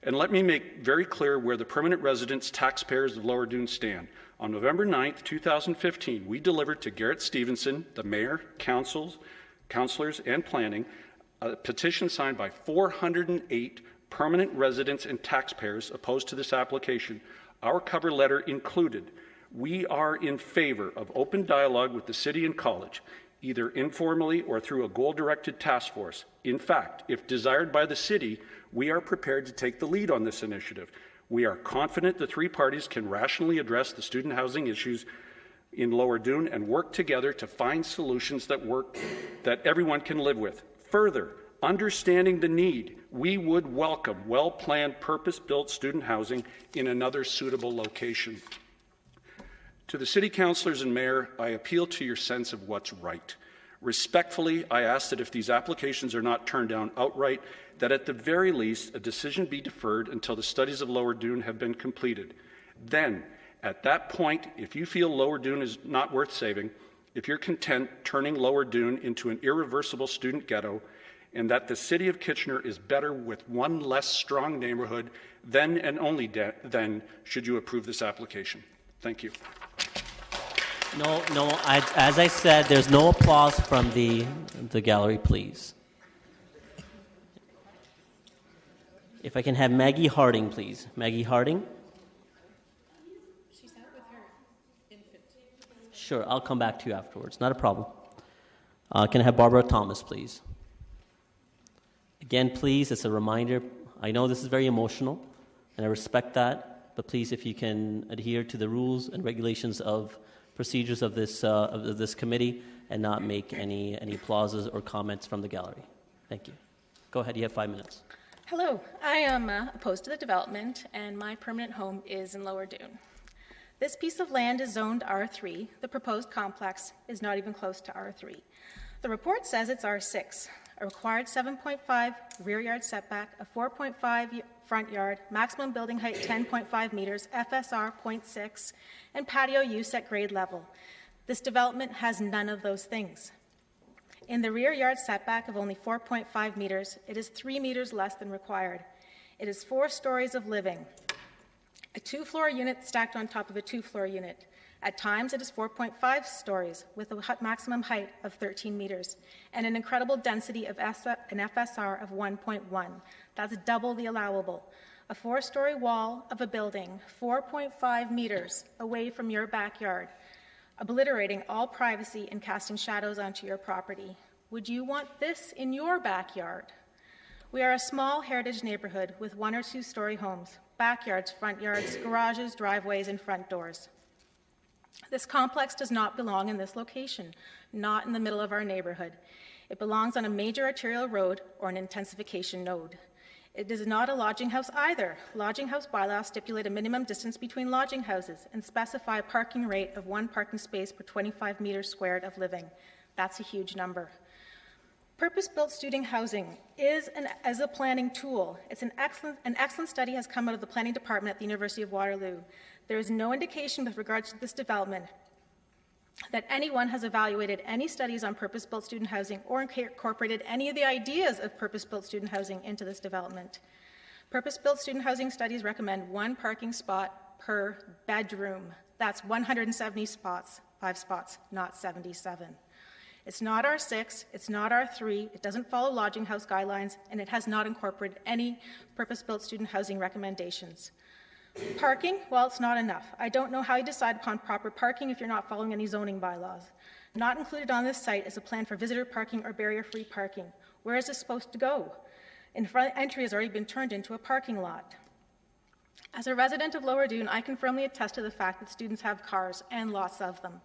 And let me make very clear where the permanent residents, taxpayers of Lower Dune stand. On November 9th, 2015, we delivered to Garrett Stevenson, the mayor, councillors, and planning, a petition signed by 408 permanent residents and taxpayers opposed to this application. Our cover letter included, "We are in favor of open dialogue with the city and college, either informally or through a goal-directed task force. In fact, if desired by the city, we are prepared to take the lead on this initiative. We are confident the three parties can rationally address the student housing issues in Lower Dune and work together to find solutions that everyone can live with. Further, understanding the need, we would welcome well-planned, purpose-built student housing in another suitable location." To the city councillors and mayor, I appeal to your sense of what's right. Respectfully, I ask that if these applications are not turned down outright, that at the very least a decision be deferred until the studies of Lower Dune have been completed. Then, at that point, if you feel Lower Dune is not worth saving, if you're content turning Lower Dune into an irreversible student ghetto, and that the city of Kitchener is better with one less strong neighborhood, then and only then should you approve this application. Thank you. No, as I said, there's no applause from the gallery, please. If I can have Maggie Harding, please. Maggie Harding? She's out with her infant. Sure, I'll come back to you afterwards. Not a problem. Can I have Barbara Thomas, please? Again, please, it's a reminder. I know this is very emotional, and I respect that, but please, if you can adhere to the rules and regulations of procedures of this committee and not make any applauses or comments from the gallery. Thank you. Go ahead, you have 5 minutes. Hello, I am opposed to the development, and my permanent home is in Lower Dune. This piece of land is zoned R3. The proposed complex is not even close to R3. The report says it's R6, a required 7.5 rear yard setback, a 4.5 front yard, maximum building height 10.5 meters, FSR 0.6, and patio use at grade level. This development has none of those things. In the rear yard setback of only 4.5 meters, it is 3 meters less than required. It is 4 stories of living, a 2-floor unit stacked on top of a 2-floor unit. At times, it is 4.5 stories with a maximum height of 13 meters and an incredible density of an FSR of 1.1. That's double the allowable. A 4-story wall of a building 4.5 meters away from your backyard, obliterating all privacy and casting shadows onto your property. Would you want this in your backyard? We are a small heritage neighborhood with 1 or 2-story homes, backyards, front yards, garages, driveways, and front doors. This complex does not belong in this location, not in the middle of our neighborhood. It belongs on a major arterial road or an intensification node. It is not a lodging house either. Lodging house bylaws stipulate a minimum distance between lodging houses and specify a parking rate of 1 parking space per 25 meters squared of living. That's a huge number. Purpose-built student housing is a planning tool. An excellent study has come out of the planning department at the University of Waterloo. There is no indication with regards to this development that anyone has evaluated any studies on purpose-built student housing or incorporated any of the ideas of purpose-built student housing into this development. Purpose-built student housing studies recommend 1 parking spot per bedroom. That's 170 spots, 5 spots, not 77. It's not R6, it's not R3, it doesn't follow lodging house guidelines, and it has not incorporated any purpose-built student housing recommendations. Parking, well, it's not enough. I don't know how you decide upon proper parking if you're not following any zoning bylaws. Not included on this site is a plan for visitor parking or barrier-free parking. Where is this supposed to go? In front entry has already been turned into a parking lot. As a resident of Lower Dune, I can firmly attest to the fact that students have cars and lots of them.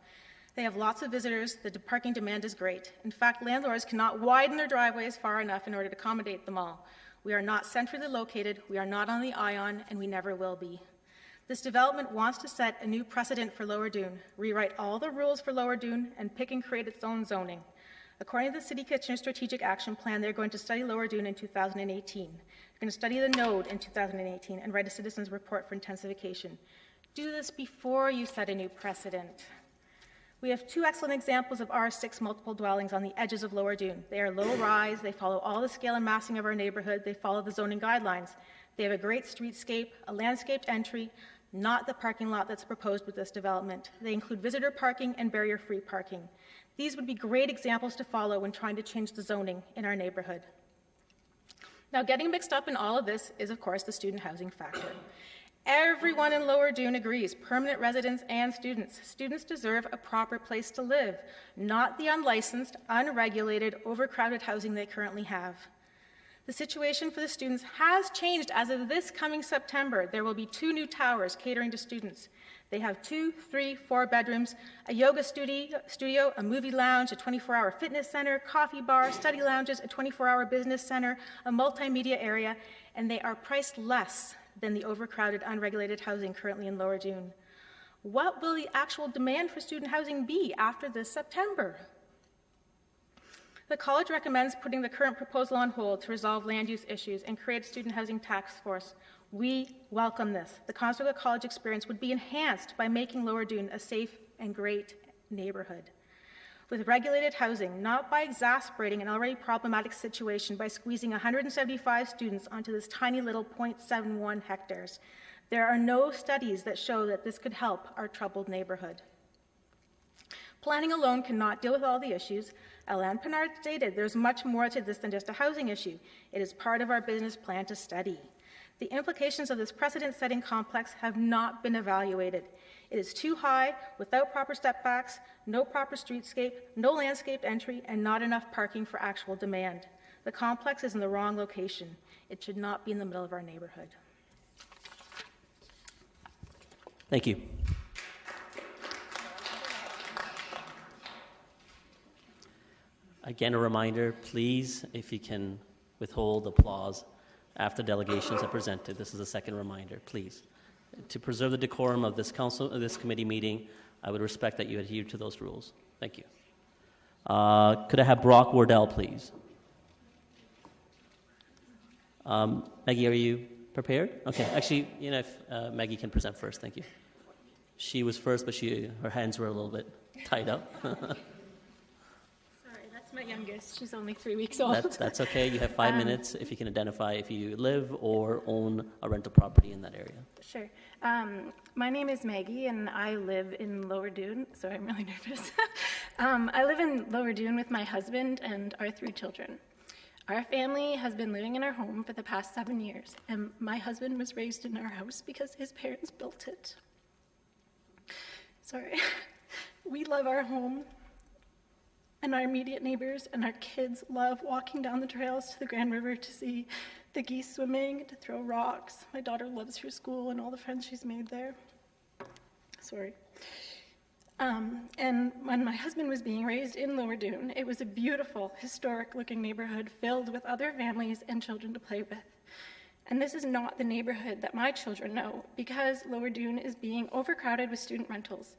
They have lots of visitors. The parking demand is great. In fact, landlords cannot widen their driveways far enough in order to accommodate them all. We are not centrally located, we are not on the Ion, and we never will be. This development wants to set a new precedent for Lower Doon, rewrite all the rules for Lower Doon, and pick and create its own zoning. According to the City Kitchener Strategic Action Plan, they're going to study Lower Doon in 2018. They're going to study the node in 2018 and write a citizens report for intensification. Do this before you set a new precedent. We have two excellent examples of R6 multiple dwellings on the edges of Lower Doon. They are low-rise, they follow all the scale and massing of our neighborhood, they follow the zoning guidelines. They have a great streetscape, a landscaped entry, not the parking lot that's proposed with this development. They include visitor parking and barrier-free parking. These would be great examples to follow when trying to change the zoning in our neighborhood. Now, getting mixed up in all of this is, of course, the student housing factor. Everyone in Lower Doon agrees, permanent residents and students. Students deserve a proper place to live, not the unlicensed, unregulated, overcrowded housing they currently have. The situation for the students has changed as of this coming September. There will be 2 new towers catering to students. They have 2, 3, 4 bedrooms, a yoga studio, a movie lounge, a 24-hour fitness center, coffee bar, study lounges, a 24-hour business center, a multimedia area, and they are priced less than the overcrowded, unregulated housing currently in Lower Doon. What will the actual demand for student housing be after this September? The college recommends putting the current proposal on hold to resolve land use issues and create a student housing task force. We welcome this. The Conestoga College experience would be enhanced by making Lower Doon a safe and great neighborhood with regulated housing, not by exasperating an already problematic situation by squeezing 175 students onto this tiny little 0.71 hectares. There are no studies that show that this could help our troubled neighborhood. Planning alone cannot deal with all the issues. Alain Pinard stated there's much more to this than just a housing issue. It is part of our business plan to study. The implications of this precedent-setting complex have not been evaluated. It is too high, without proper step-backs, no proper streetscape, no landscaped entry, and not enough parking for actual demand. The complex is in the wrong location. It should not be in the middle of our neighborhood. Thank you. Again, a reminder, please, if you can withhold applause after delegations are presented. This is a second reminder, please. To preserve the decorum of this council, of this committee meeting, I would respect that you adhere to those rules. Thank you. Could I have Brock Wardell, please? Maggie, are you prepared? Okay, actually, you know, if Maggie can present first, thank you. She was first, but her hands were a little bit tied up. My youngest. She's only 3 weeks old. That's okay. You have 5 minutes if you can identify if you live or own a rental property in that area. Sure. My name is Maggie, and I live in Lower Doon. Sorry, I'm really nervous. I live in Lower Doon with my husband and our 3 children. Our family has been living in our home for the past 7 years, and my husband was raised in our house because his parents built it. Sorry. We love our home. And our immediate neighbors and our kids love walking down the trails to the Grand River to see the geese swimming, to throw rocks. My daughter loves her school and all the friends she's made there. Sorry. And when my husband was being raised in Lower Doon, it was a beautiful, historic-looking neighborhood filled with other families and children to play with. And this is not the neighborhood that my children know, because Lower Doon is being overcrowded with student rentals.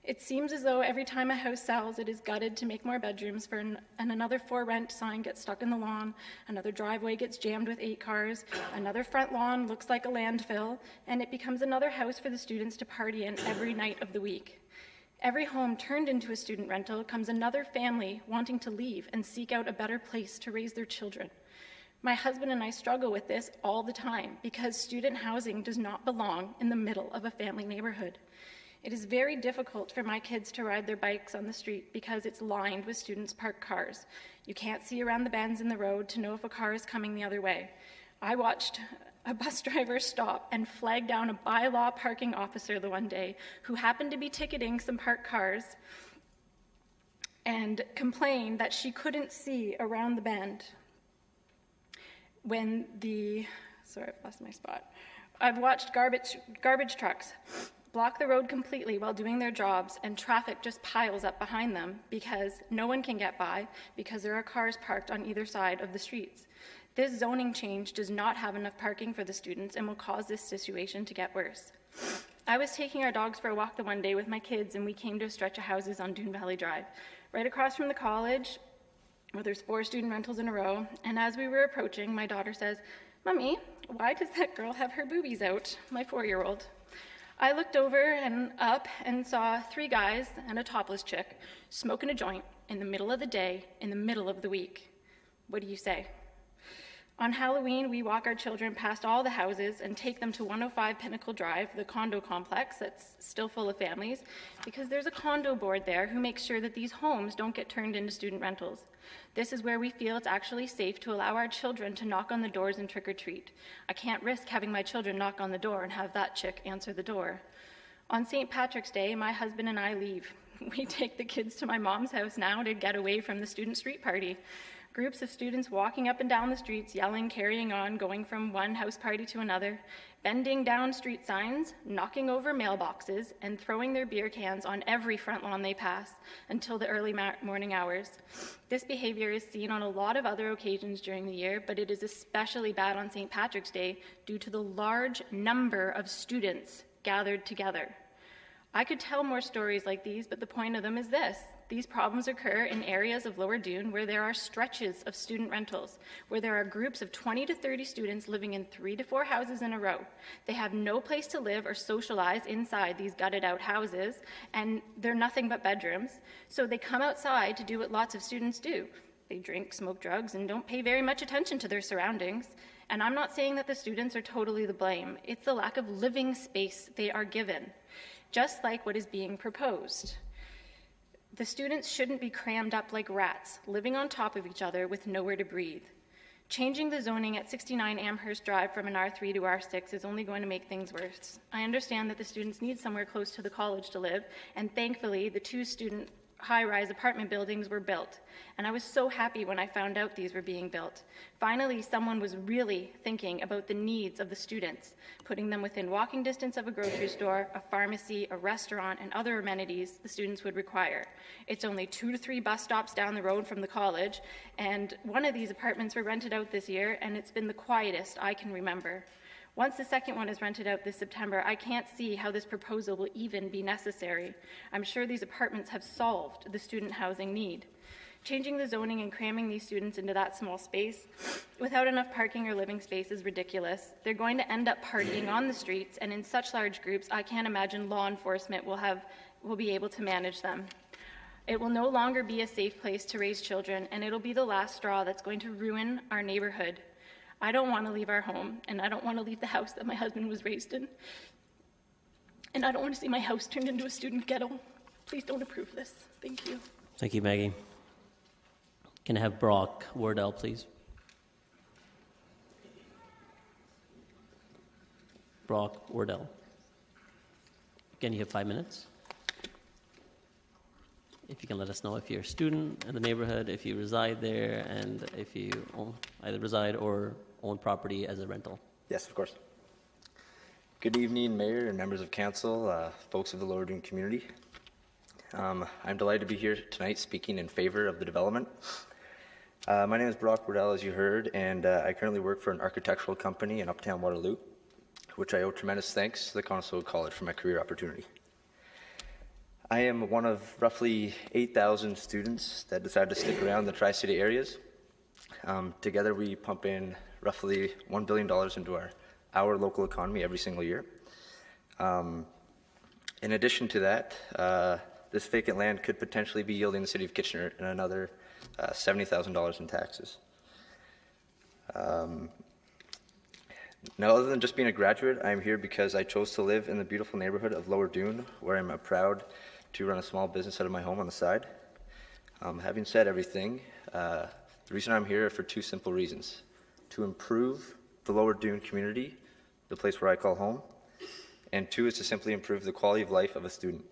It seems as though every time a house sells, it is gutted to make more bedrooms, and another for rent sign gets stuck in the lawn, another driveway gets jammed with 8 cars, another front lawn looks like a landfill, and it becomes another house for the students to party in every night of the week. Every home turned into a student rental comes another family wanting to leave and seek out a better place to raise their children. My husband and I struggle with this all the time because student housing does not belong in the middle of a family neighborhood. It is very difficult for my kids to ride their bikes on the street because it's lined with students' parked cars. You can't see around the bends in the road to know if a car is coming the other way. I watched a bus driver stop and flag down a bylaw parking officer the one day who happened to be ticketing some parked cars and complained that she couldn't see around the bend when sorry, I've lost my spot. I've watched garbage trucks block the road completely while doing their jobs, and traffic just piles up behind them because no one can get by because there are cars parked on either side of the streets. This zoning change does not have enough parking for the students and will cause this situation to get worse. I was taking our dogs for a walk the one day with my kids, and we came to a stretch of houses on Doon Valley Drive, right across from the college, where there's 4 student rentals in a row. And as we were approaching, my daughter says, "Mommy, why does that girl have her boobies out?" My 4-year-old. I looked over and up and saw 3 guys and a topless chick smoking a joint in the middle of the day, in the middle of the week. What do you say? On Halloween, we walk our children past all the houses and take them to 105 Pinnacle Drive, the condo complex that's still full of families, because there's a condo board there who makes sure that these homes don't get turned into student rentals. This is where we feel it's actually safe to allow our children to knock on the doors and trick or treat. I can't risk having my children knock on the door and have that chick answer the door. On St. Patrick's Day, my husband and I leave. We take the kids to my mom's house now to get away from the student street party. Groups of students walking up and down the streets, yelling, carrying on, going from one house party to another, bending down street signs, knocking over mailboxes, and throwing their beer cans on every front lawn they pass until the early morning hours. This behavior is seen on a lot of other occasions during the year, but it is especially bad on St. Patrick's Day due to the large number of students gathered together. I could tell more stories like these, but the point of them is this. These problems occur in areas of Lower Doon where there are stretches of student rentals, where there are groups of 20 to 30 students living in 3 to 4 houses in a row. They have no place to live or socialize inside these gutted out houses, and they're nothing but bedrooms. So they come outside to do what lots of students do. They drink, smoke drugs, and don't pay very much attention to their surroundings. And I'm not saying that the students are totally to blame. It's the lack of living space they are given, just like what is being proposed. The students shouldn't be crammed up like rats, living on top of each other with nowhere to breathe. Changing the zoning at 69 Amherst Drive from an R3 to R6 is only going to make things worse. I understand that the students need somewhere close to the college to live, and thankfully the 2 student high-rise apartment buildings were built, and I was so happy when I found out these were being built. Finally, someone was really thinking about the needs of the students, putting them within walking distance of a grocery store, a pharmacy, a restaurant, and other amenities the students would require. It's only 2 to 3 bus stops down the road from the college, and one of these apartments were rented out this year, and it's been the quietest I can remember. Once the second one is rented out this September, I can't see how this proposal will even be necessary. I'm sure these apartments have solved the student housing need. Changing the zoning and cramming these students into that small space without enough parking or living space is ridiculous. They're going to end up partying on the streets, and in such large groups, I can't imagine law enforcement will be able to manage them. It will no longer be a safe place to raise children, and it'll be the last straw that's going to ruin our neighborhood. I don't want to leave our home, and I don't want to leave the house that my husband was raised in. And I don't want to see my house turned into a student ghetto. Please don't approve this. Thank you. Thank you, Maggie. Can I have Brock Wardell, please? Brock Wardell. Again, you have 5 minutes. If you can let us know if you're a student in the neighborhood, if you reside there, and if you either reside or own property as a rental. Yes, of course. Good evening, Mayor and members of Council, folks of the Lower Doon community. I'm delighted to be here tonight speaking in favor of the development. My name is Brock Wardell, as you heard, and I currently work for an architectural company in Uptown Waterloo, which I owe tremendous thanks to the Conestoga College for my career opportunity. I am one of roughly 8,000 students that decided to stick around the Tri-City areas. Together we pump in roughly $1 billion into our local economy every single year. In addition to that, this vacant land could potentially be yielding the City of Kitchener another $70,000 in taxes. Now, other than just being a graduate, I am here because I chose to live in the beautiful neighborhood of Lower Doon, where I'm proud to run a small business out of my home on the side. Having said everything, the reason I'm here are for 2 simple reasons. To improve the Lower Doon community, the place where I call home, and 2 is to simply improve the quality of life of a student.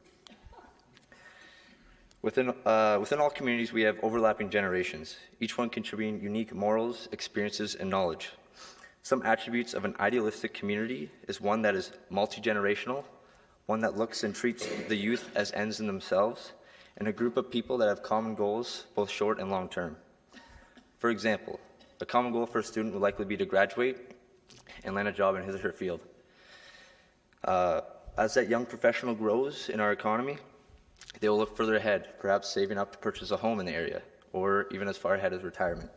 Within all communities, we have overlapping generations, each one contributing unique morals, experiences, and knowledge. Some attributes of an idealistic community is one that is multi-generational, one that looks and treats the youth as ends in themselves, and a group of people that have common goals, both short and long term. For example, a common goal for a student would likely be to graduate and land a job in his or her field. As that young professional grows in our economy, they will look further ahead, perhaps saving up to purchase a home in the area, or even as far ahead as retirement.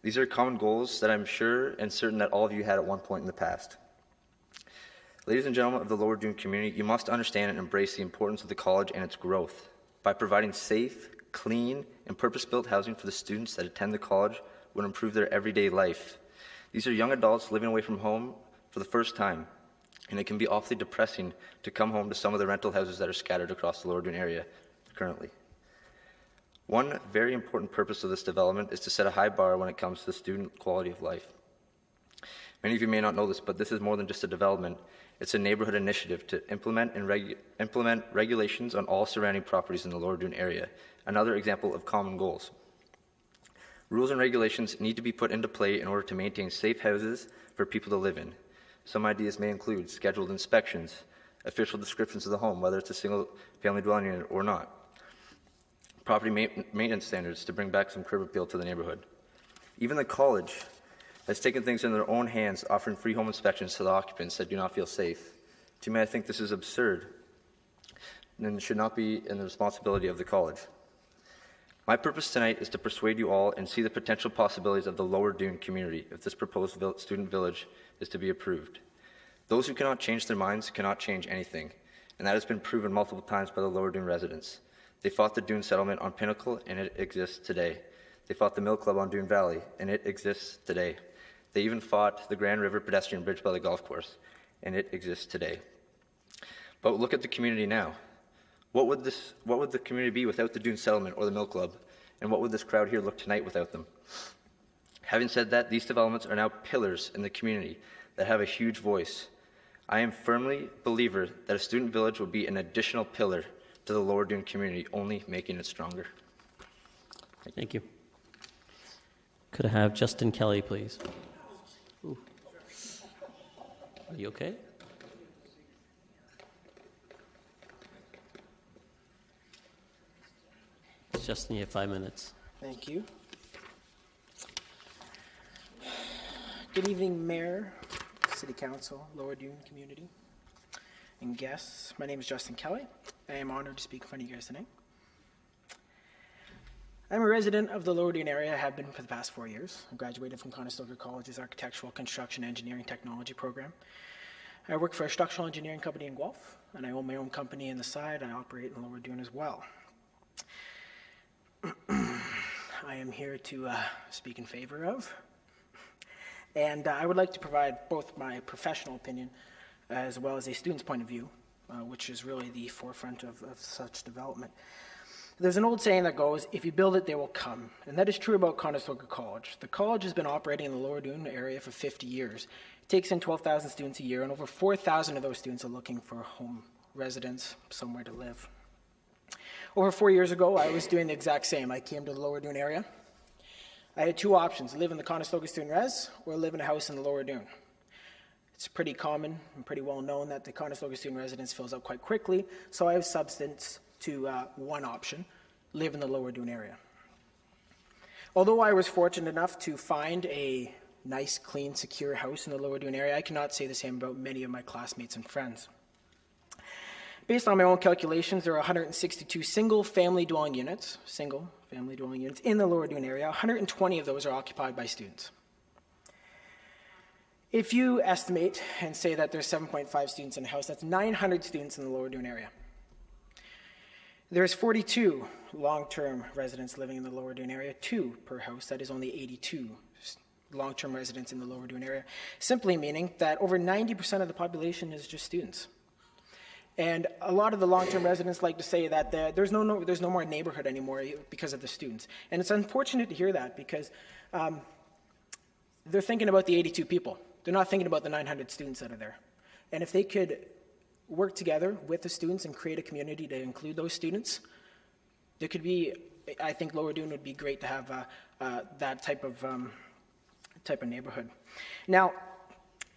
These are common goals that I'm sure and certain that all of you had at one point in the past. Ladies and gentlemen of the Lower Dune community, you must understand and embrace the importance of the college and its growth. By providing safe, clean, and purpose-built housing for the students that attend the college would improve their everyday life. These are young adults living away from home for the first time, and it can be awfully depressing to come home to some of the rental houses that are scattered across the Lower Dune area currently. One very important purpose of this development is to set a high bar when it comes to student quality of life. Many of you may not know this, but this is more than just a development. It's a neighborhood initiative to implement regulations on all surrounding properties in the Lower Dune area, another example of common goals. Rules and regulations need to be put into play in order to maintain safe houses for people to live in. Some ideas may include scheduled inspections, official descriptions of the home, whether it's a single-family dwelling unit or not, property maintenance standards to bring back some curb appeal to the neighborhood. Even the college has taken things in their own hands, offering free home inspections to the occupants that do not feel safe. To me, I think this is absurd and should not be in the responsibility of the college. My purpose tonight is to persuade you all and see the potential possibilities of the Lower Dune community if this proposed student village is to be approved. Those who cannot change their minds cannot change anything, and that has been proven multiple times by the Lower Dune residents. They fought the Dune settlement on Pinnacle, and it exists today. They fought the Mill Club on Dune Valley, and it exists today. They even fought the Grand River pedestrian bridge by the golf course, and it exists today. But look at the community now. What would the community be without the Dune settlement or the Mill Club? And what would this crowd here look tonight without them? Having said that, these developments are now pillars in the community that have a huge voice. I am firmly a believer that a student village will be an additional pillar to the Lower Dune community, only making it stronger. Thank you. Could I have Justin Kelly, please? Ooh. Are you okay? Justin, you have 5 minutes. Thank you. Good evening, Mayor, City Council, Lower Dune community, and guests. My name is Justin Kelly. I am honored to speak in front of you guys tonight. I'm a resident of the Lower Dune area. I have been for the past 4 years. I graduated from Conestoga College's Architectural Construction Engineering Technology program. I work for a structural engineering company in Guelph, and I own my own company on the side. I operate in Lower Dune as well. I am here to speak in favor of, and I would like to provide both my professional opinion as well as a student's point of view, which is really the forefront of such development. There's an old saying that goes, if you build it, they will come. And that is true about Conestoga College. The college has been operating in the Lower Dune area for 50 years. It takes in 12,000 students a year, and over 4,000 of those students are looking for home residence, somewhere to live. Over 4 years ago, I was doing the exact same. I came to the Lower Dune area. I had two options, live in the Conestoga Student Res or live in a house in the Lower Dune. It's pretty common and pretty well known that the Conestoga Student Residence fills up quite quickly, so I have substance to one option, live in the Lower Dune area. Although I was fortunate enough to find a nice, clean, secure house in the Lower Dune area, I cannot say the same about many of my classmates and friends. Based on my own calculations, there are 162 single-family dwelling units in the Lower Dune area. 120 of those are occupied by students. If you estimate and say that there's 7.5 students in a house, that's 900 students in the Lower Dune area. There's 42 long-term residents living in the Lower Dune area, 2 per house. That is only 82 long-term residents in the Lower Dune area, simply meaning that over 90% of the population is just students. And a lot of the long-term residents like to say that there's no more neighborhood anymore because of the students. And it's unfortunate to hear that because they're thinking about the 82 people. They're not thinking about the 900 students that are there. And if they could work together with the students and create a community to include those students, there could be, I think Lower Dune would be great to have that type of neighborhood. Now,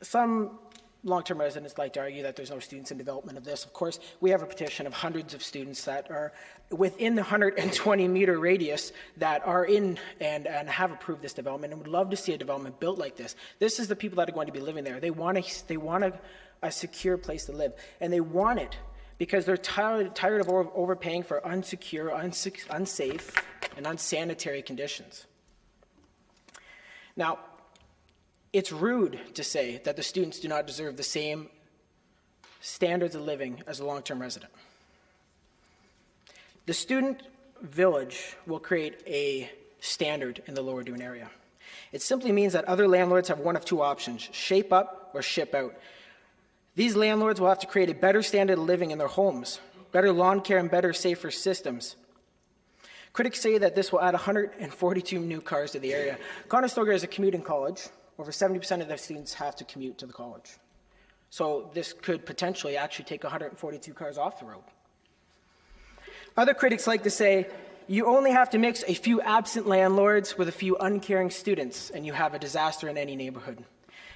some long-term residents like to argue that there's no students in development of this. Of course, we have a petition of hundreds of students that are within the 120-meter radius that are in and have approved this development and would love to see a development built like this. This is the people that are going to be living there. They want a secure place to live, and they want it because they're tired of overpaying for unsecure, unsafe, and unsanitary conditions. Now, it's rude to say that the students do not deserve the same standards of living as a long-term resident. The student village will create a standard in the Lower Dune area. It simply means that other landlords have one of two options: shape up or ship out. These landlords will have to create a better standard of living in their homes, better lawn care, and better, safer systems. Critics say that this will add 142 new cars to the area. Conestoga is a commuting college. Over 70% of their students have to commute to the college. So this could potentially actually take 142 cars off the road. Other critics like to say, you only have to mix a few absent landlords with a few uncaring students, and you have a disaster in any neighborhood.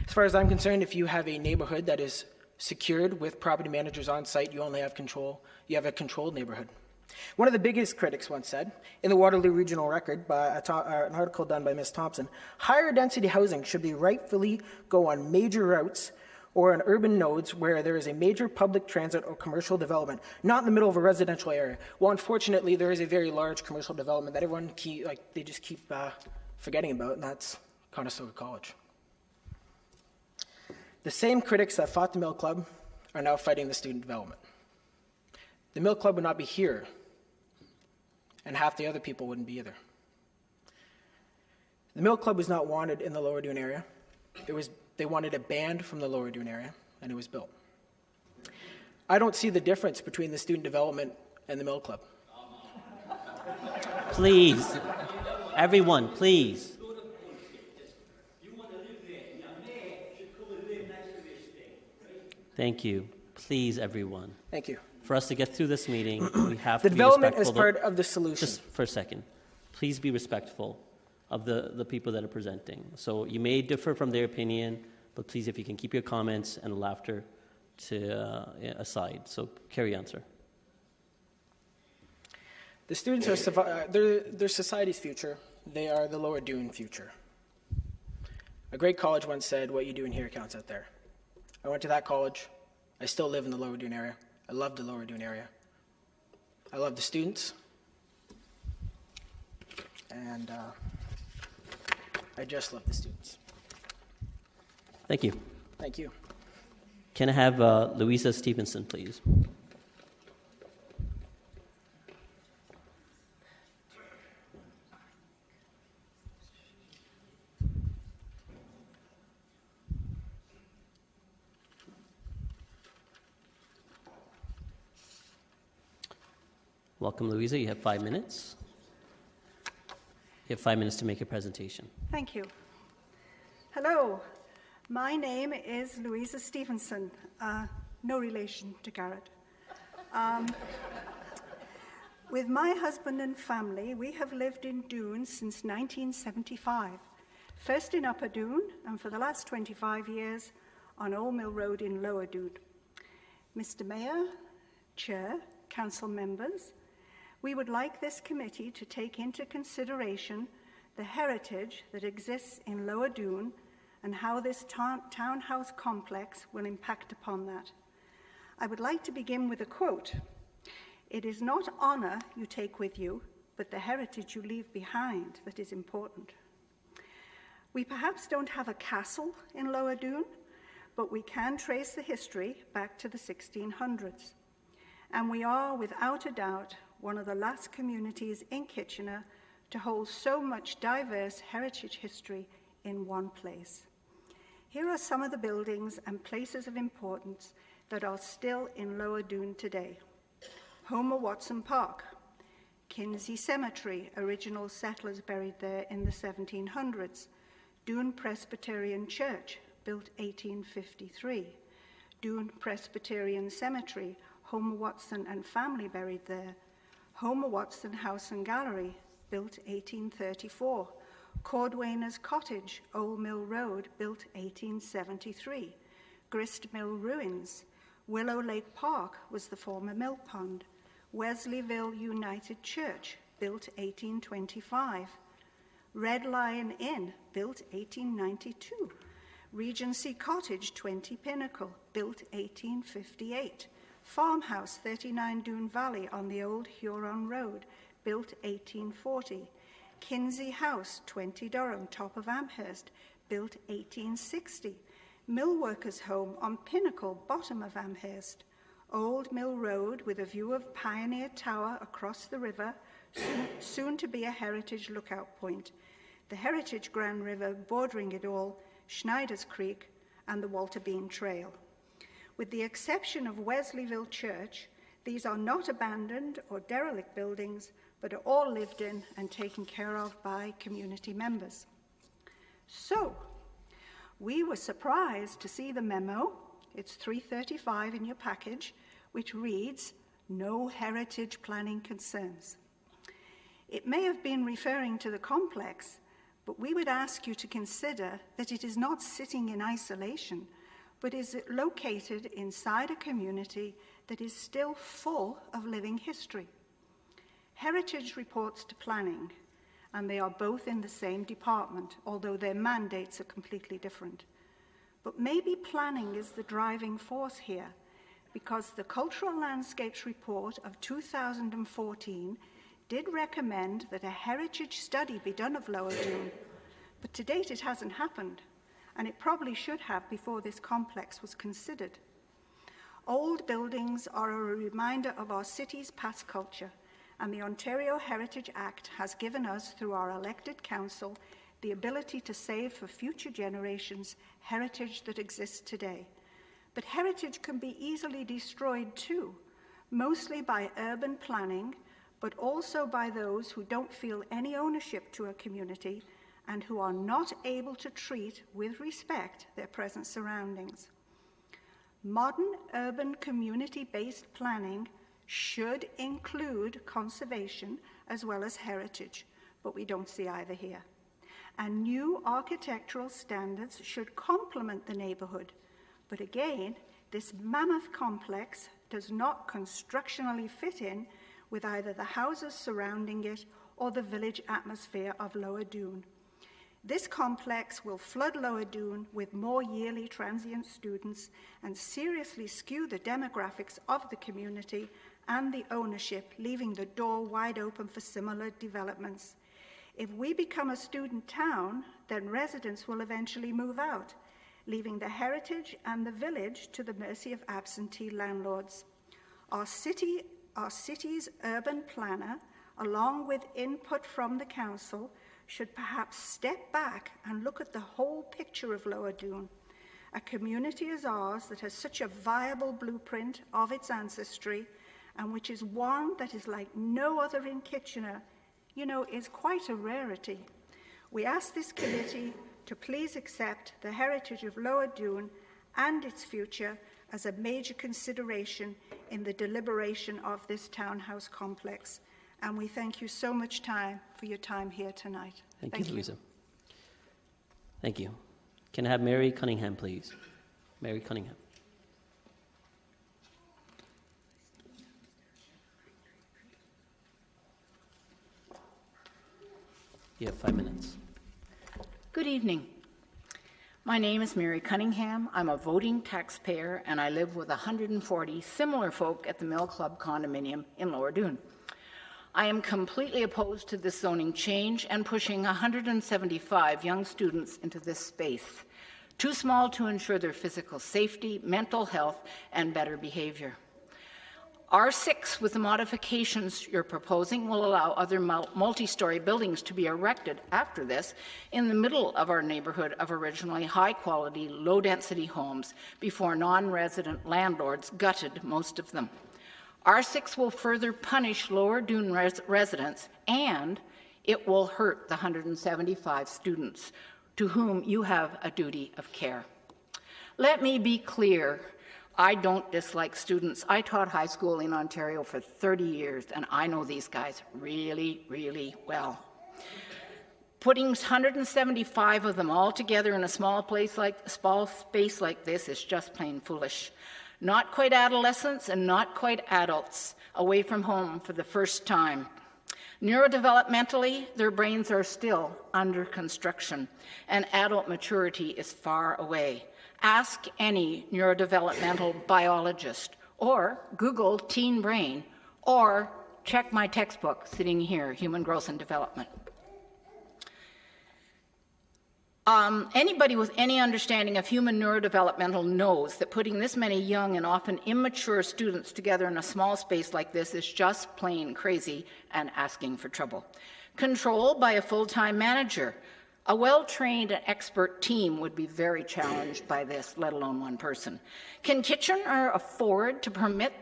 As far as I'm concerned, if you have a neighborhood that is secured with property managers on site, you only have control. You have a controlled neighborhood. One of the biggest critics once said, in the Waterloo Regional Record, by an article done by Ms. Thompson, higher density housing should be rightfully go on major routes or in urban nodes where there is a major public transit or commercial development, not in the middle of a residential area. Well, unfortunately, there is a very large commercial development that everyone they just keep forgetting about, and that's Conestoga College. The same critics that fought the Mill Club are now fighting the student development. The Mill Club would not be here, and half the other people wouldn't be either. The Mill Club was not wanted in the Lower Dune area. They wanted it banned from the Lower Dune area, and it was built. I don't see the difference between the student development and the Mill Club. Please, everyone, please. Thank you. Please, everyone. Thank you. For us to get through this meeting, we have The to be development respectful. is part of the solution. Just for a second. Please be respectful of the people that are presenting. So you may differ from their opinion, but please, if you can keep your comments and laughter aside. So carry on, sir. The students are they're society's future. They are the Lower Dune future. A great college once said, "What you do in here counts out there." I went to that college. I still live in the Lower Dune area. I love the Lower Dune area. I love the students. And I just love the students. Thank you. Thank you. Can I have Louisa Stevenson, please? Welcome, Louisa. You have 5 minutes. You have 5 minutes to make your presentation. Thank you. Hello. My name is Louisa Stevenson. No relation to Garrett. With my husband and family, we have lived in Doon since 1975. First in Upper Doon, and for the last 25 years on Old Mill Road in Lower Doon. Mr. Mayor, Chair, Council members, we would like this committee to take into consideration the heritage that exists in Lower Doon and how this townhouse complex will impact upon that. I would like to begin with a quote. "It is not honor you take with you, but the heritage you leave behind that is important." We perhaps don't have a castle in Lower Doon, but we can trace the history back to the 1600s. And we are, without a doubt, one of the last communities in Kitchener to hold so much diverse heritage history in one place. Here are some of the buildings and places of importance that are still in Lower Doon today. Homer Watson Park, Kinsey Cemetery, original settlers buried there in the 1700s, Doon Presbyterian Church, built 1853, Doon Presbyterian Cemetery, Homer Watson and family buried there, Homer Watson House and Gallery, built 1834, Cordwainer's Cottage, Old Mill Road, built 1873, Grist Mill ruins. Willow Lake Park was the former mill pond. Wesleyville United Church, built 1825. Red Lion Inn, built 1892. Regency Cottage, 20 Pinnacle, built 1858. Farmhouse, 39 Doon Valley on the old Huron Road, built 1840. Kinsey House, 20 Durham, top of Amherst, built 1860. Millworkers' Home on Pinnacle, bottom of Amherst. Old Mill Road with a view of Pioneer Tower across the river, soon to be a heritage lookout point. The Heritage Grand River bordering it all, Schneider's Creek, and the Walter Bean Trail. With the exception of Wesleyville Church, these are not abandoned or derelict buildings, but are all lived in and taken care of by community members. So, we were surprised to see the memo, it's 335 in your package, which reads, "No heritage planning concerns." It may have been referring to the complex, but we would ask you to consider that it is not sitting in isolation, but is located inside a community that is still full of living history. Heritage reports to planning, and they are both in the same department, although their mandates are completely different. But maybe planning is the driving force here, because the Cultural Landscapes Report of 2014 did recommend that a heritage study be done of Lower Doon, but to date it hasn't happened, and it probably should have before this complex was considered. Old buildings are a reminder of our city's past culture, and the Ontario Heritage Act has given us, through our elected council, the ability to save for future generations heritage that exists today. But heritage can be easily destroyed too, mostly by urban planning, but also by those who don't feel any ownership to a community and who are not able to treat with respect their present surroundings. Modern urban community-based planning should include conservation as well as heritage, but we don't see either here. And new architectural standards should complement the neighborhood. But again, this mammoth complex does not constructionally fit in with either the houses surrounding it or the village atmosphere of Lower Doon. This complex will flood Lower Doon with more yearly transient students and seriously skew the demographics of the community and the ownership, leaving the door wide open for similar developments. If we become a student town, then residents will eventually move out, leaving the heritage and the village to the mercy of absentee landlords. Our city's urban planner, along with input from the council, should perhaps step back and look at the whole picture of Lower Doon, a community as ours that has such a viable blueprint of its ancestry, and which is one that is like no other in Kitchener, is quite a rarity. We ask this committee to please accept the heritage of Lower Doon and its future as a major consideration in the deliberation of this townhouse complex. And we thank you so much for your time here tonight. Thank you, Louisa. Thank you. Can I have Mary Cunningham, please? Mary Cunningham. You have 5 minutes. Good evening. My name is Mary Cunningham. I'm a voting taxpayer, and I live with 140 similar folk at the Mill Club condominium in Lower Doon. I am completely opposed to this zoning change and pushing 175 young students into this space, too small to ensure their physical safety, mental health, and better behavior. R6, with the modifications you're proposing, will allow other multi-story buildings to be erected after this in the middle of our neighborhood of originally high-quality, low-density homes before non-resident landlords gutted most of them. R6 will further punish Lower Doon residents, and it will hurt the 175 students to whom you have a duty of care. Let me be clear. I don't dislike students. I taught high school in Ontario for 30 years, and I know these guys really, really well. Putting 175 of them all together in a small space like this is just plain foolish. Not quite adolescents and not quite adults away from home for the first time. Neurodevelopmentally, their brains are still under construction, and adult maturity is far away. Ask any neurodevelopmental biologist, or Google teen brain, or check my textbook sitting here, Human Growth and Development. Anybody with any understanding of human neurodevelopmental knows that putting this many young and often immature students together in a small space like this is just plain crazy and asking for trouble. Control by a full-time manager. A well-trained and expert team would be very challenged by this, let alone one person. Can Kitchener afford to permit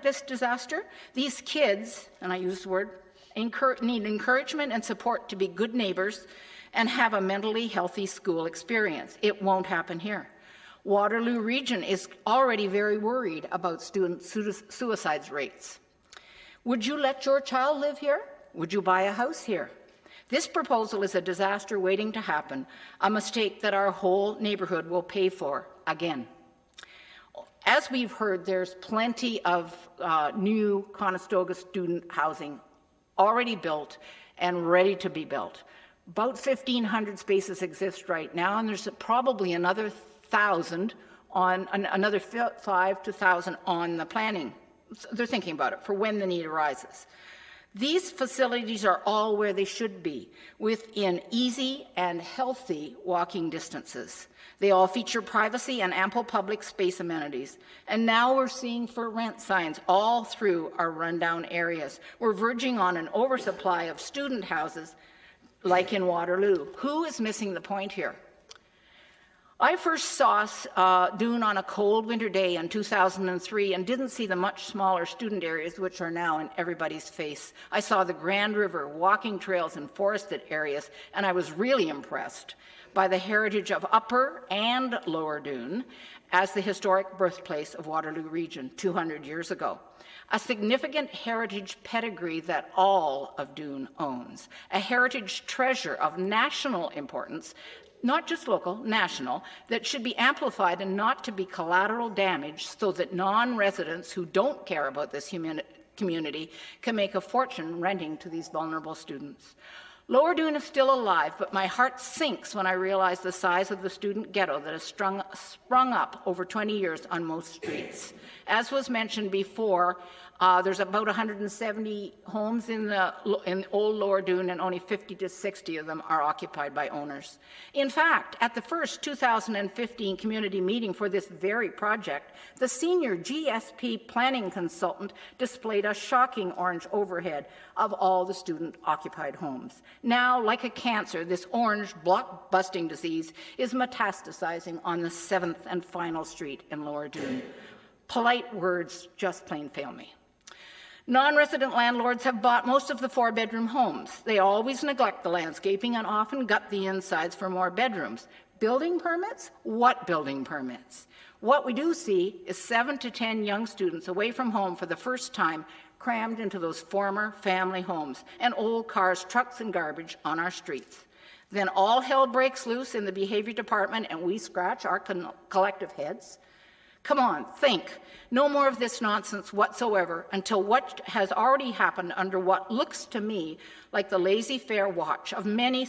this disaster? These kids, and I use the word, need encouragement and support to be good neighbors and have a mentally healthy school experience. It won't happen here. Waterloo Region is already very worried about student suicide rates. Would you let your child live here? Would you buy a house here? This proposal is a disaster waiting to happen, a mistake that our whole neighborhood will pay for again. As we've heard, there's plenty of new Conestoga student housing already built and ready to be built. About 1,500 spaces exist right now, and there's probably another 5 to 1,000 on the planning. They're thinking about it for when the need arises. These facilities are all where they should be, within easy and healthy walking distances. They all feature privacy and ample public space amenities. And now we're seeing for rent signs all through our rundown areas. We're verging on an oversupply of student houses like in Waterloo. Who is missing the point here? I first saw Doon on a cold winter day in 2003 and didn't see the much smaller student areas which are now in everybody's face. I saw the Grand River, walking trails, and forested areas, and I was really impressed by the heritage of Upper and Lower Doon as the historic birthplace of Waterloo Region 200 years ago. A significant heritage pedigree that all of Doon owns, a heritage treasure of national importance, not just local, national, that should be amplified and not to be collateral damage so that non-residents who don't care about this community can make a fortune renting to these vulnerable students. Lower Doon is still alive, but my heart sinks when I realize the size of the student ghetto that has sprung up over 20 years on most streets. As was mentioned before, there's about 170 homes in old Lower Doon, and only 50 to 60 of them are occupied by owners. In fact, at the first 2015 community meeting for this very project, the senior GSP planning consultant displayed a shocking orange overhead of all the student-occupied homes. Now, like a cancer, this orange block-busting disease is metastasizing on the 7th and final street in Lower Doon. Polite words just plain fail me. Non-resident landlords have bought most of the 4-bedroom homes. They always neglect the landscaping and often gut the insides for more bedrooms. Building permits? What building permits? What we do see is 7 to 10 young students away from home for the first time, crammed into those former family homes, and old cars, trucks, and garbage on our streets. Then all hell breaks loose in the behavior department and we scratch our collective heads. Come on, think. No more of this nonsense whatsoever until what has already happened under what looks to me like the laissez-faire watch of many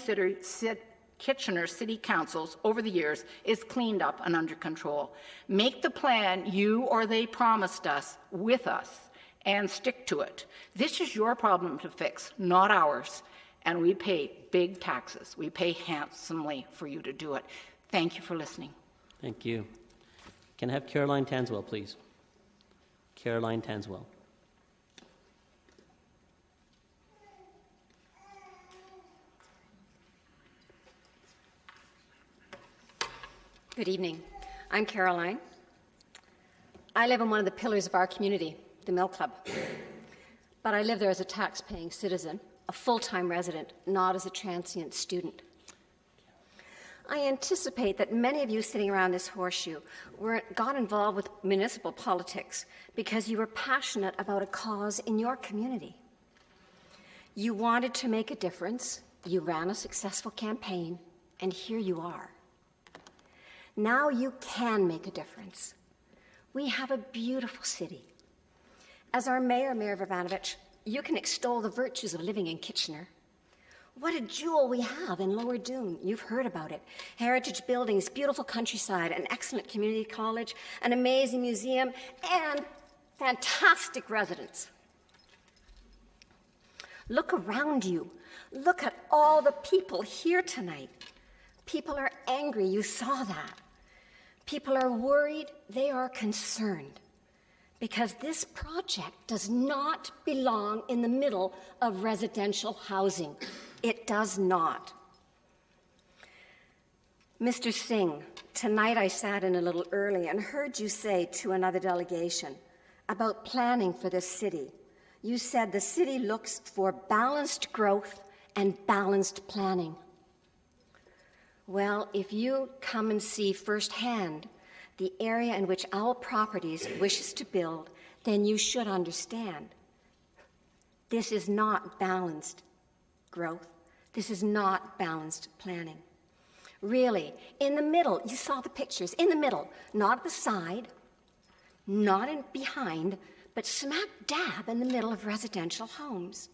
Kitchener city councils over the years is cleaned up and under control. Make the plan you or they promised us with us and stick to it. This is your problem to fix, not ours. And we pay big taxes. We pay handsomely for you to do it. Thank you for listening. Thank you. Can I have Caroline Tanswell, please? Caroline Tanswell. Good evening. I'm Caroline. I live in one of the pillars of our community, the Mill Club. But I live there as a tax-paying citizen, a full-time resident, not as a transient student. I anticipate that many of you sitting around this horseshoe got involved with municipal politics because you were passionate about a cause in your community. You wanted to make a difference, You ran a successful campaign, and here you are. Now you can make a difference. We have a beautiful city. As our mayor, Mayor Vrvanovich, you can extol the virtues of living in Kitchener. What a jewel we have in Lower Doon. You've heard about it. Heritage buildings, beautiful countryside, an excellent community college, an amazing museum, and fantastic residents. Look around you. Look at all the people here tonight. People are angry. You saw that. People are worried. They are concerned. Because this project does not belong in the middle of residential housing. It does not. Mr. Singh, tonight I sat in a little early and heard you say to another delegation about planning for this city. You said the city looks for balanced growth and balanced planning. Well, if you come and see firsthand the area in which Owl Properties wishes to build, then you should understand. This is not balanced growth. This is not balanced planning. Really, in the middle, you saw the pictures, in the middle, not at the side, not in behind, but smack dab in the middle of residential homes.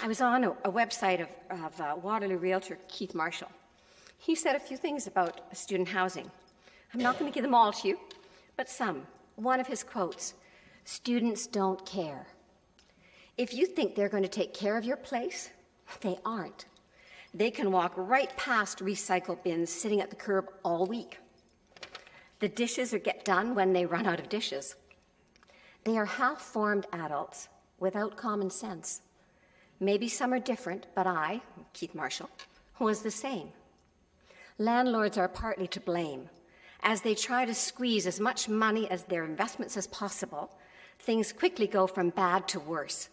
I was on a website of Waterloo realtor Keith Marshall. He said a few things about student housing. I'm not going to give them all to you, but some. One of his quotes, "Students don't care. If you think they're going to take care of your place, they aren't. They can walk right past recycle bins sitting at the curb all week. The dishes get done when they run out of dishes. They are half-formed adults without common sense. Maybe some are different, but I, Keith Marshall, was the same. Landlords are partly to blame. As they try to squeeze as much money as their investments as possible, things quickly go from bad to worse.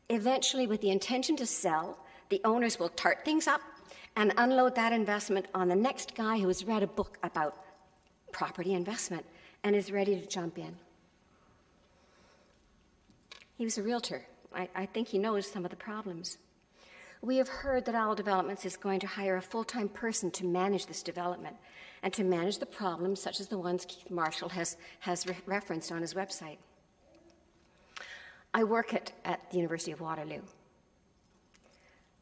Eventually, with the intention to sell, the owners will tart things up and unload that investment on the next guy who has read a book about property investment and is ready to jump in." He was a realtor. I think he knows some of the problems. We have heard that Owl Developments is going to hire a full-time person to manage this development and to manage the problems such as the ones Keith Marshall has referenced on his website. I work at the University of Waterloo.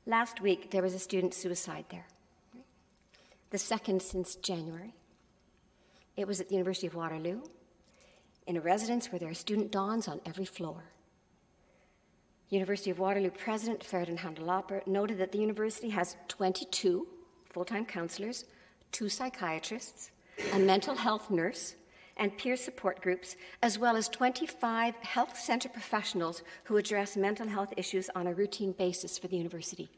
Last week, there was a student suicide there, the second since January. It was at the University of Waterloo, in a residence where there are student dorms on every floor. University of Waterloo President Ferdinand Handelaper noted that the university has 22 full-time counselors, 2 psychiatrists, a mental health nurse, and peer support groups, as well as 25 health center professionals who address mental health issues on a routine basis for the university.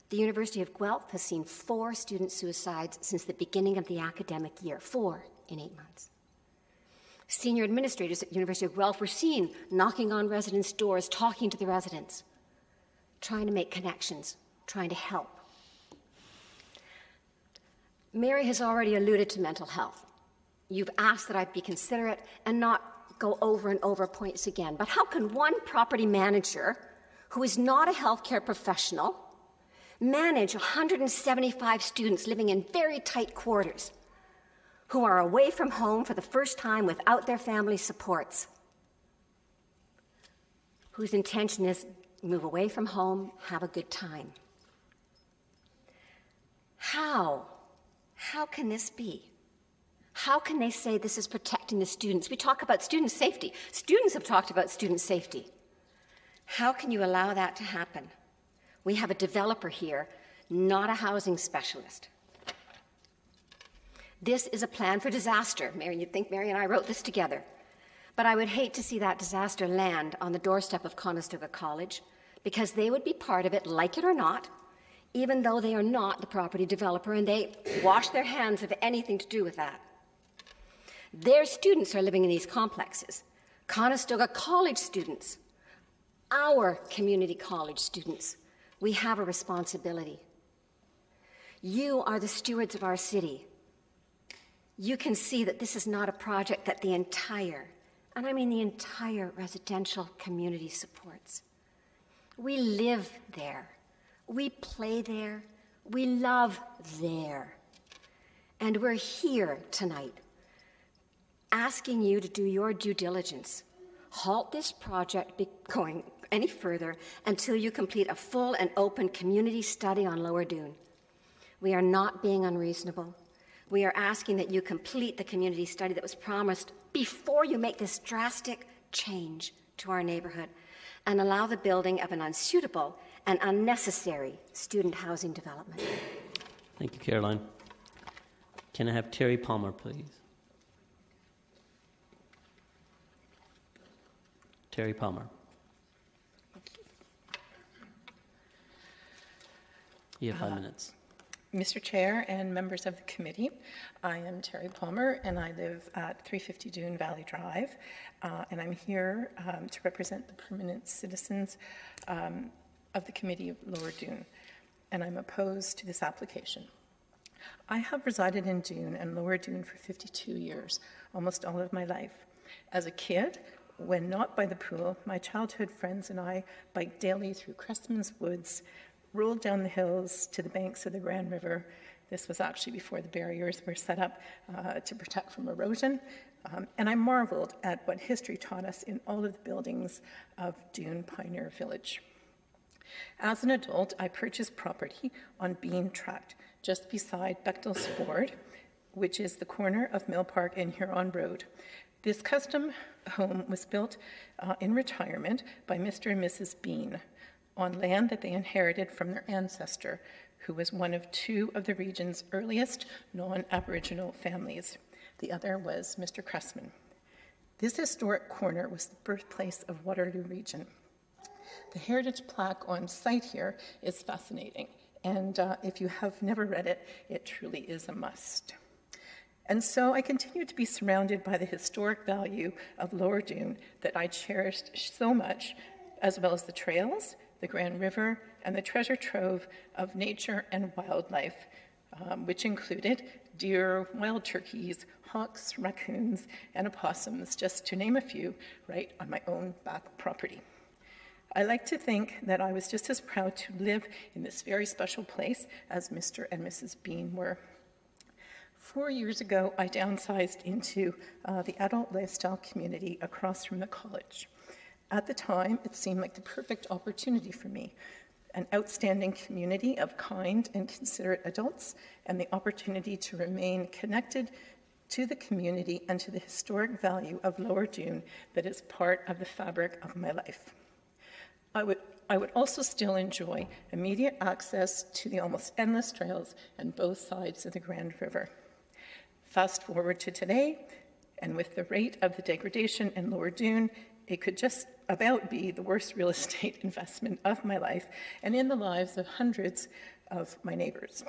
The University of Guelph has seen 4 student suicides since the beginning of the academic year, 4 in 8 months. Senior administrators at the University of Guelph were seen knocking on residents' doors, talking to the residents, trying to make connections, trying to help. Mary has already alluded to mental health. You've asked that I be considerate and not go over and over points again. But how can one property manager who is not a healthcare professional manage 175 students living in very tight quarters who are away from home for the first time without their family supports, whose intention is move away from home, have a good time? How can this be? How can they say this is protecting the students? We talk about student safety. Students have talked about student safety. How can you allow that to happen? We have a developer here, not a housing specialist. This is a plan for disaster. Mary, you'd think Mary and I wrote this together. But I would hate to see that disaster land on the doorstep of Conestoga College, because they would be part of it, like it or not, even though they are not the property developer and they wash their hands of anything to do with that. Their students are living in these complexes. Conestoga College students, our community college students, we have a responsibility. You are the stewards of our city. You can see that this is not a project that the entire, and I mean the entire residential community supports. We live there. We play there. We love there. And we're here tonight asking you to do your due diligence. Halt this project going any further until you complete a full and open community study on Lower Doon. We are not being unreasonable. We are asking that you complete the community study that was promised before you make this drastic change to our neighborhood and allow the building of an unsuitable and unnecessary student housing development. Thank you, Caroline. Can I have Terry Palmer, please? Terry Palmer. You have 5 minutes. Mr. Chair and members of the committee, I am Terry Palmer and I live at 350 Doon Valley Drive, and I'm here to represent the permanent citizens of the Committee of Lower Doon, and I'm opposed to this application. I have resided in Doon and Lower Doon for 52 years, almost all of my life. As a kid, when not by the pool, my childhood friends and I biked daily through Crestman's Woods, rolled down the hills to the banks of the Grand River. This was actually before the barriers were set up to protect from erosion. And I marveled at what history taught us in all of the buildings of Doon Pioneer Village. As an adult, I purchased property on Bean Tract, just beside Bechtel's Ford, which is the corner of Mill Park and Huron Road. This custom home was built in retirement by Mr. and Mrs. Bean on land that they inherited from their ancestor, who was one of two of the region's earliest non-Aboriginal families. The other was Mr. Cressman. This historic corner was the birthplace of Waterloo Region. The heritage plaque on site here is fascinating, and if you have never read it, it truly is a must. And so I continue to be surrounded by the historic value of Lower Doon that I cherished so much, as well as the trails, the Grand River, and the treasure trove of nature and wildlife, which included deer, wild turkeys, hawks, raccoons, and opossums, just to name a few, right on my own back property. I like to think that I was just as proud to live in this very special place as Mr. and Mrs. Bean were. 4 years ago, I downsized into the adult lifestyle community across from the college. At the time, it seemed like the perfect opportunity for me, an outstanding community of kind and considerate adults, and the opportunity to remain connected to the community and to the historic value of Lower Doon that is part of the fabric of my life. I would also still enjoy immediate access to the almost endless trails on both sides of the Grand River. Fast forward to today, and with the rate of the degradation in Lower Doon, it could just about be the worst real estate investment of my life and in the lives of hundreds of my neighbors.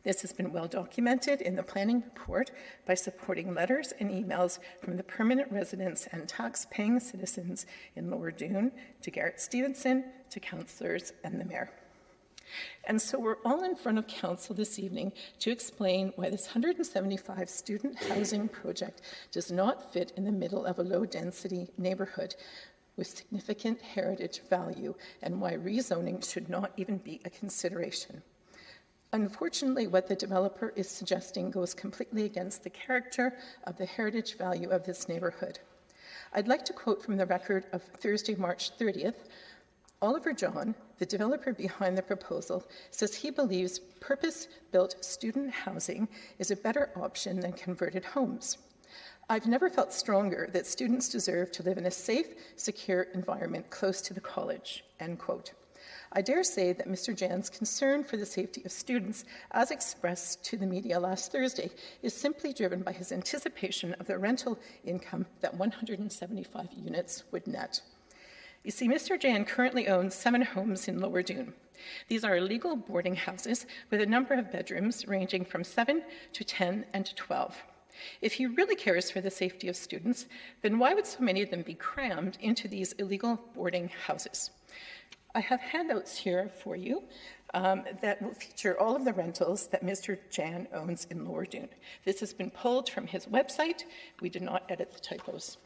This has been well documented in the planning report by supporting letters and emails from the permanent residents and tax-paying citizens in Lower Doon to Garrett Stevenson, to councillors and the mayor. And so we're all in front of council this evening to explain why this 175 student housing project does not fit in the middle of a low-density neighborhood with significant heritage value, and why rezoning should not even be a consideration. Unfortunately, what the developer is suggesting goes completely against the character of the heritage value of this neighborhood. I'd like to quote from the record of Thursday, March 30th. Oliver John, the developer behind the proposal, says he believes purpose-built student housing is a better option than converted homes. I've never felt stronger that students deserve to live in a safe, secure environment close to the college, end quote. I dare say that Mr. Jan's concern for the safety of students, as expressed to the media last Thursday, is simply driven by his anticipation of the rental income that 175 units would net. You see, Mr. Jan currently owns 7 homes in Lower Doon. These are illegal boarding houses with a number of bedrooms ranging from 7 to 10 and to 12. If he really cares for the safety of students, then why would so many of them be crammed into these illegal boarding houses? I have handouts here for you that will feature all of the rentals that Mr. Jan owns in Lower Doon. This has been pulled from his website. We did not edit the typos.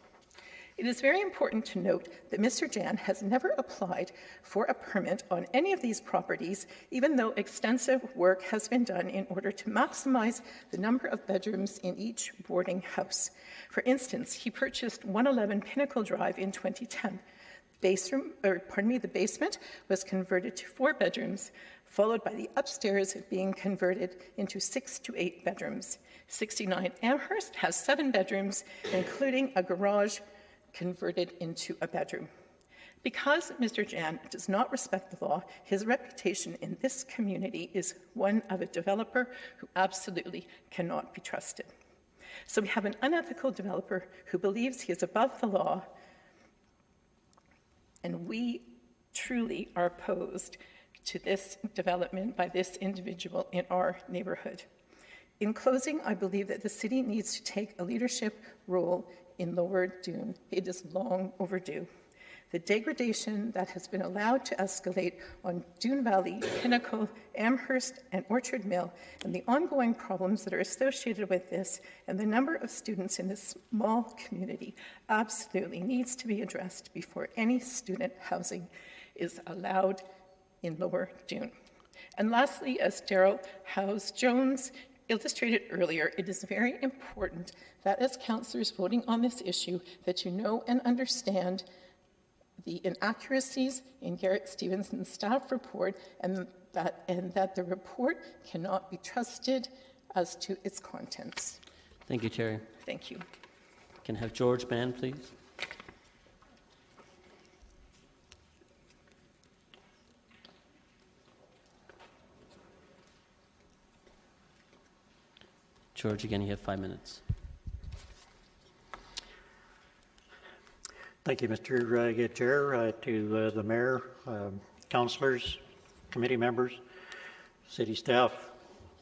It is very important to note that Mr. Jan has never applied for a permit on any of these properties, even though extensive work has been done in order to maximize the number of bedrooms in each boarding house. For instance, he purchased 111 Pinnacle Drive in 2010. The basement was converted to 4 bedrooms, followed by the upstairs being converted into 6 to 8 bedrooms. 69 Amherst has 7 bedrooms, including a garage converted into a bedroom. Because Mr. Jan does not respect the law, his reputation in this community is one of a developer who absolutely cannot be trusted. So we have an unethical developer who believes he is above the law, and we truly are opposed to this development by this individual in our neighborhood. In closing, I believe that the city needs to take a leadership role in Lower Doon. It is long overdue. The degradation that has been allowed to escalate on Doon Valley, Pinnacle, Amherst, and Orchard Mill, and the ongoing problems that are associated with this, and the number of students in this small community absolutely needs to be addressed before any student housing is allowed in Lower Doon. And lastly, as Daryl Howes-Jones illustrated earlier, it is very important that as councillors voting on this issue, that you know and understand the inaccuracies in Garrett Stevenson's staff report, and that the report cannot be trusted as to its contents. Thank you, Terry. Thank you. Can I have George Mann, please? George, again, you have 5 minutes. Thank you, Mr. Chair, to the Mayor, councillors, committee members, city staff,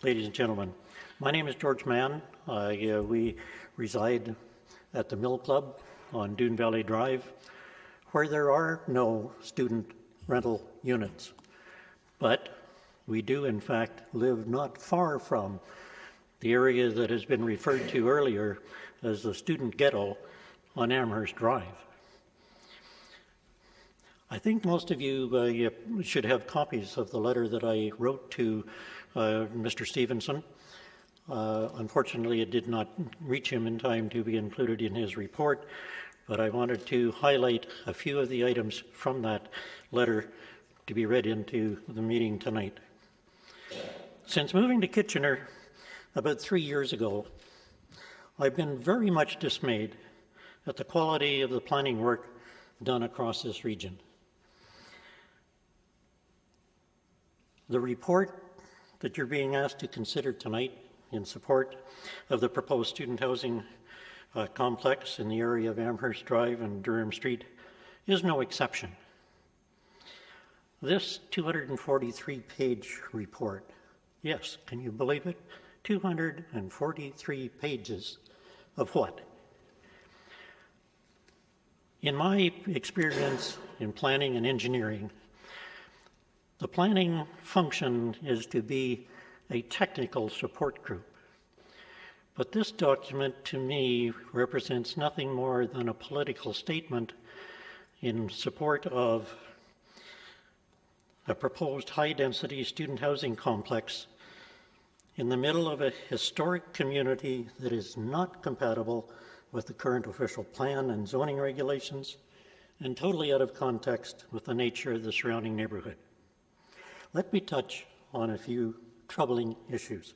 ladies and gentlemen. My name is George Mann. We reside at the Mill Club on Doon Valley Drive, where there are no student rental units. But we do, in fact, live not far from the area that has been referred to earlier as the student ghetto on Amherst Drive. I think most of you should have copies of the letter that I wrote to Mr. Stevenson. Unfortunately, it did not reach him in time to be included in his report, but I wanted to highlight a few of the items from that letter to be read into the meeting tonight. Since moving to Kitchener about 3 years ago, I've been very much dismayed at the quality of the planning work done across this region. The report that you're being asked to consider tonight in support of the proposed student housing complex in the area of Amherst Drive and Durham Street is no exception. This 243-page report, yes, can you believe it? 243 pages of what? In my experience in planning and engineering, the planning function is to be a technical support group. But this document, to me, represents nothing more than a political statement in support of a proposed high-density student housing complex in the middle of a historic community that is not compatible with the current official plan and zoning regulations, and totally out of context with the nature of the surrounding neighborhood. Let me touch on a few troubling issues.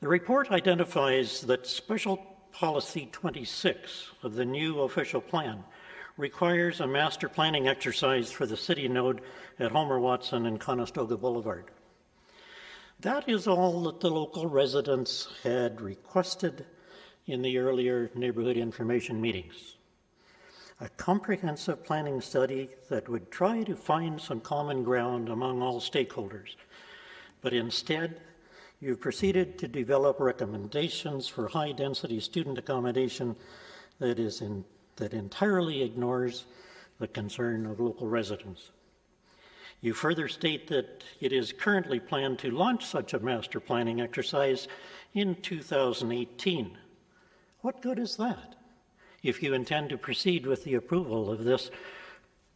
The report identifies that Special Policy 26 of the new official plan requires a master planning exercise for the city node at Homer Watson and Conestoga Boulevard. That is all that the local residents had requested in the earlier neighborhood information meetings. A comprehensive planning study that would try to find some common ground among all stakeholders. But instead, you've proceeded to develop recommendations for high-density student accommodation that entirely ignores the concern of local residents. You further state that it is currently planned to launch such a master planning exercise in 2018. What good is that? if you intend to proceed with the approval of this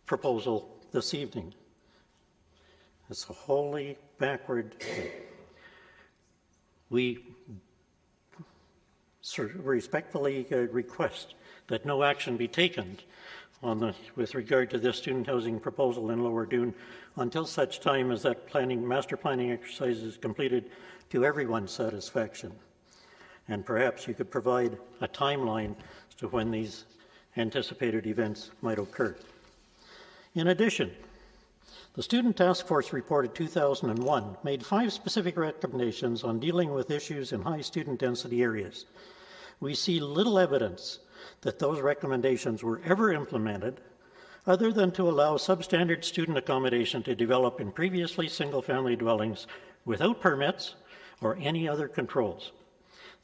proposal this evening. It's a wholly backward thing. We respectfully request that no action be taken with regard to this student housing proposal in Lower Doon until such time as that master planning exercise is completed to everyone's satisfaction. And perhaps you could provide a timeline as to when these anticipated events might occur. In addition, the Student Task Force report of 2001 made 5 specific recommendations on dealing with issues in high student density areas. We see little evidence that those recommendations were ever implemented, other than to allow substandard student accommodation to develop in previously single-family dwellings without permits or any other controls.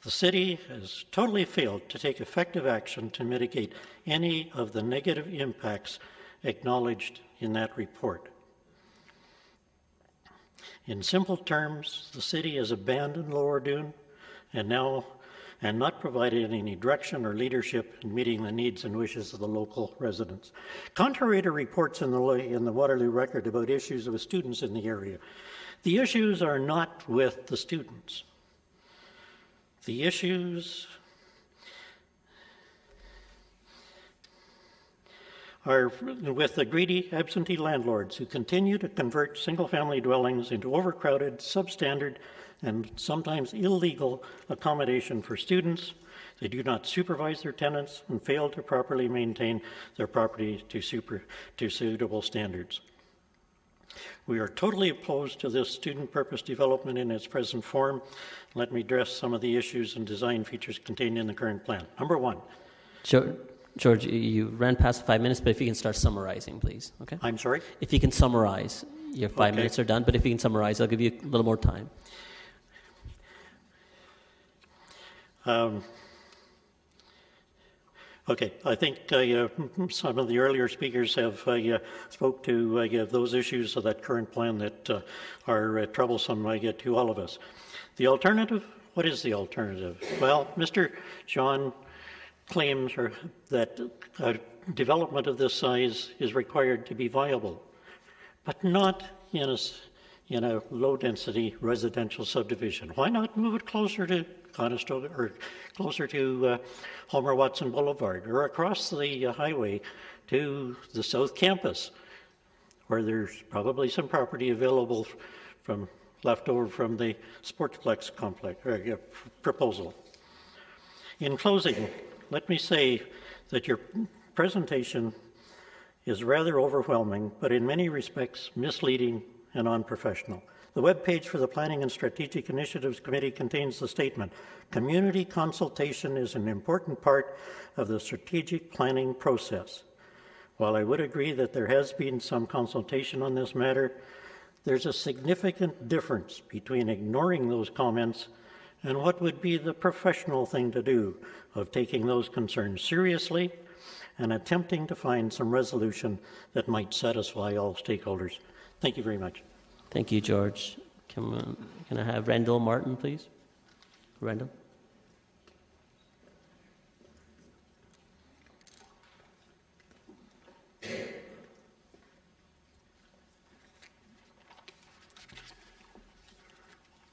The city has totally failed to take effective action to mitigate any of the negative impacts acknowledged in that report. In simple terms, the city has abandoned Lower Doon and not provided any direction or leadership in meeting the needs and wishes of the local residents. Contrary to reports in the Waterloo Record about issues with students in the area, the issues are not with the students. The issues are with the greedy absentee landlords who continue to convert single-family dwellings into overcrowded, substandard, and sometimes illegal accommodation for students. They do not supervise their tenants and fail to properly maintain their property to suitable standards. We are totally opposed to this student purpose development in its present form. Let me address some of the issues and design features contained in the current plan. Number 1. George, you ran past 5 minutes, but if you can start summarizing, please. Okay? I'm sorry? If you can summarize. Your 5 minutes are done, but if you can summarize, I'll give you a little more time. Okay, I think some of the earlier speakers have spoke to those issues of that current plan that are troublesome to all of us. The alternative, what is the alternative? Well, Mr. John claims that development of this size is required to be viable, but not in a low-density residential subdivision. Why not move it closer to Conestoga or closer to Homer Watson Boulevard or across the highway to the South Campus, where there's probably some property available left over from the Sportsplex complex proposal. In closing, let me say that your presentation is rather overwhelming, but in many respects misleading and unprofessional. The webpage for the Planning and Strategic Initiatives Committee contains the statement, "Community consultation is an important part of the strategic planning process." While I would agree that there has been some consultation on this matter, there's a significant difference between ignoring those comments and what would be the professional thing to do of taking those concerns seriously and attempting to find some resolution that might satisfy all stakeholders. Thank you very much. Thank you, George. Can I have Randall Martin, please? Randall.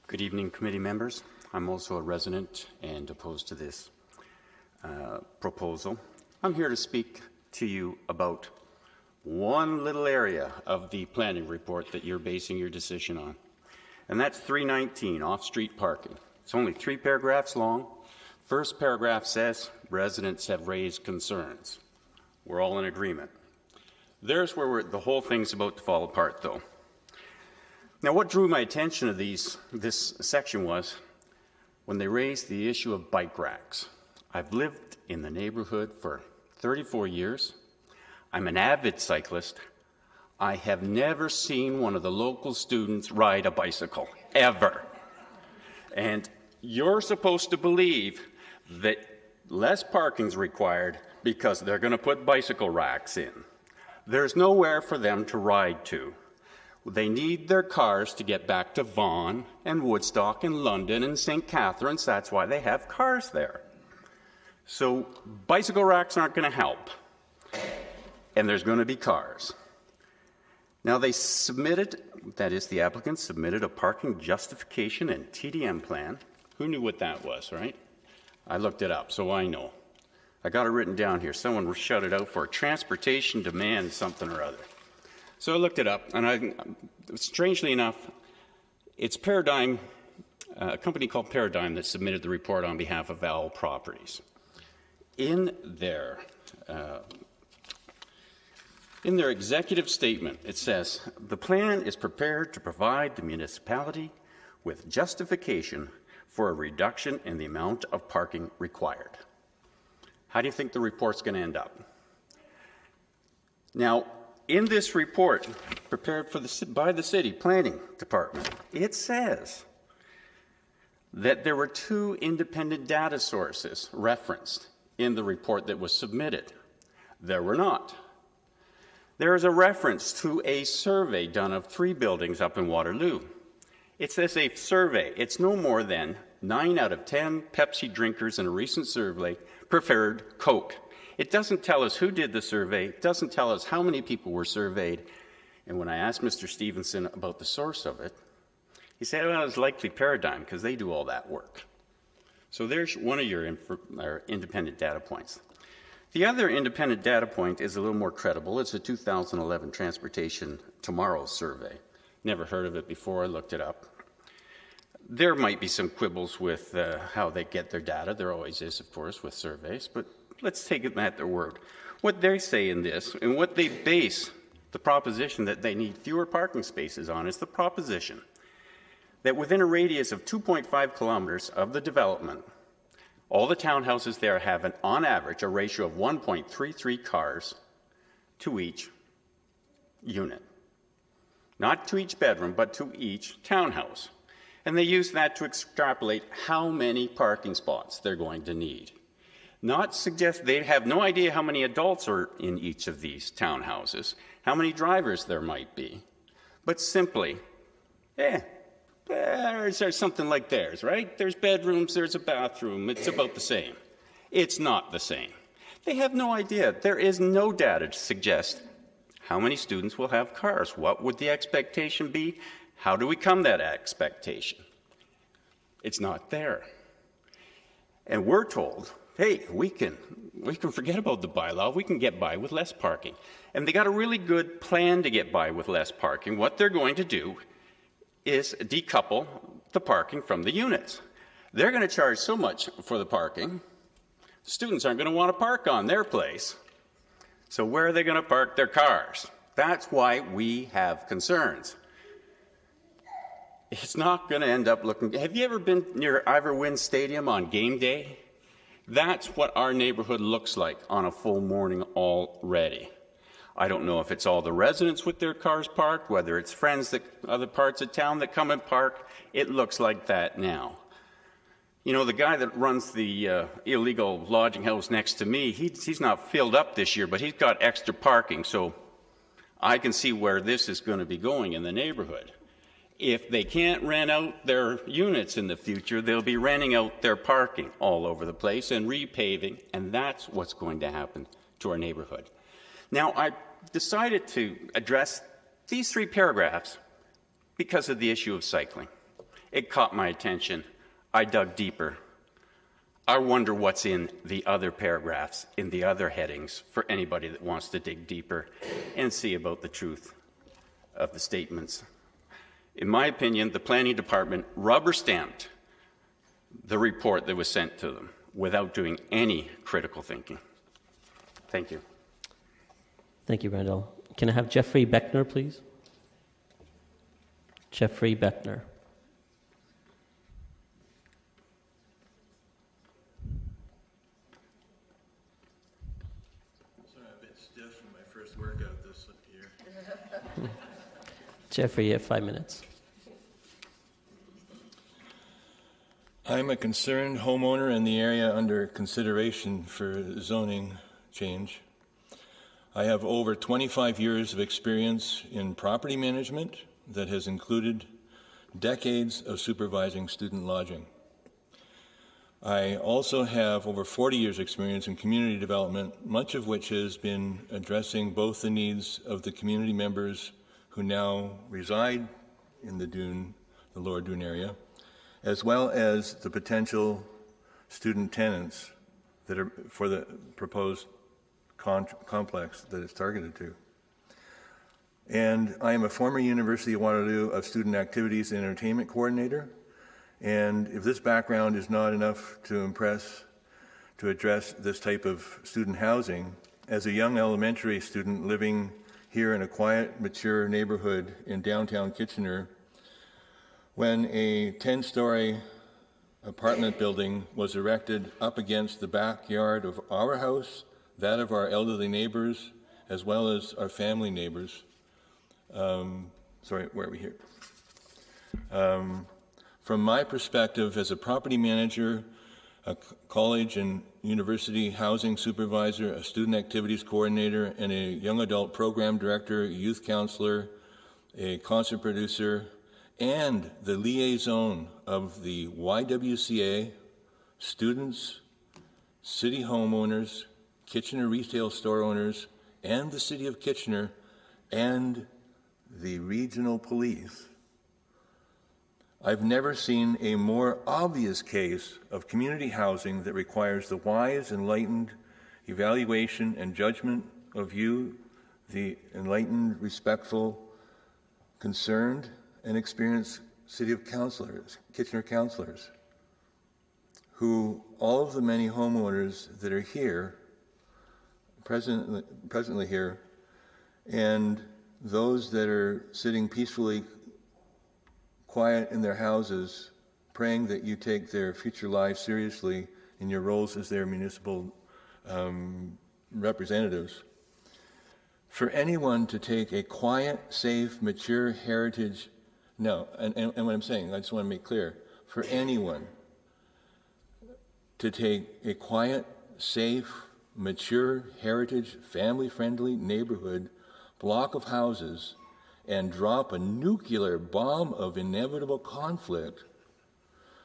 Good evening, committee members. I'm also a resident and opposed to this proposal. I'm here to speak to you about one little area of the planning report that you're basing your decision on, and that's 319, off-street parking. It's only 3 paragraphs long. First paragraph says, residents have raised concerns. We're all in agreement. There's where the whole thing's about to fall apart, though. Now, what drew my attention to this section was when they raised the issue of bike racks. I've lived in the neighborhood for 34 years. I'm an avid cyclist. I have never seen one of the local students ride a bicycle, ever. And you're supposed to believe that less parking's required because they're going to put bicycle racks in. There's nowhere for them to ride to. They need their cars to get back to Vaughan and Woodstock and London and St. Catharines. That's why they have cars there. So bicycle racks aren't going to help, and there's going to be cars. Now they submitted, that is the applicant submitted a parking justification and TDM plan. Who knew what that was, right? I looked it up, so I know. I got it written down here. Someone shouted out for transportation demand something or other. So I looked it up, and strangely enough, it's Paradigm, a company called Paradigm that submitted the report on behalf of Owl Properties. In their executive statement, it says, the plan is prepared to provide the municipality with justification for a reduction in the amount of parking required. How do you think the report's going to end up? Now, in this report prepared by the city planning department, it says that there were 2 independent data sources referenced in the report that was submitted. There were not. There is a reference to a survey done of 3 buildings up in Waterloo. It says a survey. It's no more than 9 out of 10 Pepsi drinkers in a recent survey preferred Coke. It doesn't tell us who did the survey. It doesn't tell us how many people were surveyed. And when I asked Mr. Stevenson about the source of it, he said, well, it was likely Paradigm because they do all that work. So there's one of your independent data points. The other independent data point is a little more credible. It's a 2011 Transportation Tomorrow survey. Never heard of it before. I looked it up. There might be some quibbles with how they get their data. There always is, of course, with surveys. But let's take it at their word. What they say in this and what they base the proposition that they need fewer parking spaces on is the proposition that within a radius of 2.5 kilometers of the development, all the townhouses there have, on average, a ratio of 1.33 cars to each unit. Not to each bedroom, but to each townhouse. And they use that to extrapolate how many parking spots they're going to need. Not suggest they have no idea how many adults are in each of these townhouses, how many drivers there might be, but simply, there's something like theirs, right? There's bedrooms, there's a bathroom, it's about the same. It's not the same. They have no idea. There is no data to suggest how many students will have cars. What would the expectation be? How do we come to that expectation? It's not there. And we're told, hey, we can forget about the bylaw. We can get by with less parking. And they got a really good plan to get by with less parking. What they're going to do is decouple the parking from the units. They're going to charge so much for the parking, students aren't going to want to park on their place. So where are they going to park their cars? That's why we have concerns. It's not going to end up looking... Have you ever been near Ivor Wynne Stadium on game day? That's what our neighborhood looks like on a full morning already. I don't know if it's all the residents with their cars parked, whether it's friends that other parts of town that come and park. It looks like that now. You know, the guy that runs the illegal lodging house next to me, he's not filled up this year, but he's got extra parking, so I can see where this is going to be going in the neighborhood. If they can't rent out their units in the future, they'll be renting out their parking all over the place and repaving, and that's what's going to happen to our neighborhood. Now, I decided to address these 3 paragraphs because of the issue of cycling. It caught my attention. I dug deeper. I wonder what's in the other paragraphs, in the other headings, for anybody that wants to dig deeper and see about the truth of the statements. In my opinion, the planning department rubber-stamped the report that was sent to them without doing any critical thinking. Thank you. Thank you, Randall. Can I have Jeffrey Beckner, please? Jeffrey Beckner. Sorry, I'm a bit stiff from my first workout this year. Jeffrey, you have 5 minutes. I'm a concerned homeowner in the area under consideration for zoning change. I have over 25 years of experience in property management that has included decades of supervising student lodging. I also have over 40 years' experience in community development, much of which has been addressing both the needs of the community members who now reside in the Lower Doon area, as well as the potential student tenants that are for the proposed complex that it's targeted to. And I am a former University of Waterloo of Student Activities and Entertainment Coordinator. And if this background is not enough to address this type of student housing, as a young elementary student living here in a quiet, mature neighborhood in downtown Kitchener, when a 10-story apartment building was erected up against the backyard of our house, that of our elderly neighbors, as well as our family neighbors. Sorry, where are we here? From my perspective as a property manager, a college and university housing supervisor, a student activities coordinator, and a young adult program director, youth counselor, a concert producer, and the liaison of the YWCA, students, city homeowners, Kitchener retail store owners, and the City of Kitchener, and the regional police. I've never seen a more obvious case of community housing that requires the wise, enlightened evaluation and judgment of you, the enlightened, respectful, concerned, and experienced City of Councillors, Kitchener councillors, who all of the many homeowners that are here, presently here, and those that are sitting peacefully quiet in their houses, praying that you take their future lives seriously in your roles as their municipal representatives. For anyone to take a quiet, safe, mature heritage, and what I'm saying, I just want to make clear, for anyone to take a quiet, safe, mature, heritage, family-friendly neighborhood, block of houses, and drop a nuclear bomb of inevitable conflict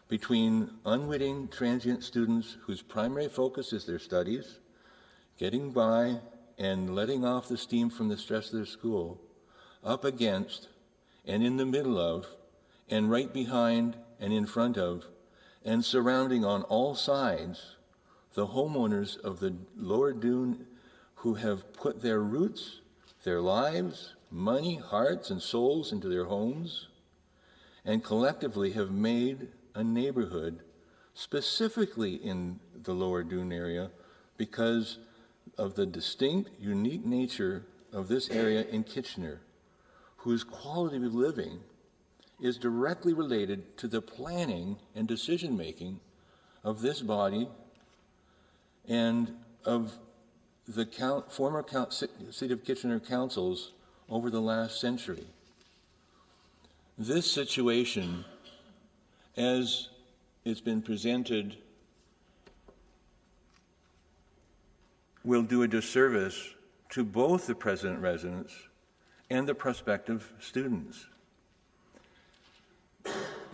between unwitting transient students whose primary focus is their studies, getting by and letting off the steam from the stress of their school, up against and in the middle of and right behind and in front of and surrounding on all sides the homeowners of the Lower Doon who have put their roots, their lives, money, hearts, and souls into their homes, and collectively have made a neighborhood, specifically in the Lower Doon area, because of the distinct, unique nature of this area in Kitchener, whose quality of living is directly related to the planning and decision-making of this body and of the former City of Kitchener councils over the last century. This situation, as it's been presented, will do a disservice to both the present residents and the prospective students.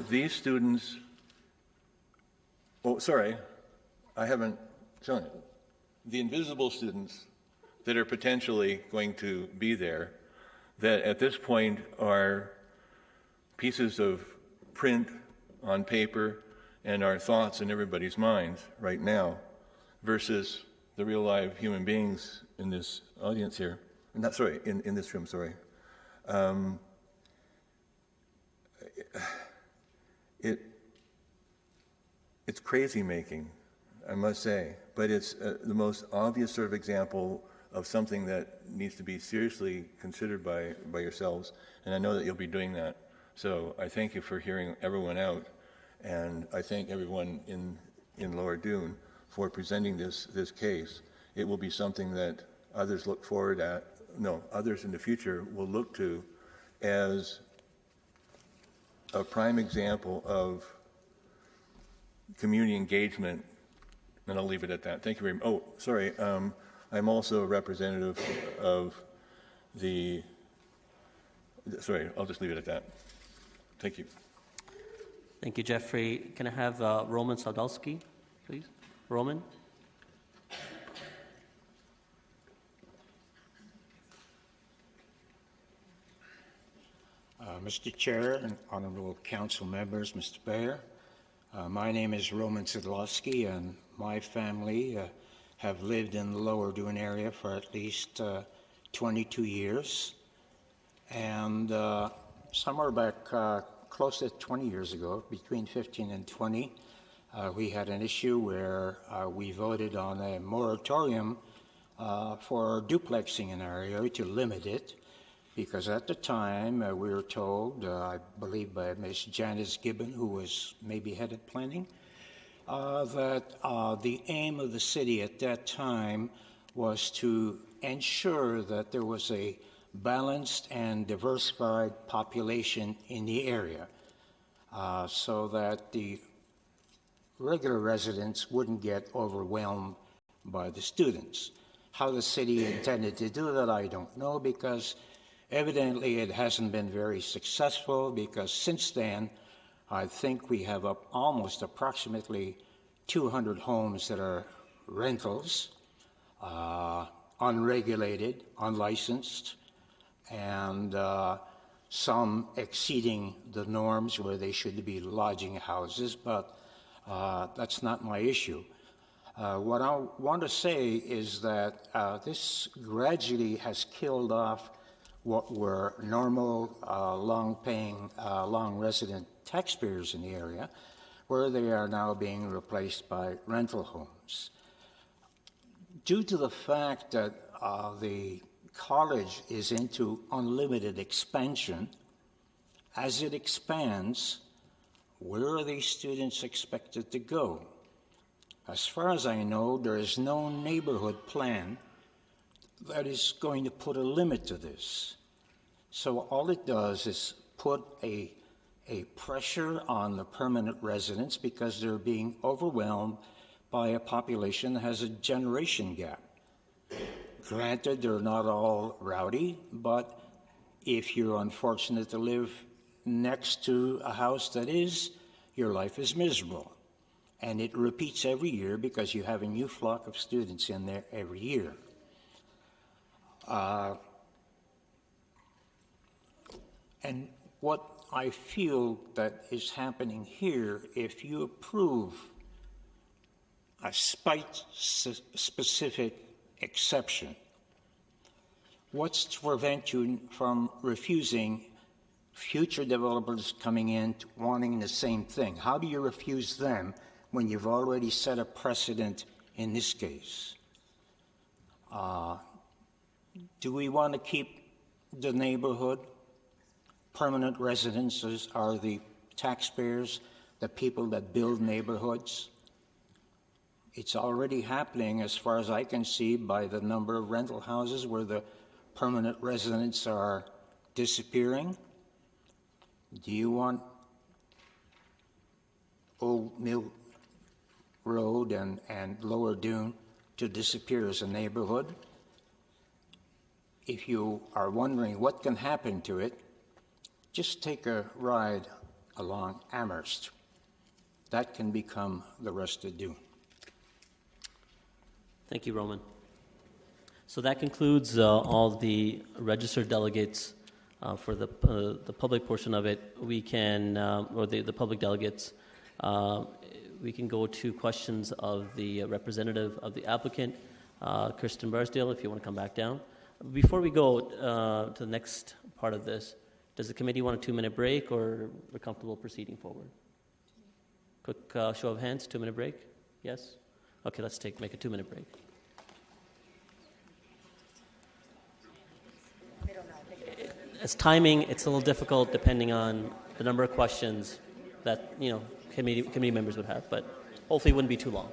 These students, I haven't shown it. The invisible students that are potentially going to be there, that at this point are pieces of print on paper and our thoughts in everybody's minds right now, versus the real live human beings in this audience here. In this room, sorry. It's crazy making, I must say, but it's the most obvious sort of example of something that needs to be seriously considered by yourselves, and I know that you'll be doing that. So I thank you for hearing everyone out, and I thank everyone in Lower Doon for presenting this case. It will be something that others others in the future will look to as a prime example of community engagement, and I'll leave it at that. Thank you very much. Oh, sorry. I'm also a representative of the... Sorry, I'll just leave it at that. Thank you. Thank you, Jeffrey. Can I have Roman Sadalski? please. Roman? Mr. Chair and honorable council members, Mr. Bayer, my name is Roman Sidlowski, and my family have lived in the Lower Doon area for at least 22 years. And somewhere back close to 20 years ago, between 15 and 20, we had an issue where we voted on a moratorium for duplexing in our area to limit it, because at the time we were told, I believe by Ms. Janice Gibbon, who was maybe head of planning, that the aim of the city at that time was to ensure that there was a balanced and diversified population in the area, so that the regular residents wouldn't get overwhelmed by the students. How the city intended to do that, I don't know, because evidently it hasn't been very successful, because since then, I think we have almost approximately 200 homes that are rentals, unregulated, unlicensed, and some exceeding the norms where they should be lodging houses, but that's not my issue. What I want to say is that this gradually has killed off what were normal, long-paying, long-resident taxpayers in the area, where they are now being replaced by rental homes. Due to the fact that the college is into unlimited expansion, as it expands, where are these students expected to go? As far as I know, there is no neighborhood plan that is going to put a limit to this. So all it does is put a pressure on the permanent residents, because they're being overwhelmed by a population that has a generation gap. Granted, they're not all rowdy, but if you're unfortunate to live next to a house that is, your life is miserable. And it repeats every year, because you have a new flock of students in there every year. And what I feel that is happening here, if you approve a site-specific exception, what's to prevent you from refusing future developers coming in wanting the same thing? How do you refuse them when you've already set a precedent in this case? Do we want to keep the neighborhood? Permanent residences are the taxpayers, the people that build neighborhoods. It's already happening, as far as I can see, by the number of rental houses where the permanent residents are disappearing. Do you want Old Mill Road and Lower Doon to disappear as a neighborhood? If you are wondering what can happen to it, just take a ride along Amherst. That can become the rest of Doon. Thank you, Roman. So that concludes all the registered delegates for the public portion of it. We can, or the public delegates, we can go to questions of the representative of the applicant, Kirsten Barsdale, if you want to come back down. Before we go to the next part of this, does the committee want a 2-minute break, or we're comfortable proceeding forward? Quick show of hands, 2-minute break? Yes? Okay, let's make a 2-minute break. As timing, it's a little difficult depending on the number of questions that committee members would have, but hopefully it wouldn't be too long.